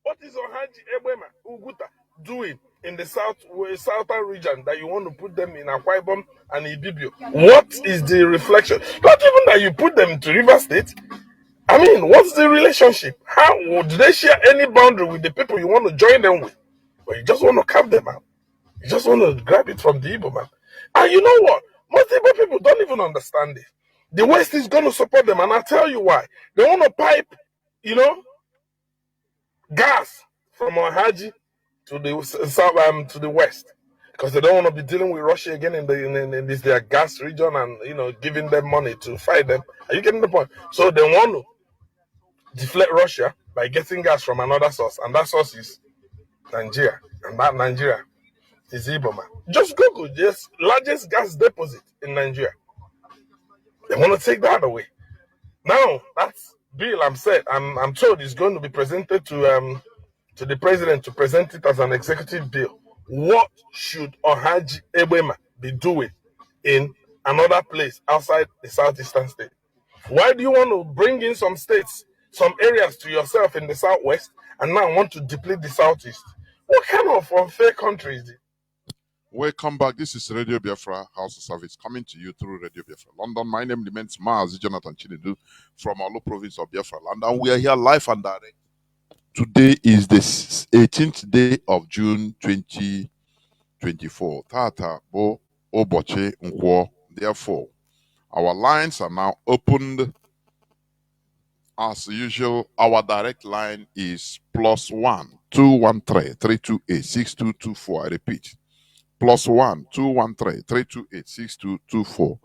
What is Ohaji Ebema Uguta doing in the southern region that you want to put them in Akwa Ibom and Ibibio? What is the reflection? Not even that you put them into River State. I mean, what's the relationship? How do they share any boundary with the people you want to join them with? Or you just want to carve them out? You just want to grab it from the Igbo man? And you know what? Most Igbo people don't even understand it. The West is going to support them, and I'll tell you why. They want to pipe, gas from Ohaji to the south, to the west, because they don't want to be dealing with Russia again in this their gas region, and giving them money to fight them. Are you getting the point? So they want to deflect Russia by getting gas from another source, and that source is Nigeria, and that Nigeria is Iboma. Just Google this largest gas deposit in Nigeria. They want to take that away. Now that's bill I'm told is going to be presented to the president to present it as an executive bill. What should Ohaji Ebema be doing in another place outside the southeastern state? Why do you want to bring in some states, some areas to yourself in the southwest, and now want to deplete the southeast? What kind of unfair country is it? Welcome back. This is Radio Biafra House of Service coming to you through Radio Biafra London. My name remains Mazi Jonathan Chinedu from Olu province of Biafra land, and we are here live and direct. Today is the 18th day of June 2024. Tata Bo Oboche Nkwo. Therefore, our lines are now opened. As usual, our direct line is +1 213 328 6224. I repeat, +1 213 328 6224.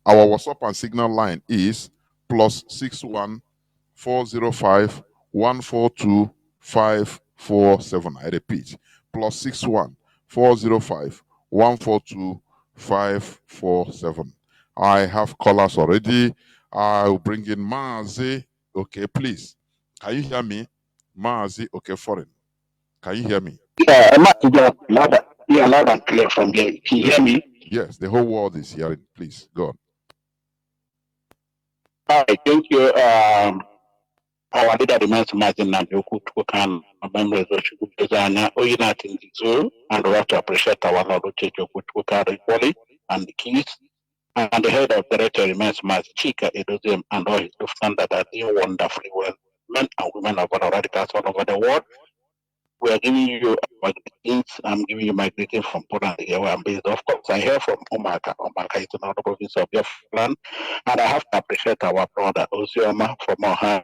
Our WhatsApp and Signal line is +61 405 142 547. I repeat, +61 405 142 547. I have callers already. I'll bring in Mazi. Okay, please. Can you hear me? Mazi, okay, foreign. Can you hear me? Yeah, loud and clear from here. Can you hear me? Yes, the whole world is hearing. Please, go on. All right, thank you. Our leader remains Martin Najoku Tukan, members of Shuguzana, Oyinatin Zoo, and we have to appreciate our Lord Joku Tukan equally, and the keys. And the head of the director remains Mazi Chika Edozim, and all his Lufthansa that they wonderfully well, men and women of our radicals all over the world. We are giving you our greetings. I'm giving you my greeting from Poland, here where I'm based. Of course, I hear from Omaka. Omaka is another province of Biafra, and I have to appreciate our brother Osioma from Ohio.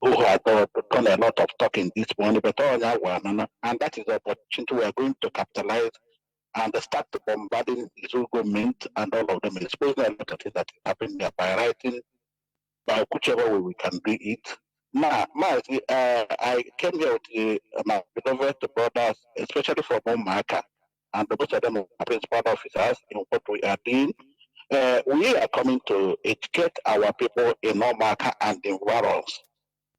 who had done a lot of talking this morning, but and that is the opportunity we are going to capitalize and start bombarding the Israel government and all of them, exposing a lot of things that is happening there by writing, by whichever way we can do it. Now, Mazi, I came here with my beloved brothers, especially from Omaka, and most of them are principal officers in what we are doing. We are coming to educate our people in Omaka and the environs,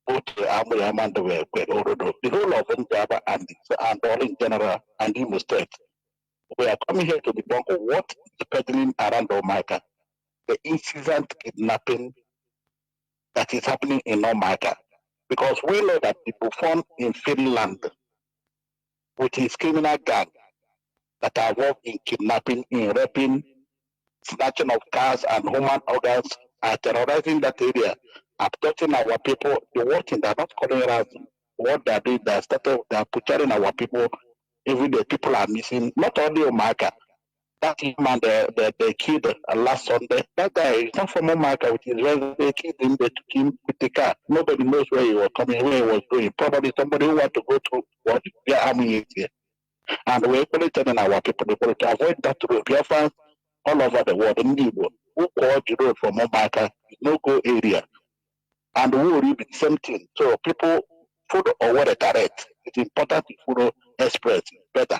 both Amuyam and the whole of Njaba and all in general, and Imo State. We are coming here to debunk what is peddling around Omaka, the incessant kidnapping that is happening in Omaka. Because we know that the Buffon in Finland, with his criminal gang that are involved in kidnapping, in raping, snatching of cars and human organs, are terrorizing that area, abducting our people. The worst thing, they're not calling us what they're doing, they're butchering our people. Every day people are missing, not only Omaka. That man they killed last Sunday. That guy is not from Omaka with his residence. They killed him, they took him with the car. Nobody knows where he was coming, where he was going. Probably somebody who want to go to what their army is here. And we're equally telling our people to avoid that road. We have found all over the world in Igbo who call the road from Omaka, no go area. And we will read the same thing. So people follow or what direct. It's important to follow express better.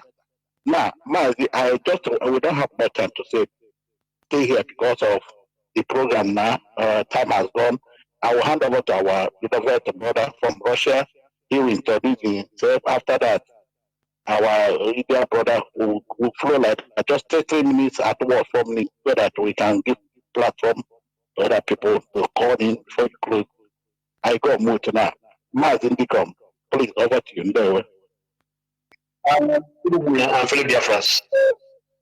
Now, Mazi, we don't have more time to stay here because of the program now. Time has gone. I will hand over to our beloved brother from Russia. He will introduce himself. After that, our Indian brother will flow like just 30 minutes at work for me so that we can give platform to other people to call in before you close. I go move now. Mazi, Ndicom, please, over to you. I'm Philip Biafras.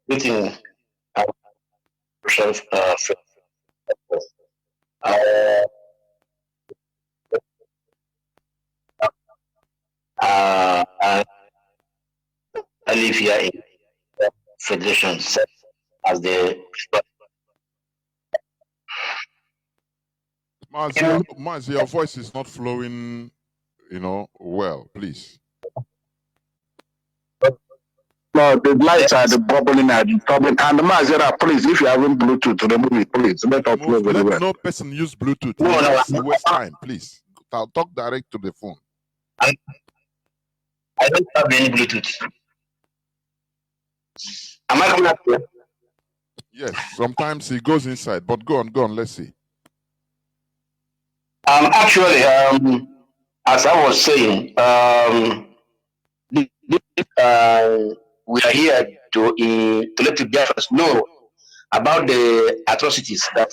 Meeting ourselves. I live here in Federation as the. Mazi, your voice is not flowing, well, please. No, the lights are the bubbling and disturbing. And Mazera, please, if you haven't Bluetooth, remove it, please. Let no person use Bluetooth. Let's waste time, please. I'll talk direct to the phone. I don't have any Bluetooth. Am I coming up here? Yes, sometimes it goes inside, but go on, let's see. Actually, as I was saying, we are here to let the Biafrans know about the atrocities that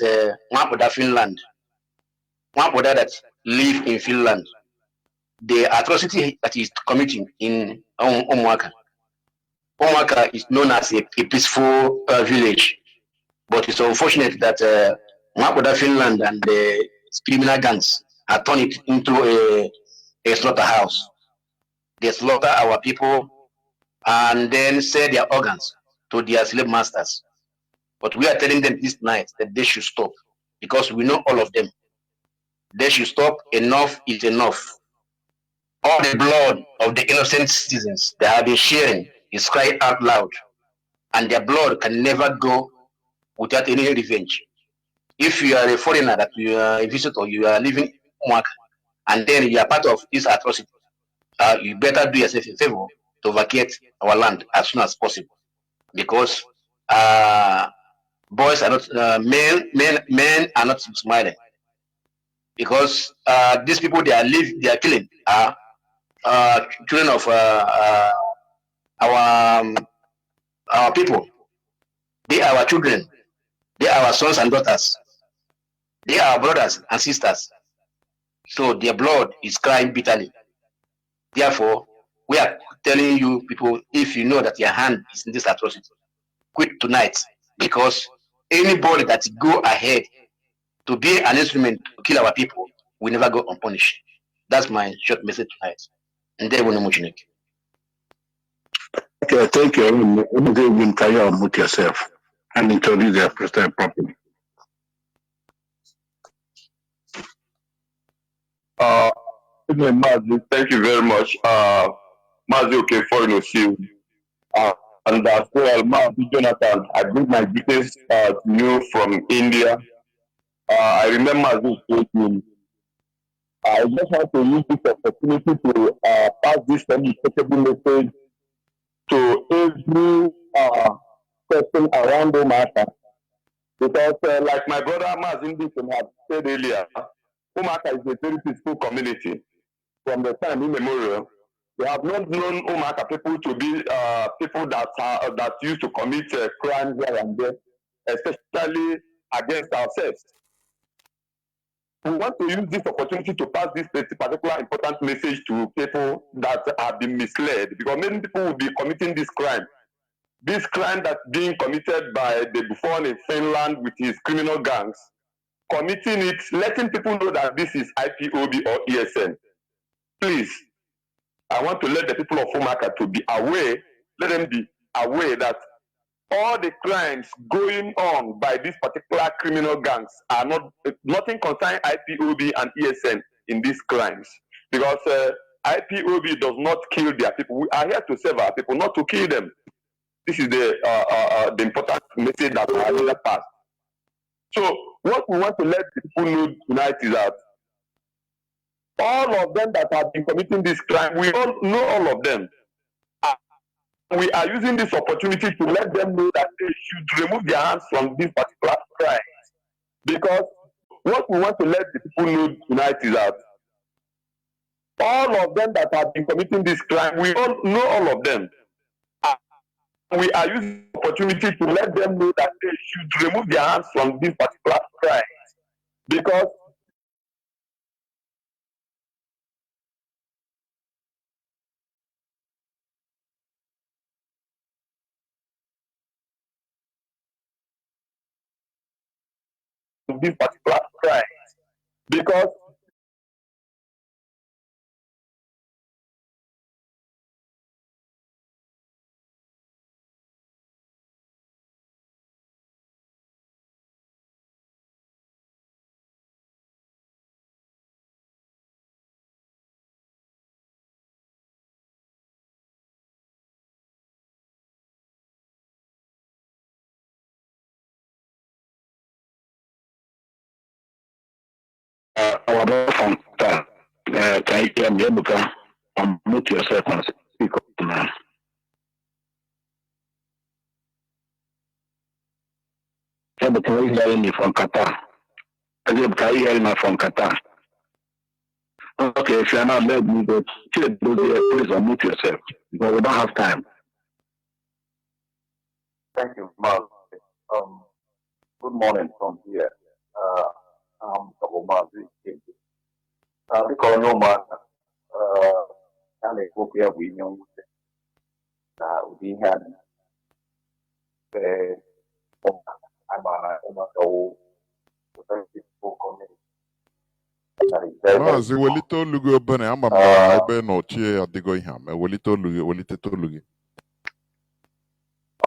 Finland, that live in Finland, the atrocity that is committing in Omwaka. Omwaka is known as a peaceful village, but it's unfortunate that Finland and the criminal gangs are turning it into a slaughterhouse. They slaughter our people and then sell their organs to their slave masters. But we are telling them this night that they should stop, because we know all of them. They should stop. Enough is enough. All the blood of the innocent citizens they have been sharing is crying out loud, and their blood can never go without any revenge. If you are a foreigner, that you are a visitor, you are living in Mwaka, and then you are part of this atrocity, you better do yourself a favor to vacate our land as soon as possible, because boys are not men are not smiling, because these people they are killing children of our people. They are our children. They are our sons and daughters. They are our brothers and sisters. So their blood is crying bitterly. Therefore, we are telling you people, if you know that your hand is in this atrocity, quit tonight, because anybody that go ahead to be an instrument to kill our people will never go unpunished. That's my short message tonight. And they will know much. Okay, thank you. You can unmute yourself and introduce your president properly. Mazi, thank you very much. Mazi, okay, for you. Uh, and as well, Mazi Jonathan, I bring my greetings to you from India. I remember this statement. I just want to use this opportunity to pass this unmistakable message to every person around the matter. Because, like my brother Mazi had said earlier, Umaka is a very peaceful community from the time immemorial. We have not known Umaka people to be people that used to commit crimes here and there, especially against ourselves. We want to use this opportunity to pass this particular important message to people that have been misled, because many people will be committing this crime. This crime that's being committed by the Buffon in Finland with his criminal gangs, committing it, letting people know that this is IPOB or ESN. Please, I want to let the people of Umaka to be aware, let them be aware that all the crimes going on by these particular criminal gangs are nothing concerning IPOB and ESN in these crimes. Because IPOB does not kill their people. We are here to save our people, not to kill them. This is the important message that I will pass. So what we want to let the people know tonight is that all of them that have been committing this crime, we all know all of them. We are using this opportunity to let them know that they should remove their hands from this particular crime. Because what we want to let the people know tonight is that all of them that have been committing this crime, we all know all of them. We are using the opportunity to let them know that they should remove their hands from this particular crime. Because this particular crime. Because Our brother from Qatar, can you hear me? Because unmute yourself and speak up now. Can you hear me from Qatar? Can you hear me from Qatar? Okay, if you're not let me go, please unmute yourself because we don't have time. Thank you, Mark. Good morning from here. I'm Mazi. The colonial man, and a book here we know that we had the very peaceful community. Mazi welite olu gị obere ama m na ebe na ochie adịgo ihe a welite olu gị welite olu gị.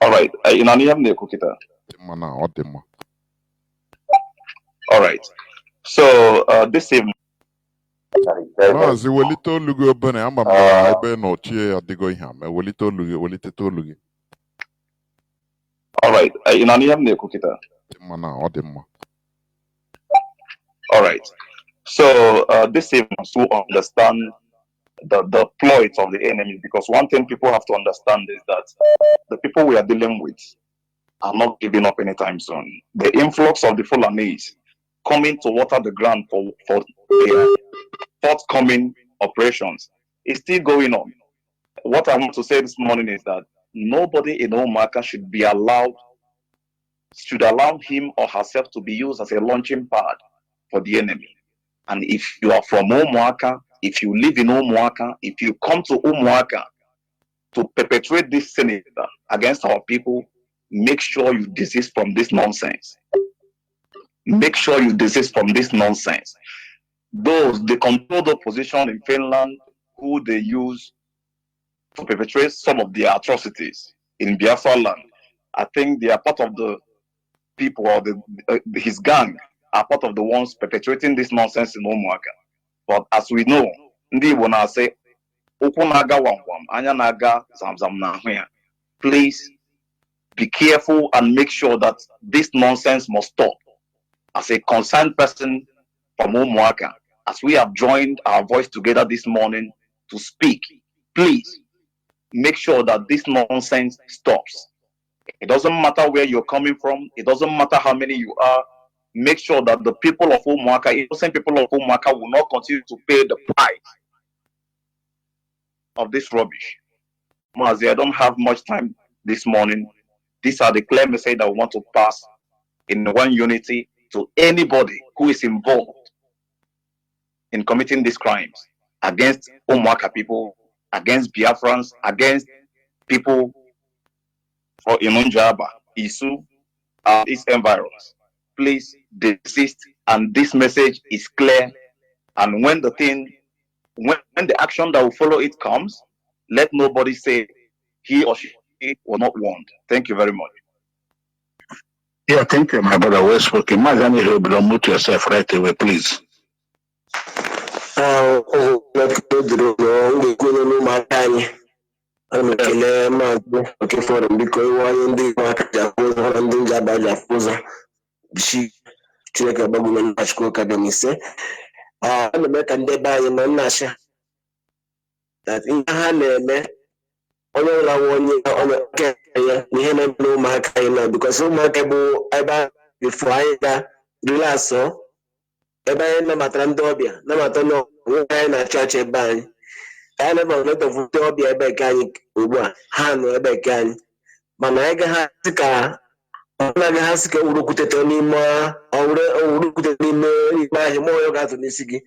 All right, in an ihe m na-ekwu kịta. Ọ dị mma. All right, so this evening. Mazi welite olu gị obere ama m na ebe na ochie adịgo ihe a welite olu gị welite olu gị. All right, in an ihe m na-ekwu kịta. Ọ dị mma. All right. So this evening to understand the ploys of the enemy, because one thing people have to understand is that the people we are dealing with are not giving up anytime soon. The influx of the Fulanis coming to water the ground for their forthcoming operations is still going on. What I want to say this morning is that nobody in Omaka should allow him or herself to be used as a launching pad for the enemy. And if you are from Umuaka, if you live in Umuaka, if you come to Umuaka to perpetrate this sin against our people, make sure you desist from this nonsense. Make sure you desist from this nonsense. Those, they control the position in Finland who they use to perpetrate some of their atrocities in Biafra land. I think they are part of the people or his gang are part of the ones perpetrating this nonsense in Umuaka. But as we know, ndị Igbo na-asị ụkwụ na-aga wamwam anya na-aga zamzam n'ahụ ya. Please be careful and make sure that this nonsense must stop. As a concerned person from Umuaka, as we have joined our voice together this morning to speak, please make sure that this nonsense stops. It doesn't matter where you're coming from. It doesn't matter how many you are. Make sure that the people of Umuaka, innocent people of Umuaka, will not continue to pay the price of this rubbish. Mazi, I don't have much time this morning. These are the clear message that we want to pass in one unity to anybody who is involved in committing these crimes against Umuaka people, against Biafrans, against people for Inunjaba, Isu, and its environs. Please desist, and this message is clear. And when the action that will follow it comes, let nobody say he or she was not warned. Thank you very much. Yeah, thank you, my brother. Well spoken. Mazani, mute yourself right away, please. onye ụlọ onye ihe na-eme ụmụaka anyị na because ụmụaka bụ ebe bifo anyị ga rilasụ ebe anyị nabatara ndị ọbịa nabata nwe anyị na chọọchị ebe anyị anyị na-ebe ndị ọbịa ebe nke anyị ugbu a ha nọ ebe nke anyị mana anyị gaghasị ka agaghasị ka owurukwutete n'ime owurukwutete n'ime ahịa ma onye ga-atụ n'isi gị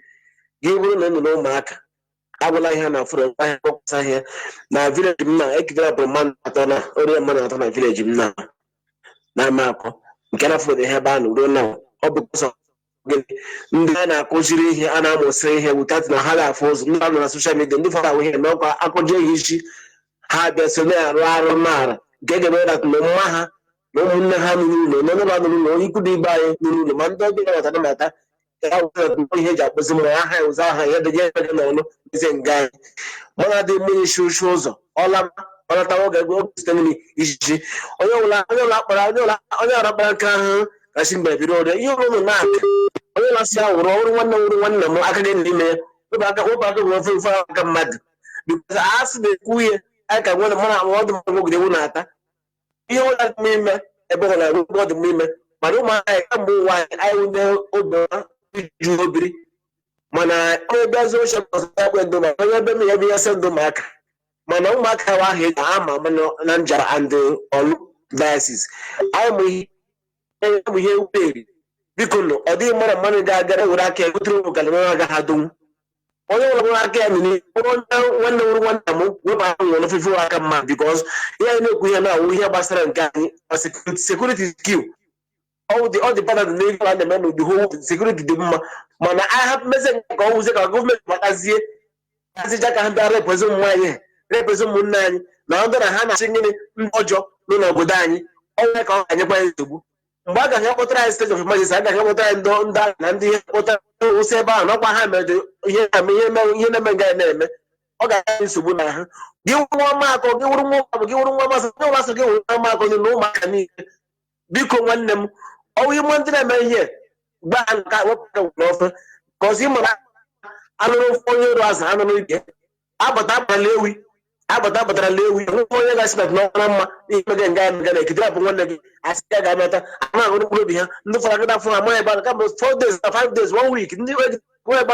bụrụ na ị nọ ụmụaka agwala ihe na fụrụ ahịa kpọkwasa ihe na vileji m na ekidere mmadụ atọ na orie mmadụ atọ na vileji m na-ama akọ nke na fụrụ ihe ebe a na ruo na ọ bụ sọ gịnị ndị a na-akụziri ihe a na-amụsịrị ihe wutatị na ha ga-afụ ụzọ ndị nọ na soshal midia ndị fọrọ ahụ ihe na ọkwa akụji ihe isi ha bịa so na-arụ arụ maara nke ga-eme dat na mma ha na ụmụnne ha nụrụ ụlọ na onye nụrụ ụlọ ikwu dị ibe anyị nụrụ ụlọ ma ndị ọbịa na-abatara mata ihe eji akpụzi mma aha ụzọ aha ya dị ihe dị n'ọnụ eze nga anyị mana dị mmiri isi uchu ụzọ ọlata oge site n'ijiji onye ọra kpara nke ahụ kasị mgbe biri ọrịa ihe ụlọ na-aka onye na-asị ya wụrụ ọrụ nwanne m aka dị n'ime ya wepụ aka nwe ofe mfe aka mmadụ bikọta a sị na-ekwu ihe anyị ka nwere mana ọdụ mmadụ ogide ewu na-ata ihe ụlọ dị n'ime ebe ọ na-arụ ebe ọ dị n'ime mana ụmụaka anyị kamgbe ụwa anyị nwere obi ju obiri mana ebe azụ oche ekwe ndụ ma onye ebe ya ebe ya sị ndụ ụmụaka mana ụmụaka ahụ eji ama na njara and ọlụ diocese anyị mụ ihe eweri biko nụ ọ dịghị mmadụ ga-agara were aka ya gotere ụgalị nwa agaghị adụnwu onye nwere aka ya nwanne wụrụ nwanne m wepụ ahụ nwere ofefe aka mma bikos ihe anyị na-ekwu ihe na-awụ ihe gbasara nke anyị sekuriti skill ọ dị pada n'ego a na-eme n'ụdị ho sekuriti dị mma mana ahapụ mmezi nke ọwụzie ka gọọmenti gbatazie azịja ka ha bịa repezi ụmụ nwaanyị repezi ụmụnne anyị na ọdụ na ha na-achị gịnị ndị ọjọọ nọ n'obodo anyị ọnwa ka ọ ga-anyekwa anyị nsogbu mgbe a gaghị akpọtara anyị steeti of emergency a gaghị akpọtara anyị ndị agha na ndị ihe kpọtara osi ebe ahụ n'ọkwa ha mere ihe na-eme nga na-eme ọ ga-anyị nsogbu na ha gị wụrụ nwa makọ gị wụrụ nwa ọbụ gị wụrụ nwa masị gị masị gị wụrụ nwa makọ na ụmụaka niile biko nwanne m ọwụ ime ndị na-eme ihe gba ha nka wepụta n'ofe ka ọzọ ịmụra anụrụ ofe onye ru azụ anụrụ ike abatarala ewi onye ga-asị na n'ọra mma n'ime gị nga ga na-ekidere abụ nwanne gị asị ya ga-amata ama ahụrụ mkpụrụ obi ha ndị fọrọ agada fụrụ ama ebe ahụ kamgbe 4 days na 5 days 1 week ndị nwe ebe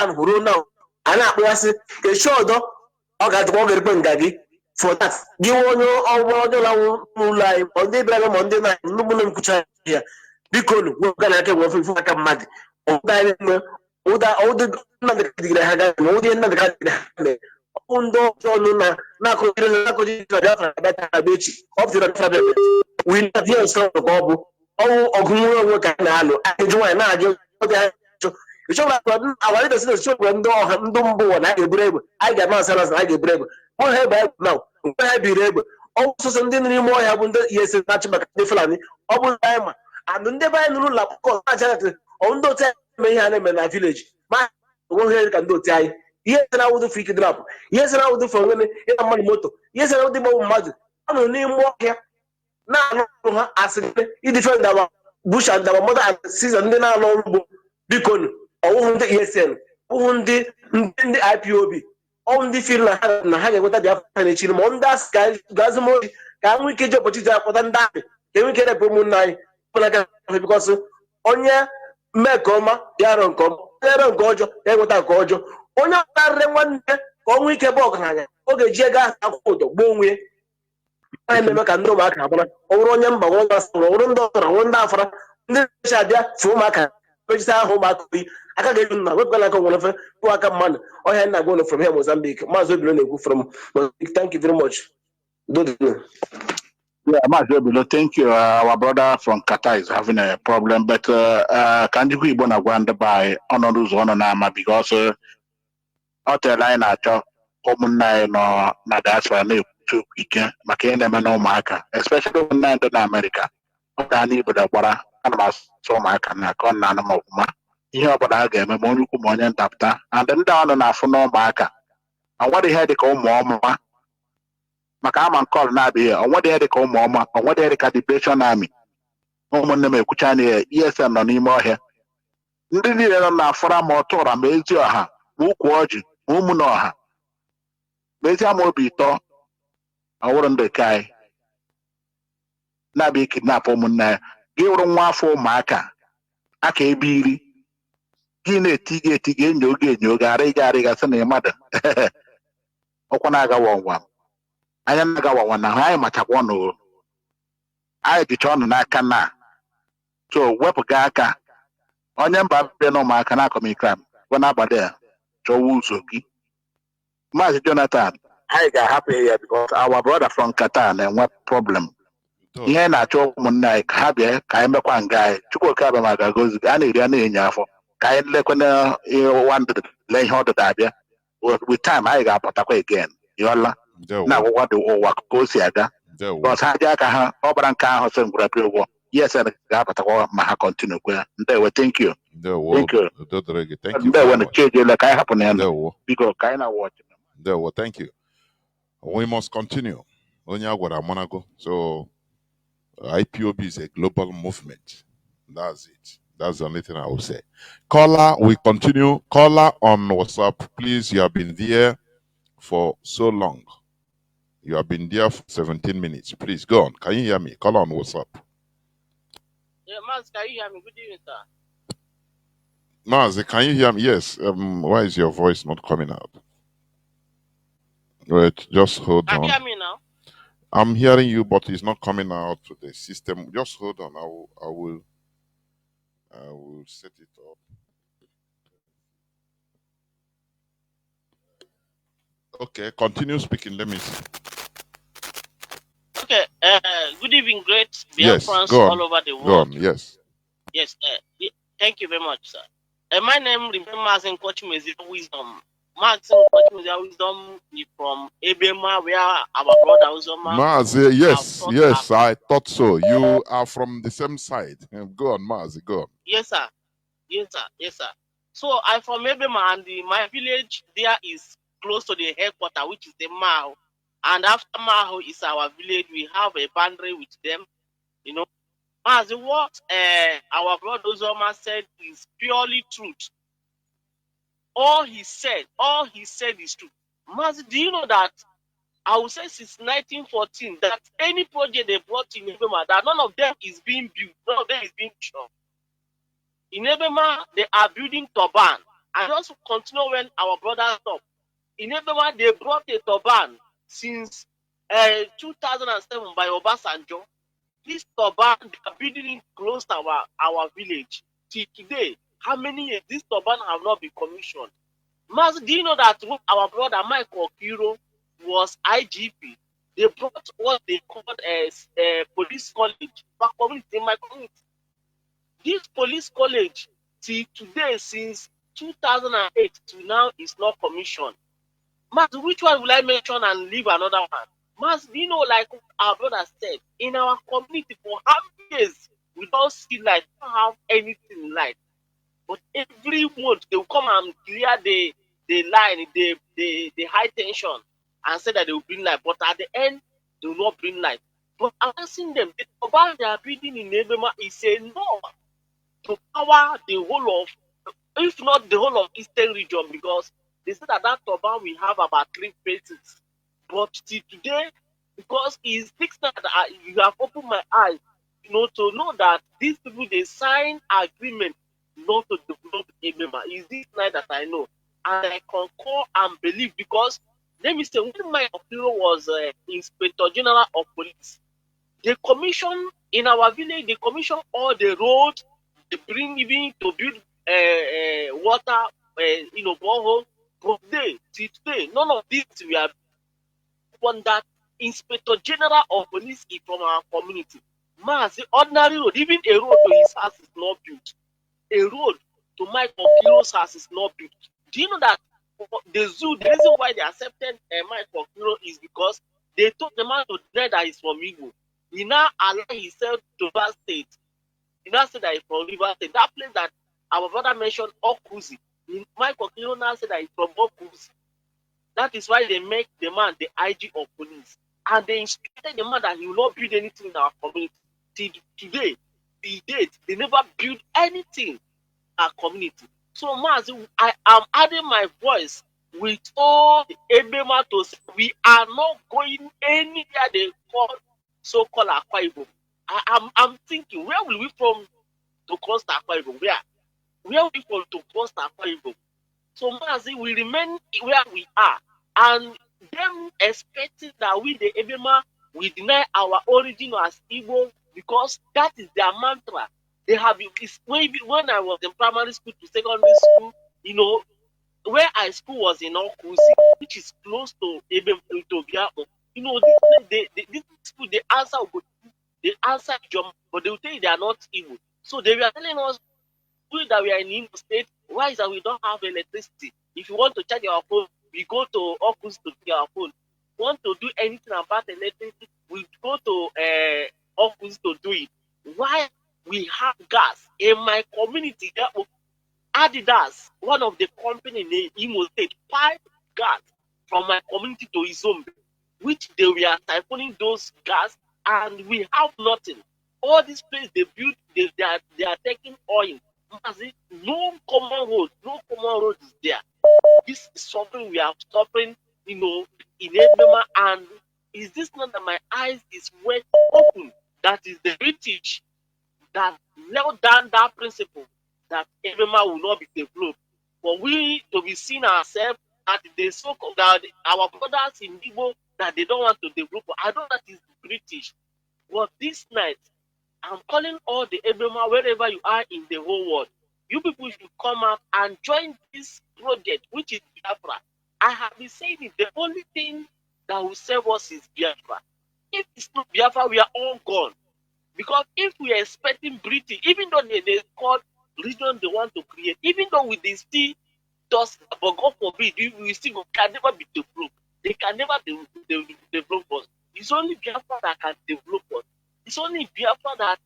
ahụ ruo na a na-akpụgasị echi ọdọ ọ ga-adịkwa ọ ga-erikpe nga gị for that gị onye ọjọọ lawụ n'ụlọ anyị ma ndị bịara ma ndị na nnụmụnụ nkwụcha ya biko nu nwoga na aka nwefe ife aka mmadụ ụda anyị nwe ụdị nnadị digere ha gaa ma ụdị nnadị ka digere ha mee ọkụ ndị ọjọọ nụ na-akụjiri na Biafra abịata abịa echi ọ pụtara Biafra bịa wee na-adị nsọ ka ọ bụ ọnwụ ọgụ nwere onwe ka a na-alụ ajụ nwaanyị na-ajụ oge anyị chụ ịchọgwa awalidesi na chọgwa ndị ọha ndị mba ụwa na a ga-eburu egbe anyị ga-ama asara na a ga-eburu egbe nwe ha egbe na mgbe ha biri egbe ọnwụ sọsọ ndị nọ n'ime ọhịa bụ ndị ihe esi na-achị maka ndị Fulani ọ bụ ndị anyị ma andụ ndị be anyị nụrụ ụlọ akwụkwọ na-achaghị ndị otu eme ihe a na-eme na vileji ma One can do tie. Yes, and I would freak it up. Yes, and I would for women in a money motor. Yes, and I would do mother. I don't need more here. Now, as you defend our bush and our mother and season, then I know Bicon, or the ESN, on the IPOB, on the field and hang with the Afghan on that sky, Gazmo, can we catch up what is up than that? Can we get a promo because Onya Mekoma, Yaron Com, Yaron Gojo, Yagota Gojo, Onya one on we can walk. Okay, Jaga, one way. I never can do Maka, or Onyam, but one last one after the Shadia, Fumaka, which is our home. I can't get my work like one of a man, or I'm not going from here, Mozambique. Mazo from thank you very much. Yeah, Mazi, thank you. Our brother from Qatar is having a problem, but can you be born a by honor zone nama because hotel line at common nine or Nadas for two weekend, Makena no marker, especially when in America. What I need but a water and my so my can I con Nanama. Here, but I gave a Monuku Monian Tapta, and then down on our no marker. And what they had to come more. Maka call na be on what they had to come mama on what they had the Liberation Army. Woman name Kuchani, ESM no anymore here. Ndị na afọra ma ọtụra ma ezi ọha ma ụkwụ ọjị ma ụmụ na ọha ma ezi ama obi ịtọ ọwụrụ ndị kai na-abịa kidnap ụmụnna ya gị wụrụ nwa afọ ụmụaka aka ebe iri gị na-eti gị enyo oge arịga sị na mmadụ ọkwa na-agawa ọnwa anya na-agawa ọnwa na ahụ anyị machakwa ọnụ anyị dịcha ọnụ n'aka na so wepụga aka onye mba bịa n'ụmụaka na-akọmikram gwa n'abalị a chọwa ụzọ gị Mazi Jonathan anyị ga-ahapụ ya because our brother from Qatar na-enwe problem ihe na-achọ ụmụnne anyị ka ha bịa ka anyị mekwa nga anyị Chukwuoke abịa ma ga-agozi a na-eri a na-enye afọ ka anyị lekwana le ihe ọdụda abịa with time anyị ga-apụtakwa again ịghọla na-agwụgwa dị ụwa ka o si aga because ha ji aka ha ọbara nke ahụ sị ngwara bịa ụgwọ yes ga-abatakwa ma ha continue kwa ndewo thank you thank you ndewo na chejele ka anyị hapụ na ya biko ka anyị na-watch ndewo thank you we must continue onye agwara amanago so IPOB is a global movement. That's it. That's the only thing I will say. Caller, we continue. Caller on WhatsApp, please. You have been there for so long. You have been there for 17 minutes. Please go on. Can you hear me? Caller on WhatsApp. Yeah, Mazi, can you hear me? Good evening, sir. Mazi, can you hear me? Yes. Why is your voice not coming out? Wait, just hold on. Can you hear me now? I'm hearing you, but it's not coming out to the system. Just hold on. I will set it up. Okay, continue speaking. Let me see. Okay. Good evening, great Yes, Biafrans go on. all over the world. Go on. Yes. Yes. Thank you very much, sir. My name remains in Kochimezi Wisdom. Maxim Wisdom from Ebema, where our brother Uzoma. Mazi, yes, I thought so. You are from the same side. Go on, Mazi, go on. Yes, sir. Yes, sir. Yes, sir. So I'm from Ebema, and my village there is close to the headquarters, which is the Maho. And after Maho is our village. We have a boundary with them. You know, Mazi, what our brother Uzoma said is purely truth. All he said is true. Mazi, do you know that I would say since 1914 that any project they brought in Ebema, that none of them is being built, none of them is being shown. In Ebema, they are building turban. And also continue when our brothers stop. In Ebema, they brought a turban since 2007 by Obasanjo. This turban, they are building it close to our village. Till today, how many years this turban have not been commissioned? Mazi, do you know that our brother Michael Kiro was IGP? They brought what they called a police college in my community. This police college, till today, since 2008 to now, is not commissioned. Mazi, which one will I mention and leave another one? Mazi, do you know, like our brother said, in our community for how many years we don't see light, we don't have anything in light. But every month they will come and clear the line, the high tension, and say that they will bring light. But at the end, they will not bring light. But I'm asking them, the turban they are building in Ebema is enough to power the whole of, if not the whole of Eastern region, because they said that turban we have about 3 phases. But till today, because it's things that you have opened my eyes, to know that these people they sign agreement not to develop Ebema. Is this night that I know, and I concur and believe, because let me say, when my opinion was Inspector General of Police, they commission in our village, they commission all the roads, they bring even to build water, borehole. But till today, none of this we have one that Inspector General of Police is from our community. Mazi, ordinary road, even a road to his house is not built. A road to Mike Okiro's house is not built. Do you know that the zoo, the reason why they accepted Mike Okiro is because they told the man to deny that he's from Igbo. He now allowed himself to River State. He now said that he's from River State. That place that our brother mentioned, Okuzi. Mike Okiro now said that he's from Okuzi. That is why they make the man the IG of police. And they instructed the man that he will not build anything in our community. Till today, the date, they never built anything in our community. So, Mazi, I am adding my voice with all the Ebema to say we are not going anywhere they call so-called Akwa Ibom. I'm thinking, where will we from to cross the Akwa Ibom? Where will we from to cross the Akwa Ibom? So, Mazi, we remain where we are. And them expecting that we, the Ebema, we deny our origin as Igbo, because that is their mantra. They have maybe when I was in primary school to secondary school, where I school was in Okuzi, which is close to Ebem to Biako. This school, they answer Jom, but they will tell you they are not Igbo. So they were telling us that we are in Imo State. Why is that we don't have electricity? If you want to charge your phone, we go to Okuzi to get our phone. Want to do anything about electricity, we go to Okuzi to do it. Why we have gas in my community? Adidas, one of the company in Imo State, pipe gas from my community to Izombe, which they were siphoning those gas, and we have nothing. All these places they built, they are taking oil. No common road is there. This is something we are suffering, in Ebema, and is this not that my eyes is wide open? That is the British that nailed down that principle that Ebema will not be developed. For we to be seen ourselves that they so-called that our brothers in Igbo that they don't want to develop. I know that is British. But this night, I'm calling all the Ebema wherever you are in the whole world. You people should come out and join this project, which is Biafra. I have been saying it. The only thing that will save us is Biafra. If it's not Biafra, we are all gone. Because if we are expecting British, even though they called region they want to create, even though we they still does, but God forbid, we still can never be developed. They can never develop us. It's only Biafra that can develop us. It's only Biafra that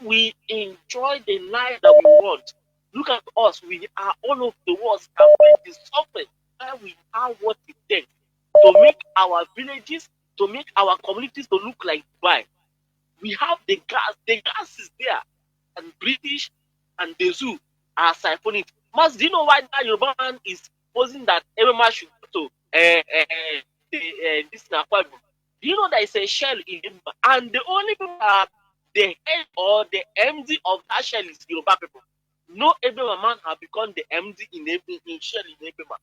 we enjoy the life that we want. Look at us. We are all over the world suffering the suffering. And we have what it takes to make our villages, to make our communities to look like Dubai. We have the gas. The gas is there. And British and the zoo are siphoning. Mas, do you know why that Yoruba man is posing that everyone should go to this Nakwa? Do you know that it's a shell in Yoruba? And the only people that the head or the MD of that shell is Yoruba people. No Ebema man have become the MD in shell in Ebema.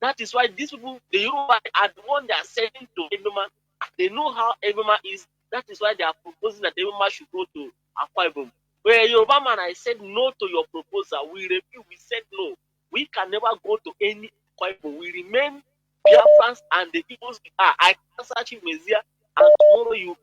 That is why these people, the Yoruba, are the one they are sending to Ebema. They know how Ebema is. That is why they are proposing that Ebema should go to Akwa Ibom. Where Yoruba man, I said no to your proposal. We refuse. We said no. We can never go to any Akwa Ibom. We remain Biafrans and the Igbos. I can search Mezia, and tomorrow you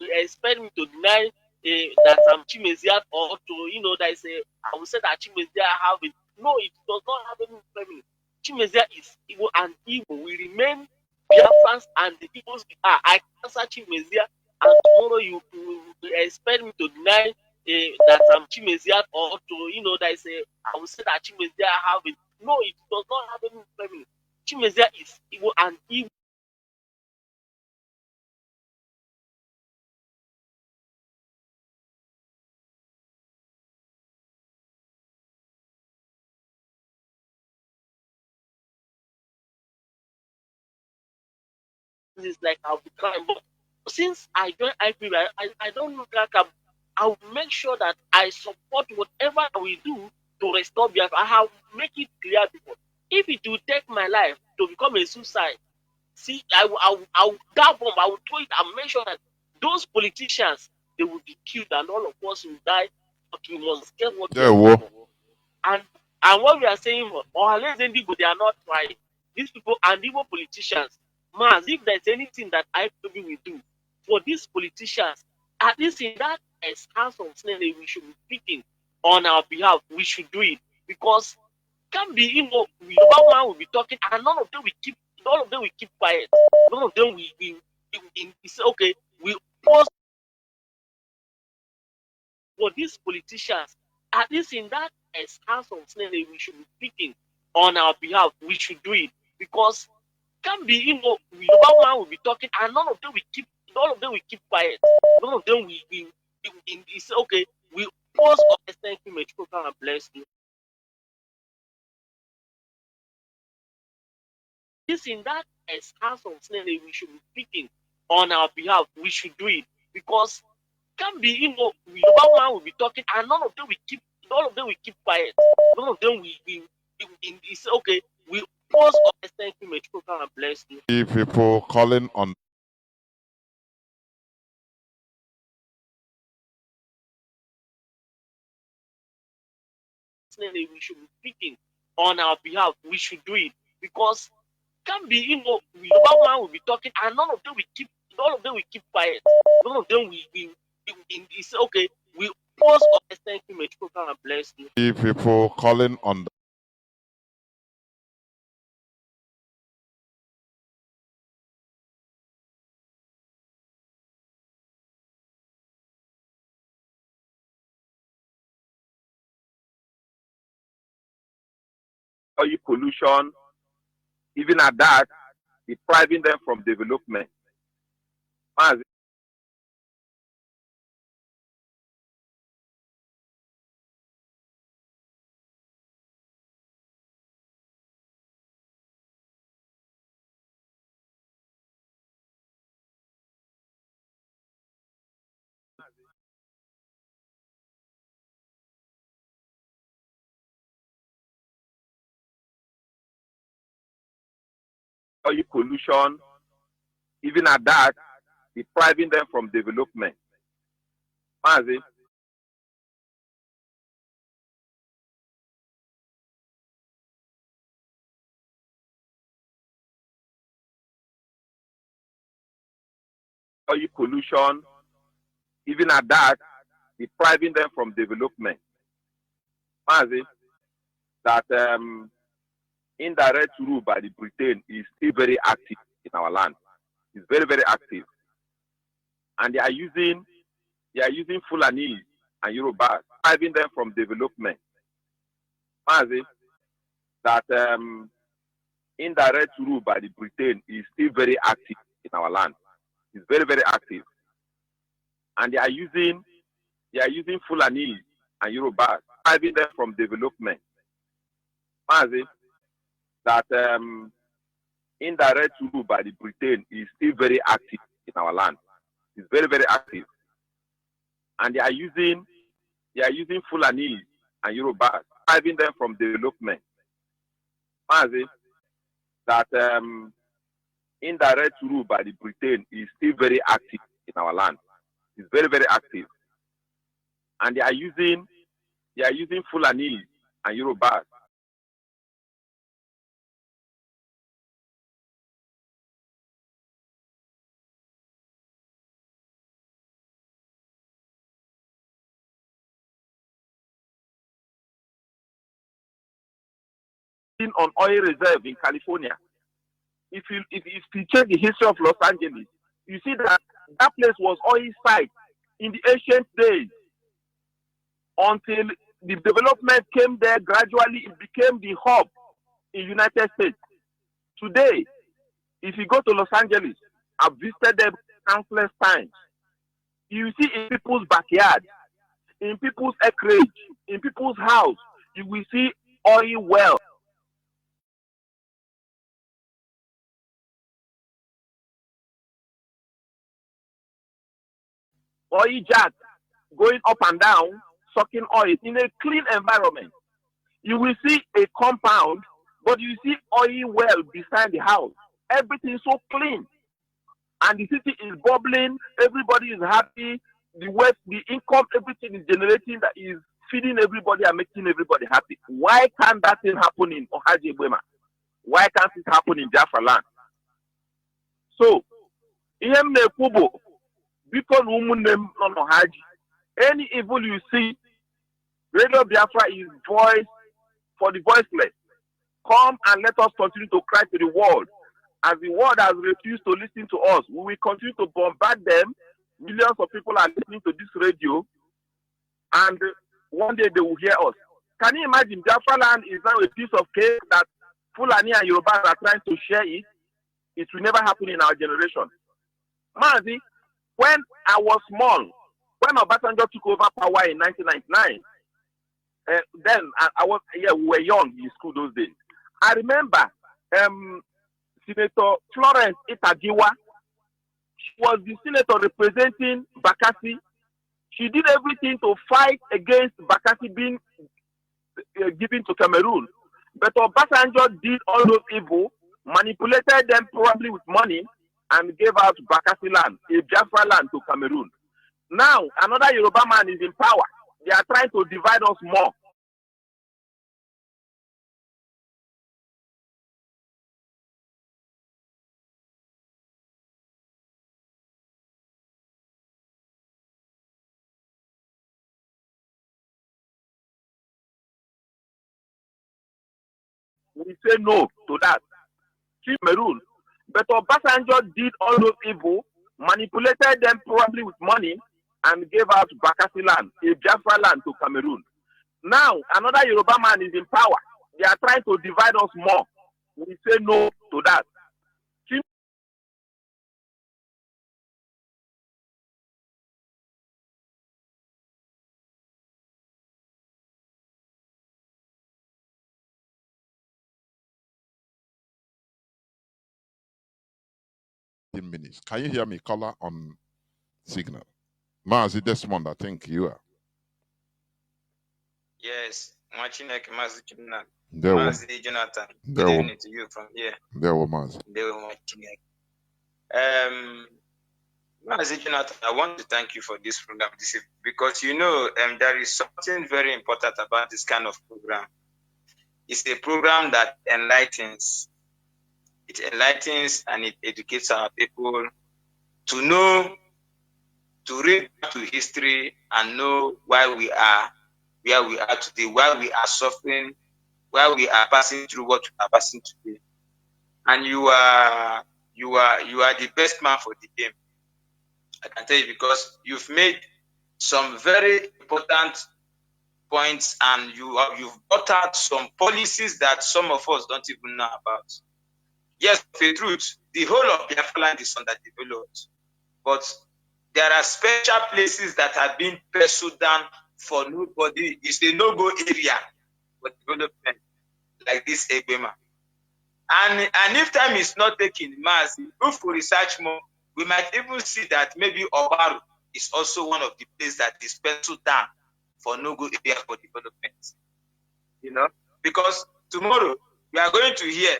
expect me to deny that I'm Chimezia, or to that is I will say that Chimezia have it. No, it does not have any family. Chimezia is Igbo and Igbo. We remain Biafrans and the Igbos. I can search Chimezia, and tomorrow you expect me to deny that Chimezia or to that is I would say that Chimezia have it. No, it does not have any feminine. Chimezia is Igbo and Igbo is like I'll be crying. But since I joined IPB, I don't look like I will make sure that I support whatever we do to restore Biafra. I have make it clear before. If it will take my life to become a suicide, see, that bomb, I will throw it and make sure that those politicians they will be killed and all of us will die. But we must get what we Yeah, are well, for. And what we are saying, they are not trying. These people and even politicians, man, if there's anything that IPB will do for these politicians, at least in that House of Senate, we should be speaking on our behalf. We should do it because can't be one man will be talking and none of them will keep quiet. None of them will say okay, we pause for these politicians. At least in that House of Senate, we should be speaking on our behalf. We should do it because can't be one man will be talking and none of them will keep quiet. None of them will say okay, we pause. Thank you, Mexico, and bless you. This in that House of Senate, we should be speaking on our behalf. We should do it because can't be one man will be talking and none of them will keep quiet. None of them will say okay, we pause. Thank you, Mexico, and bless you. people calling on We should be speaking on our behalf. We should do it because can't be one man will be talking and none of them will keep quiet. None of them will say okay, we pause. Thank you, Mexico, and bless you. people calling on Oil pollution, even at that, depriving them from development. Mazi, oil pollution, even at that, depriving them from development. Mazi, oil pollution, even at that, depriving them from development. Mazi, that indirect rule by the Britain is still very active in our land. It's very, very active. And they are using Fulani and Yorubas, driving them from development. Mazi, that indirect rule by the Britain is still very active in our land. It's very, very active. And they are using Fulani and Yorubas, driving them from development. Mazi, that indirect rule by the Britain is still very active in our land. It's very, very active. And they are using Fulani and Yorubas, driving them from development. Mazi, that indirect rule by the Britain is still very active in our land. It's very, very active. And they are using Fulani and Yorubas. On oil reserve in California. If you check the history of Los Angeles, you see that place was oil site in the ancient days. until the development came there gradually. It became the hub in United States. Today, if you go to Los Angeles, I've visited them countless times. You see in people's backyard, in people's acreage, in people's house, you will see oil wells. Oil jacks going up and down, sucking oil in a clean environment. You will see a compound, but you see oil well beside the house. Everything is so clean. And the city is bubbling, everybody is happy, the wealth, the income, everything is generating that is feeding everybody and making everybody happy. Why can't that thing happen in Ohaji Ebema? Why can't it happen in Biafra land? So, any evil you see, Radio Biafra is voice for the voiceless. Come and let us continue to cry to the world. As the world has refused to listen to us, we will continue to bombard them. Millions of people are listening to this radio, and one day they will hear us. Can you imagine? Biafra land is now a piece of cake that Fulani and Yoruba are trying to share it. It will never happen in our generation. Mazi, when I was small, when Obasanjo took over power in 1999, then we were young in school those days. I remember Senator Florence Itagiwa. She was the senator representing Bakassi. She did everything to fight against Bakassi being given to Cameroon. But Obasanjo did all those evil, manipulated them probably with money, and gave out Bakassi land, a Biafra land, to Cameroon. Now, another Yoruba man is in power. They are trying to divide us more. We say no to that. Cameroon. But Obasanjo did all those evil, manipulated them probably with money, and gave out Bakassi land, a Biafra land, to Cameroon. Now, another Yoruba man is in power. They are trying to divide us more. We say no to that. Minutes. Can you hear me? Caller on signal. Mazi Desmond, I think you are. Yes, Machineke Mazi Jonathan. There Mazi Jonathan. Good evening to you from here. There were Mazi. There were Machineke. Mazi Jonathan, I want to thank you for this program because there is something very important about this kind of program. It's a program that enlightens. It enlightens and it educates our people to know, to read back to history and know why we are where we are today, why we are suffering, why we are passing through what we are passing today. And you are the best man for the game. I can tell you because you've made some very important points and you've brought out some policies that some of us don't even know about. Yes, the truth, the whole of Biafra land is underdeveloped, but there are special places that have been penciled down for nobody. It's a no-go area for development, like this Ebema. And if time is not taken, Mazi, if we research more, we might even see that maybe Obaru is also one of the places that is penciled down for no-go area for development. Because tomorrow we are going to hear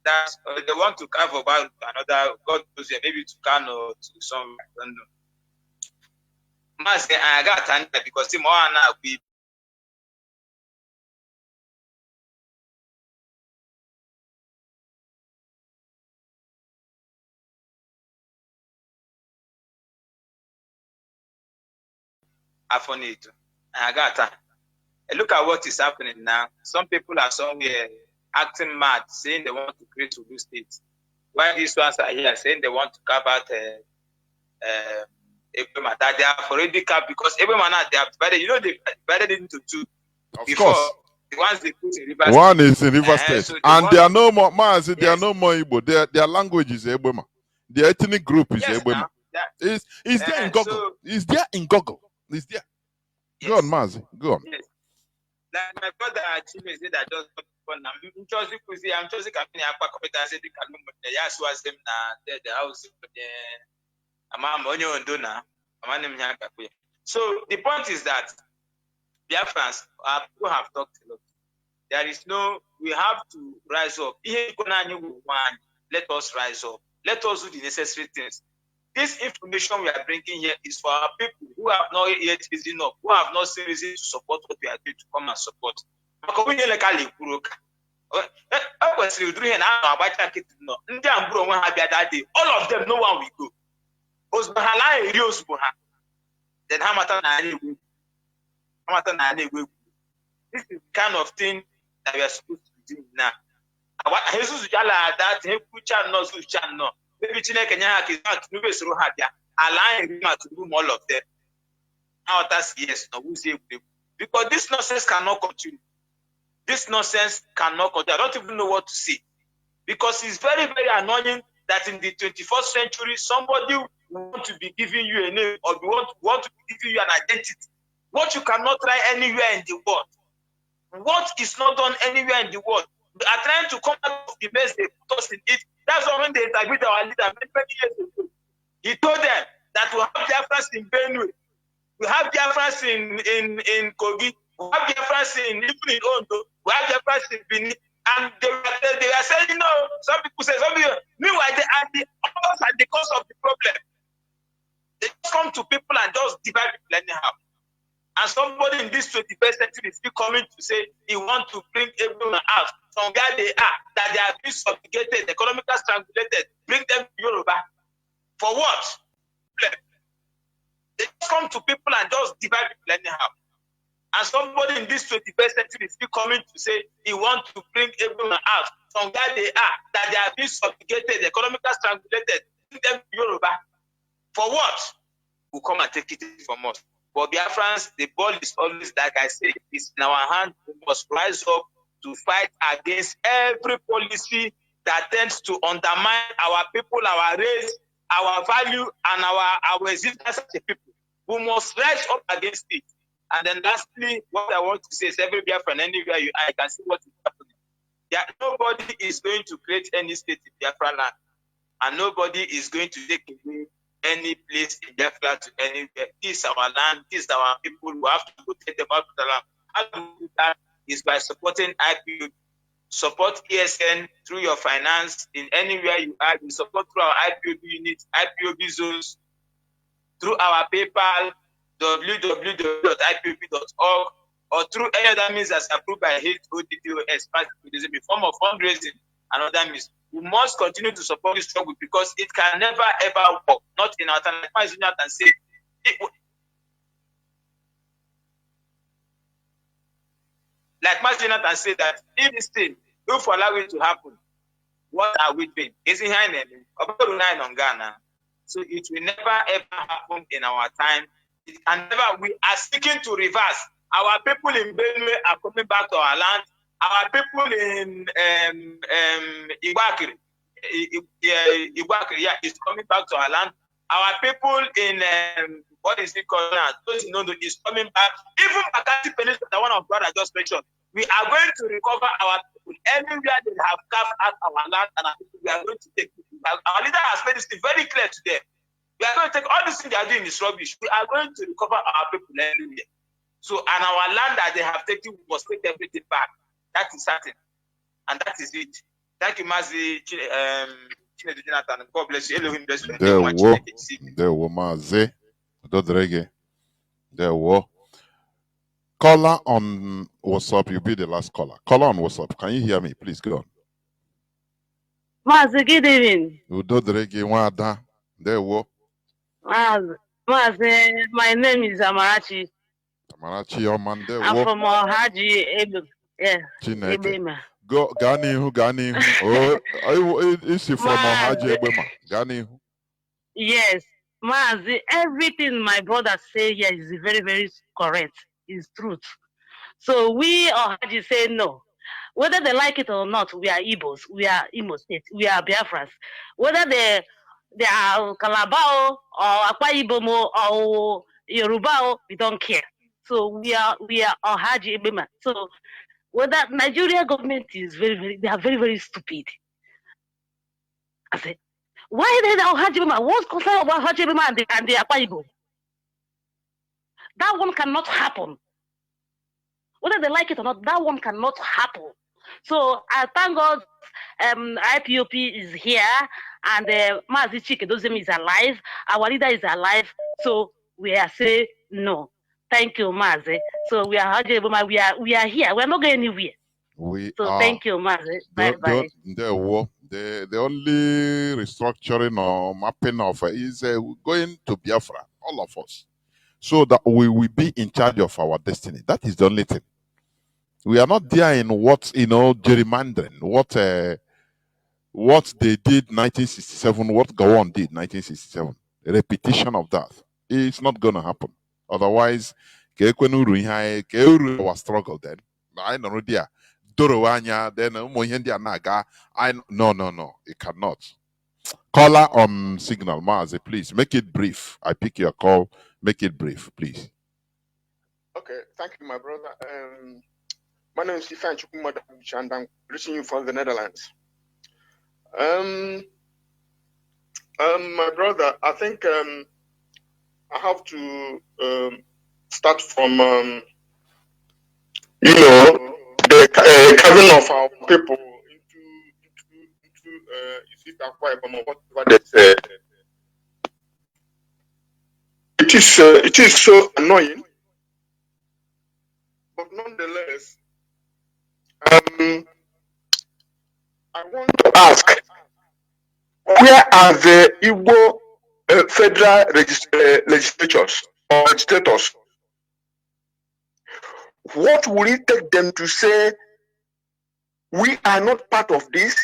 that they want to carve about another, God knows, maybe to Kano or to some, I don't know. Mazi, I got an because the more now we. I got time. Look at what is happening now. Some people are somewhere acting mad, saying they want to create Ulu State. While these ones are here saying they want to carve out Egbema, that they have already capped because Egbema now they have divided. You know, they divided it into two. Of Before, course. the ones they put in River One State. is in River State. So the And one, there are no more Mazi, there are yes, no more Igbo. Their language is Egbema. The ethnic group is yes, Egbema. now. That, Is there in Google? so, Is there in Google? Is there? Go on, yes, Mazi. Go on. yes. Like my brother Chime said that just I'm just coming up competence the Kalum yes was them na the house so the point is that Biafrans who have talked a lot. There is no, we have to rise up. Let us rise up. Let us do the necessary things. This information we are bringing here is for our people who have not yet risen up, who have not seen reason to support what we are doing to come and support. All of them, no one will go. Then this is the kind of thing that we are supposed to be doing now. Maybe Chineke Nyaka is not allowing him to do all of them. Now that's yes, no, we say because this nonsense cannot continue. This nonsense cannot continue. I don't even know what to say. Because it's very, very annoying that in the 21st century, somebody want to be giving you a name or want to be giving you an identity. What you cannot try anywhere in the world. What is not done anywhere in the world. They are trying to come out of the mess they put us in it. That's why when they interviewed our leader many years ago, he told them that we have Biafrans in Benue, we have Biafrans in Kogi, we have Biafrans even in Ondo, we have Biafrans in Benin, and they were saying no. Some people say meanwhile they are the cause of the problem. They just come to people and just divide people anyhow. And somebody in this 21st century is still coming to say he wants to bring everyone out from where they are, that they are being subjugated, economically strangulated, bring them to Yoruba. For what? They just come to people and just divide people anyhow. And somebody in this 21st century is still coming to say he wants to bring everyone out from where they are, that they are being subjugated, economically strangulated, bring them to Yoruba. For what? We'll come and take it from us. But Biafrans, the ball is always, like I say, it's in our hand. We must rise up to fight against every policy that tends to undermine our people, our race, our value, and our existence as a people. We must rise up against it. And then lastly, what I want to say is every Biafran, anywhere you are, I can see what is happening. Yeah, nobody is going to create any state in Biafra land. And nobody is going to take away any place in Biafra to anywhere. This is our land, this is our people. We have to protect them out of the land. How to do that is by supporting IPOB. Support ESN through your finance in anywhere you are. You support through our IPOB units, IPOB zones, through our PayPal, www.ipob.org, or through any other means as approved by HODDOS, in the form of fundraising and other means. We must continue to support this struggle because it can never ever work. Not in our time. Like Mazi can say, that if this thing, if we allow it to happen, what are we doing? Is it on Ghana? So it will never ever happen in our time. It can never. We are seeking to reverse. Our people in Benue are coming back to our land. Our people in Ibakiri, is coming back to our land. Our people in what is it called now? Those is coming back. Even Makati Peninsula, the one of God I just mentioned, we are going to recover our people anywhere they have carved out our land, and our people, we are going to take it. Our leader has made this very clear today. We are going to take all this thing they are doing is rubbish. We are going to recover our people anywhere. So, and our land that they have taken, we must take everything back. That is certain. And that is it. Thank you, Mazi, Chinedu Jonathan. God bless you. Elohim bless you. There were Mazi. There were. Caller on WhatsApp. You'll be the last caller. Caller on WhatsApp. Can you hear me? Please go on. Mazi, good evening. There were. Mazi, my name is Amarachi. Amarachi, your man, there I'm from Haji Ebe. Yeah. Chineke. Go Gani. Oh, is he from Haji Ebema? Gani. Yes. Mazi, everything my brother say here is very, very correct. Is truth. So we or Haji say no. Whether they like it or not, we are Igbos, we are Imo State, we are Biafras. Whether they are Calabao or Akwa Ibomo or Yoruba, we don't care. So we are Haji Ibema. So whether Nigeria government is they are very, very stupid. I said, why they are Haji Ibema? What's concerned about Haji Ibema and the Akwa Ibom? That one cannot happen. Whether they like it or not, that one cannot happen. So I thank God IPOP is here and Mazi Chinedu is alive. Our leader is alive. So we are saying no. Thank you, Mazi. So we are here. We are here. We are not going anywhere. Thank you, Mazi. Bye bye. The only restructuring or mapping of is going to Biafra, all of us, so that we will be in charge of our destiny. That is the only thing. We are not there in what gerrymandering, what they did 1967, what Gowon did 1967. A repetition of that. It's not going to happen. Otherwise, our struggle then. I know there. Then no, it cannot. Caller on signal, Mazi, please make it brief. I pick your call. Make it brief, please. Okay, thank you, my brother. My name is Stefan Chukwumada, and I'm reaching you from the Netherlands. My brother, I think I have to start from the carving of our people into whatever they say. It is so annoying, but nonetheless, I want to ask, where are the Igbo federal legislators or legislators? What will it take them to say, we are not part of this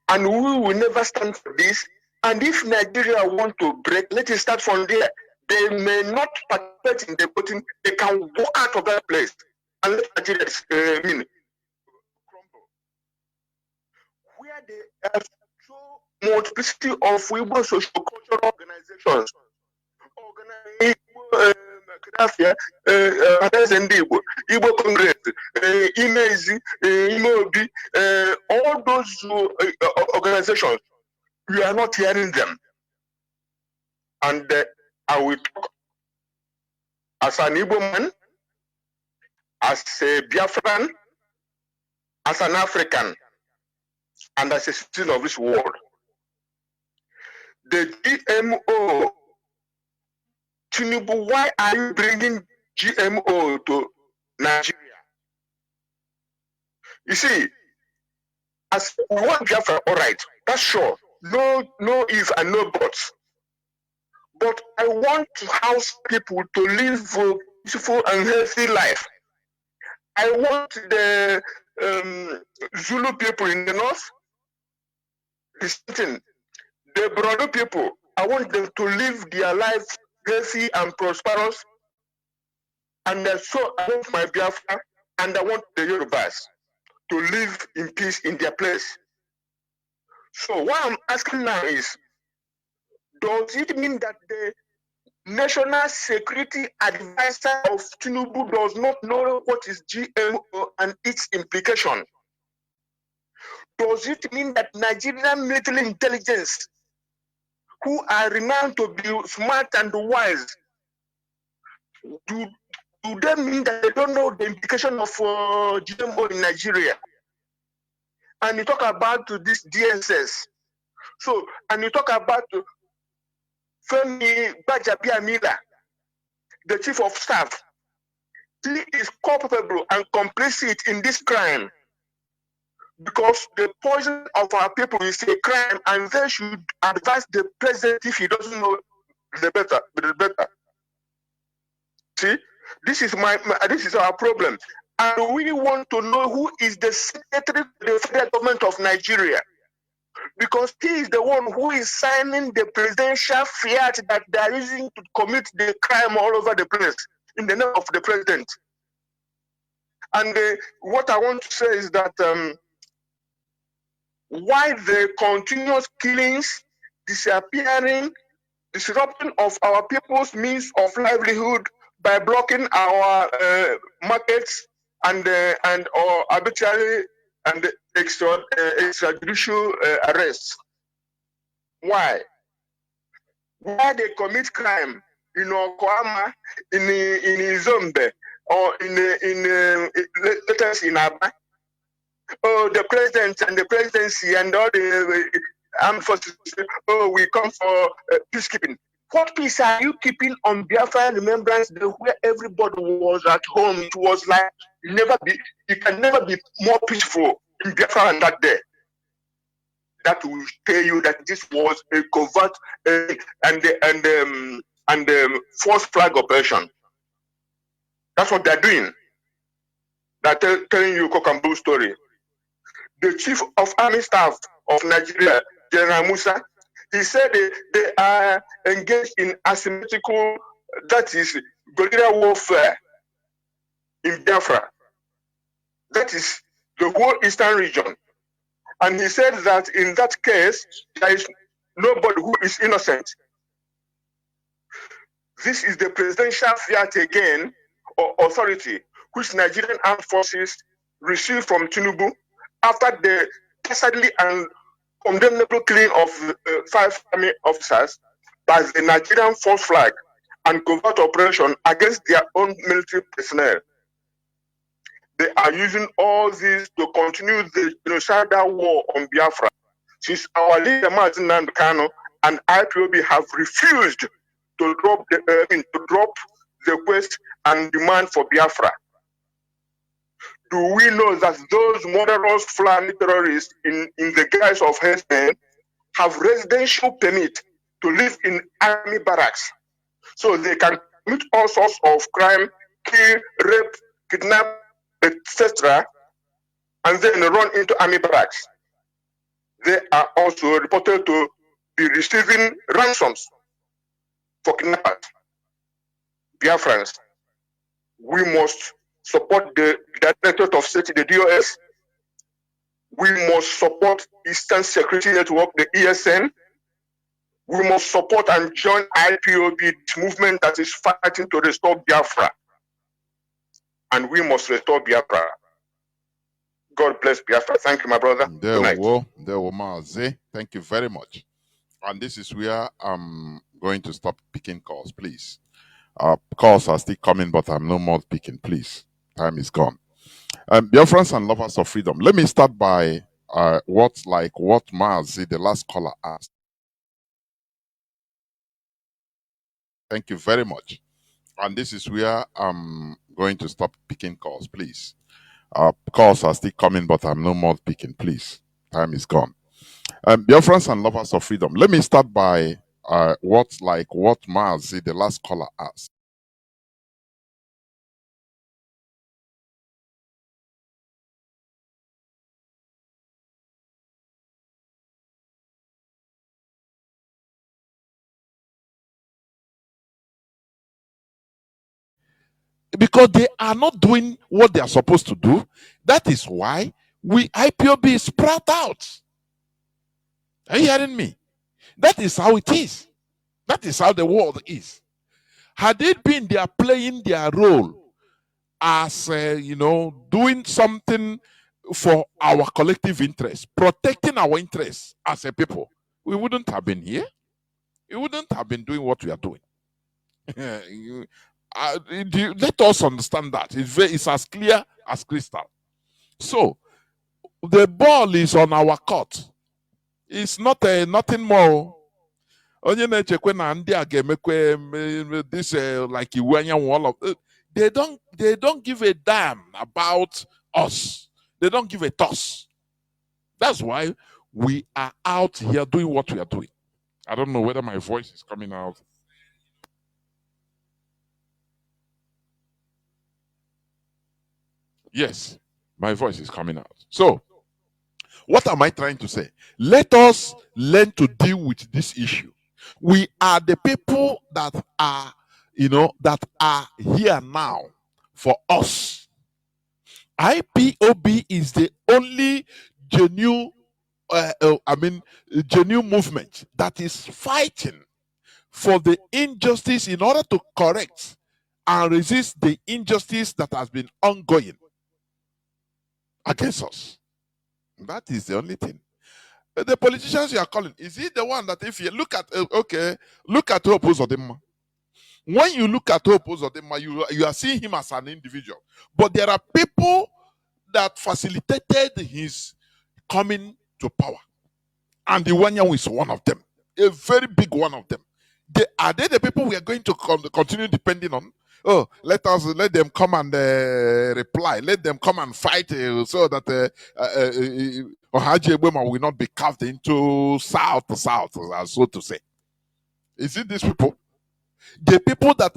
and we will never stand for this? And if Nigeria want to break, let it start from there. They may not participate in the voting, they can walk out of that place and let Nigeria crumble. Where they have so multiplicity of Igbo socio-cultural organizations, Igbo Congress, Imezi, Imobi, all those organizations, we are not hearing them. And I will talk as an Igbo man, as a Biafran, as an African, and as a citizen of this world. The GMO, Chinedu, why are you bringing GMO to Nigeria? You see, as we want Biafra, all right, that's sure. No if and no buts. But I want to house people to live a peaceful and healthy life. I want the Zulu people in the north, the Brodo people, I want them to live their life healthy and prosperous. And so I want my Biafra and I want the Yorubas to live in peace in their place. So what I'm asking now is, does it mean that the National Security Advisor of Chinedu does not know what is GMO and its implication? Does it mean that Nigerian military intelligence, who are renowned to be smart and wise, do they mean that they don't know the implication of GMO in Nigeria? And you talk about this DSS. So, and you talk about Femi Gbajabiamila, the chief of staff. He is culpable and complicit in this crime because the poison of our people is a crime, and they should advise the president if he doesn't know the better. See, this is this is our problem, and we want to know who is the secretary to the federal government of Nigeria. because he is the one who is signing the presidential fiat that they are using to commit the crime all over the place in the name of the president. And what I want to say is that why the continuous killings, disappearing, disruption of our people's means of livelihood by blocking our markets and or arbitrary and extrajudicial arrests. Why? Why they commit crime in Okwama, in Izombe, or let us in Aba? Oh, the president and the presidency and all the armed forces. Oh, we come for peacekeeping. What peace are you keeping on Biafra Remembrance Day, where everybody was at home? It was like it can never be more peaceful in Biafra on that day. That will tell you that this was a covert and false flag operation. That's what they're doing. They're telling you cock and bull story. The chief of army staff of Nigeria, General Musa, he said they are engaged in asymmetrical, that is guerrilla warfare in Biafra. That is the whole eastern region. And he said that in that case, there is nobody who is innocent. This is the presidential fiat again, or authority, which Nigerian armed forces received from Chinedu after the dastardly and condemnable killing of 5 army officers by the Nigerian false flag and covert operation against their own military personnel. They are using all this to continue the genocidal war on Biafra. Since our leader Mazi and IPOB have refused to drop the quest and demand for Biafra. Do we know that those murderous Fulani terrorists in the guise of herdsmen have residential permit to live in army barracks, so they can commit all sorts of crime, kill, rape, kidnap, etc., and then run into army barracks? They are also reported to be receiving ransoms for kidnappers. Biafrans, we must support the Directorate of State, the DOS. We must support Eastern Security Network, the ESN. We must support and join IPOB, this movement that is fighting to restore Biafra. And we must restore Biafra. God bless Biafra. Thank you, my brother. There were Mazi. Thank you very much. And this is where I'm going to stop picking calls, please. Calls are still coming, but I'm no more picking, please. Time is gone. Dear friends and lovers of freedom, let me start by what Mazi, the last caller, asked. Thank you very much. And this is where I'm going to stop picking calls, please. Calls are still coming, but I'm no more picking, please. Time is gone. Dear friends and lovers of freedom, let me start by what Mazi, the last caller, asked. Because they are not doing what they are supposed to do. That is why IPOB is sprout out. Are you hearing me? That is how it is. That is how the world is. Had it been they are playing their role as doing something for our collective interest, protecting our interests as a people, we wouldn't have been here. We wouldn't have been doing what we are doing. Let us understand that. It's as clear as crystal. So, the ball is on our court. It's not nothing more. Onye na-echekwe na ndị a ga-emekwe this like iwu anyanwụ all of they don't give a damn about us. They don't give a toss. That's why we are out here doing what we are doing. I don't know whether my voice is coming out. Yes, my voice is coming out. So, What am I trying to say? Let us learn to deal with this issue. We are the people that are, that are here now for us. IPOB is the only genuine, genuine movement that is fighting for the injustice in order to correct and resist the injustice that has been ongoing against us. That is the only thing. The politicians you are calling, is he the one that if you look at, look at Hope Uzodinma. When you look at Hope Uzodinma, you are seeing him as an individual. But there are people that facilitated his coming to power. And the Wanyan is one of them. A very big one of them. Are they the people we are going to continue depending on? Oh, let them come and reply. Let them come and fight so that Ohaji Ebema will not be carved into south, so to say. Is it these people? The people that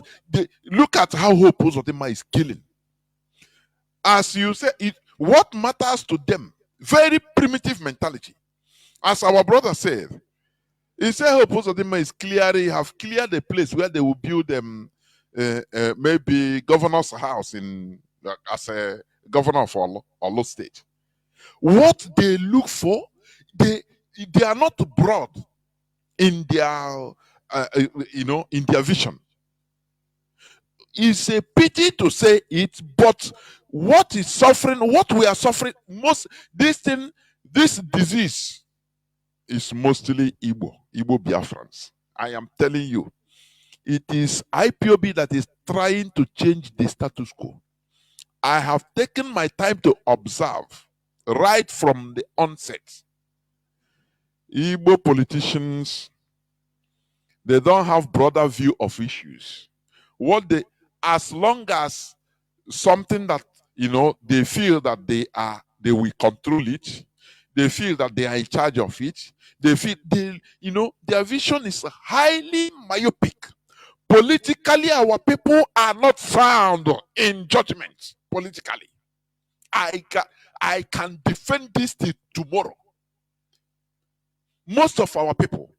look at how Hope Uzodinma is killing. As you say, what matters to them? Very primitive mentality. As our brother said, he said Hope Uzodinma is have cleared the place where they will build them. Maybe governor's house as a governor of Olo State. What they look for, they are not broad in their in their vision. It's a pity to say it, but what we are suffering most, this disease is mostly Igbo Biafrans. I am telling you. It is IPOB that is trying to change the status quo. I have taken my time to observe right from the onset. Igbo politicians, they don't have broader view of issues. As long as something that they feel that they will control it, they feel that they are in charge of it, they feel their vision is highly myopic. Politically, our people are not found in judgment. Politically, I can defend this till tomorrow. Most of our people,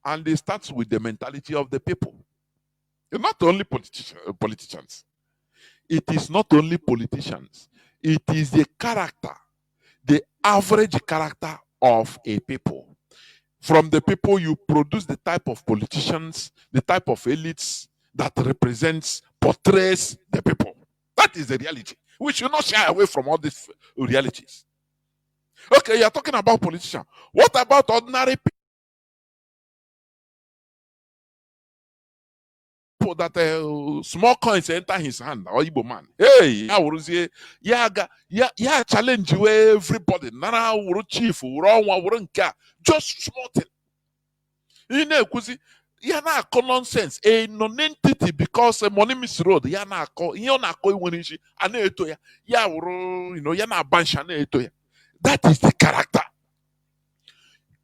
and it starts with the mentality of the people. It's not only politicians. It is not only politicians. It is the character, the average character of a people. From the people, you produce the type of politicians, the type of elites that portrays the people. That is the reality. We should not shy away from all these realities. Okay, you're talking about politicians. What about ordinary people that small coins enter his hand, or Igbo man? Hey, challenge everybody. Nara wuru chief, just small thing. Yana nonsense. A non-entity because money misroad. Yana that is the character.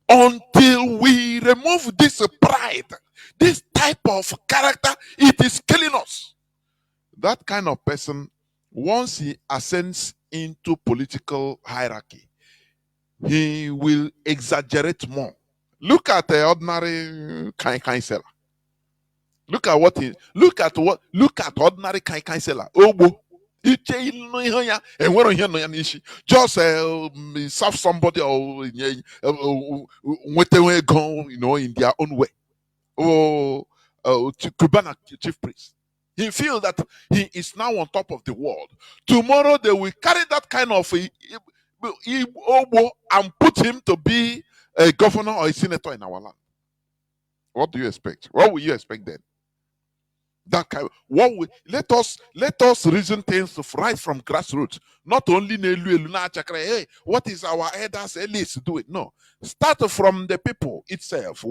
Until we remove this pride, this type of character, it is killing us. That kind of person, once he ascends into political hierarchy, he will exaggerate more. Look at the ordinary kind seller. Look at ordinary kind seller. Obo. Just serve somebody or in their own way. Oh, Kubana chief priest. He feels that he is now on top of the world. Tomorrow they will carry that kind of Obo and put him to be a governor or a senator in our land. What do you expect? What will you expect then? That kind. Let us reason things right from grassroots. Not only hey, what is our elders elites doing? No, start from the people itself.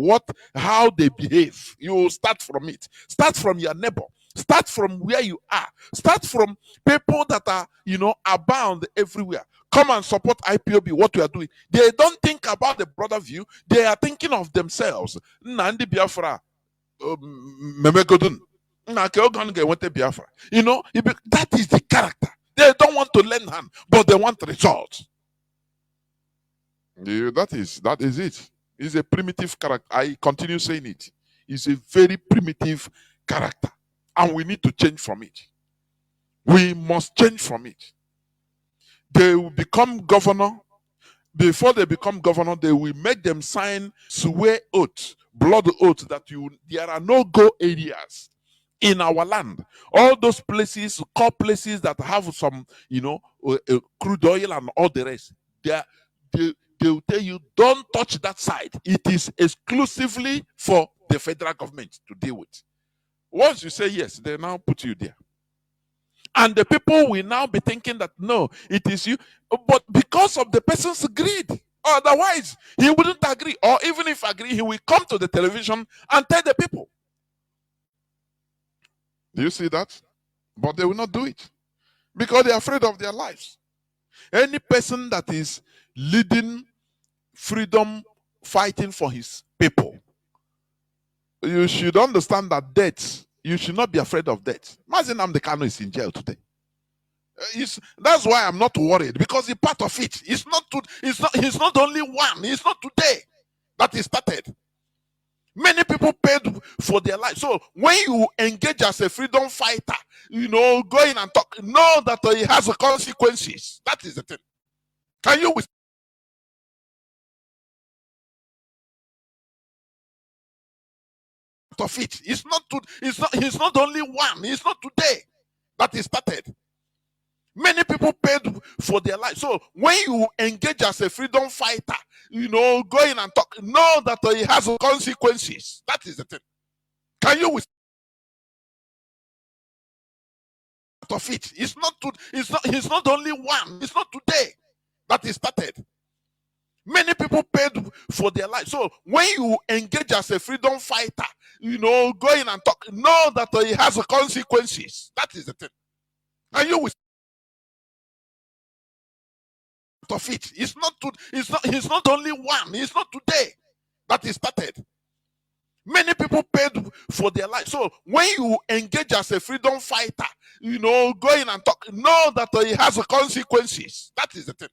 How they behave. You start from it. Start from your neighbor. Start from where you are. Start from people that are abound everywhere. Come and support IPOB. What we are doing. They don't think about the broader view. They are thinking of themselves. Nandi Biafra, Memegodun. That is the character. They don't want to lend hand, but they want results. That is it. It's a primitive character. I continue saying it. It's a very primitive character. And we need to change from it. We must change from it. They will become governor. Before they become governor, they will make them sign swear oath, blood oath that there are no go areas in our land. All those places, core places that have some, crude oil and all the rest, they, they will tell you, don't touch that side. It is exclusively for the federal government to deal with. Once you say yes, they now put you there. And the people will now be thinking that no, it is you. But because of the person's greed, otherwise he wouldn't agree. Or even if agree, he will come to the television and tell the people. Do you see that? But they will not do it because they are afraid of their lives. Any person that is leading freedom, fighting for his people, you should understand that death, you should not be afraid of death. Mazi Nnamdi Kanu is in jail today. That's why I'm not worried, because he's part of it. He's not the only one. It's not today that he started. Many people paid for their life. So when you engage as a freedom fighter, go in and talk, know that it has consequences. That is the thing. Can you of it? It's not the only one. It's not today that he started. Many people paid for their life. So when you engage as a freedom fighter, go in and talk, know that it has consequences. That is the thing. Can you of it? It's not the only one. It's not today that he started. Many people paid for their life. So when you engage as a freedom fighter, go in and talk, know that it has consequences. That is the thing. And you will of it. It's not the only one. It's not today that he started. Many people paid for their life. So when you engage as a freedom fighter, go in and talk, know that it has consequences. That is the thing.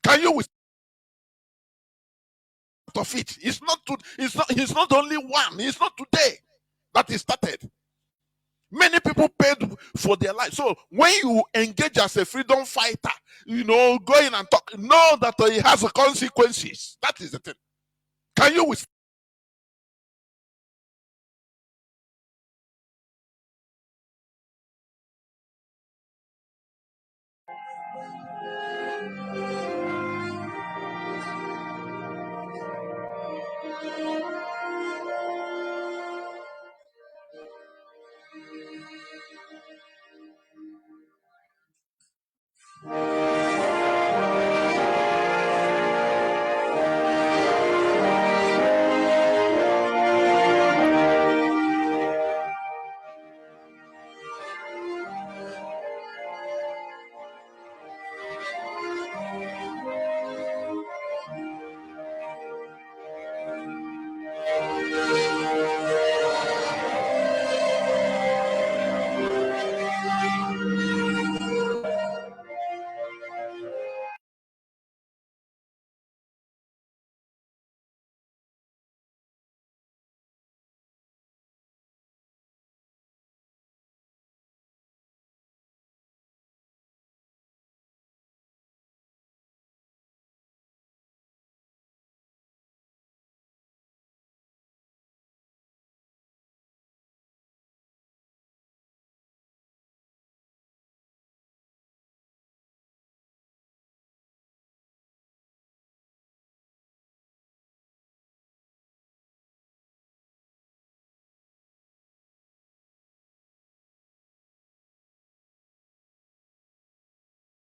Can you of it? It's not the only one. It's not today that he started. Many people paid for their life. So when you engage as a freedom fighter, go in and talk, know that it has consequences. That is the thing. Can you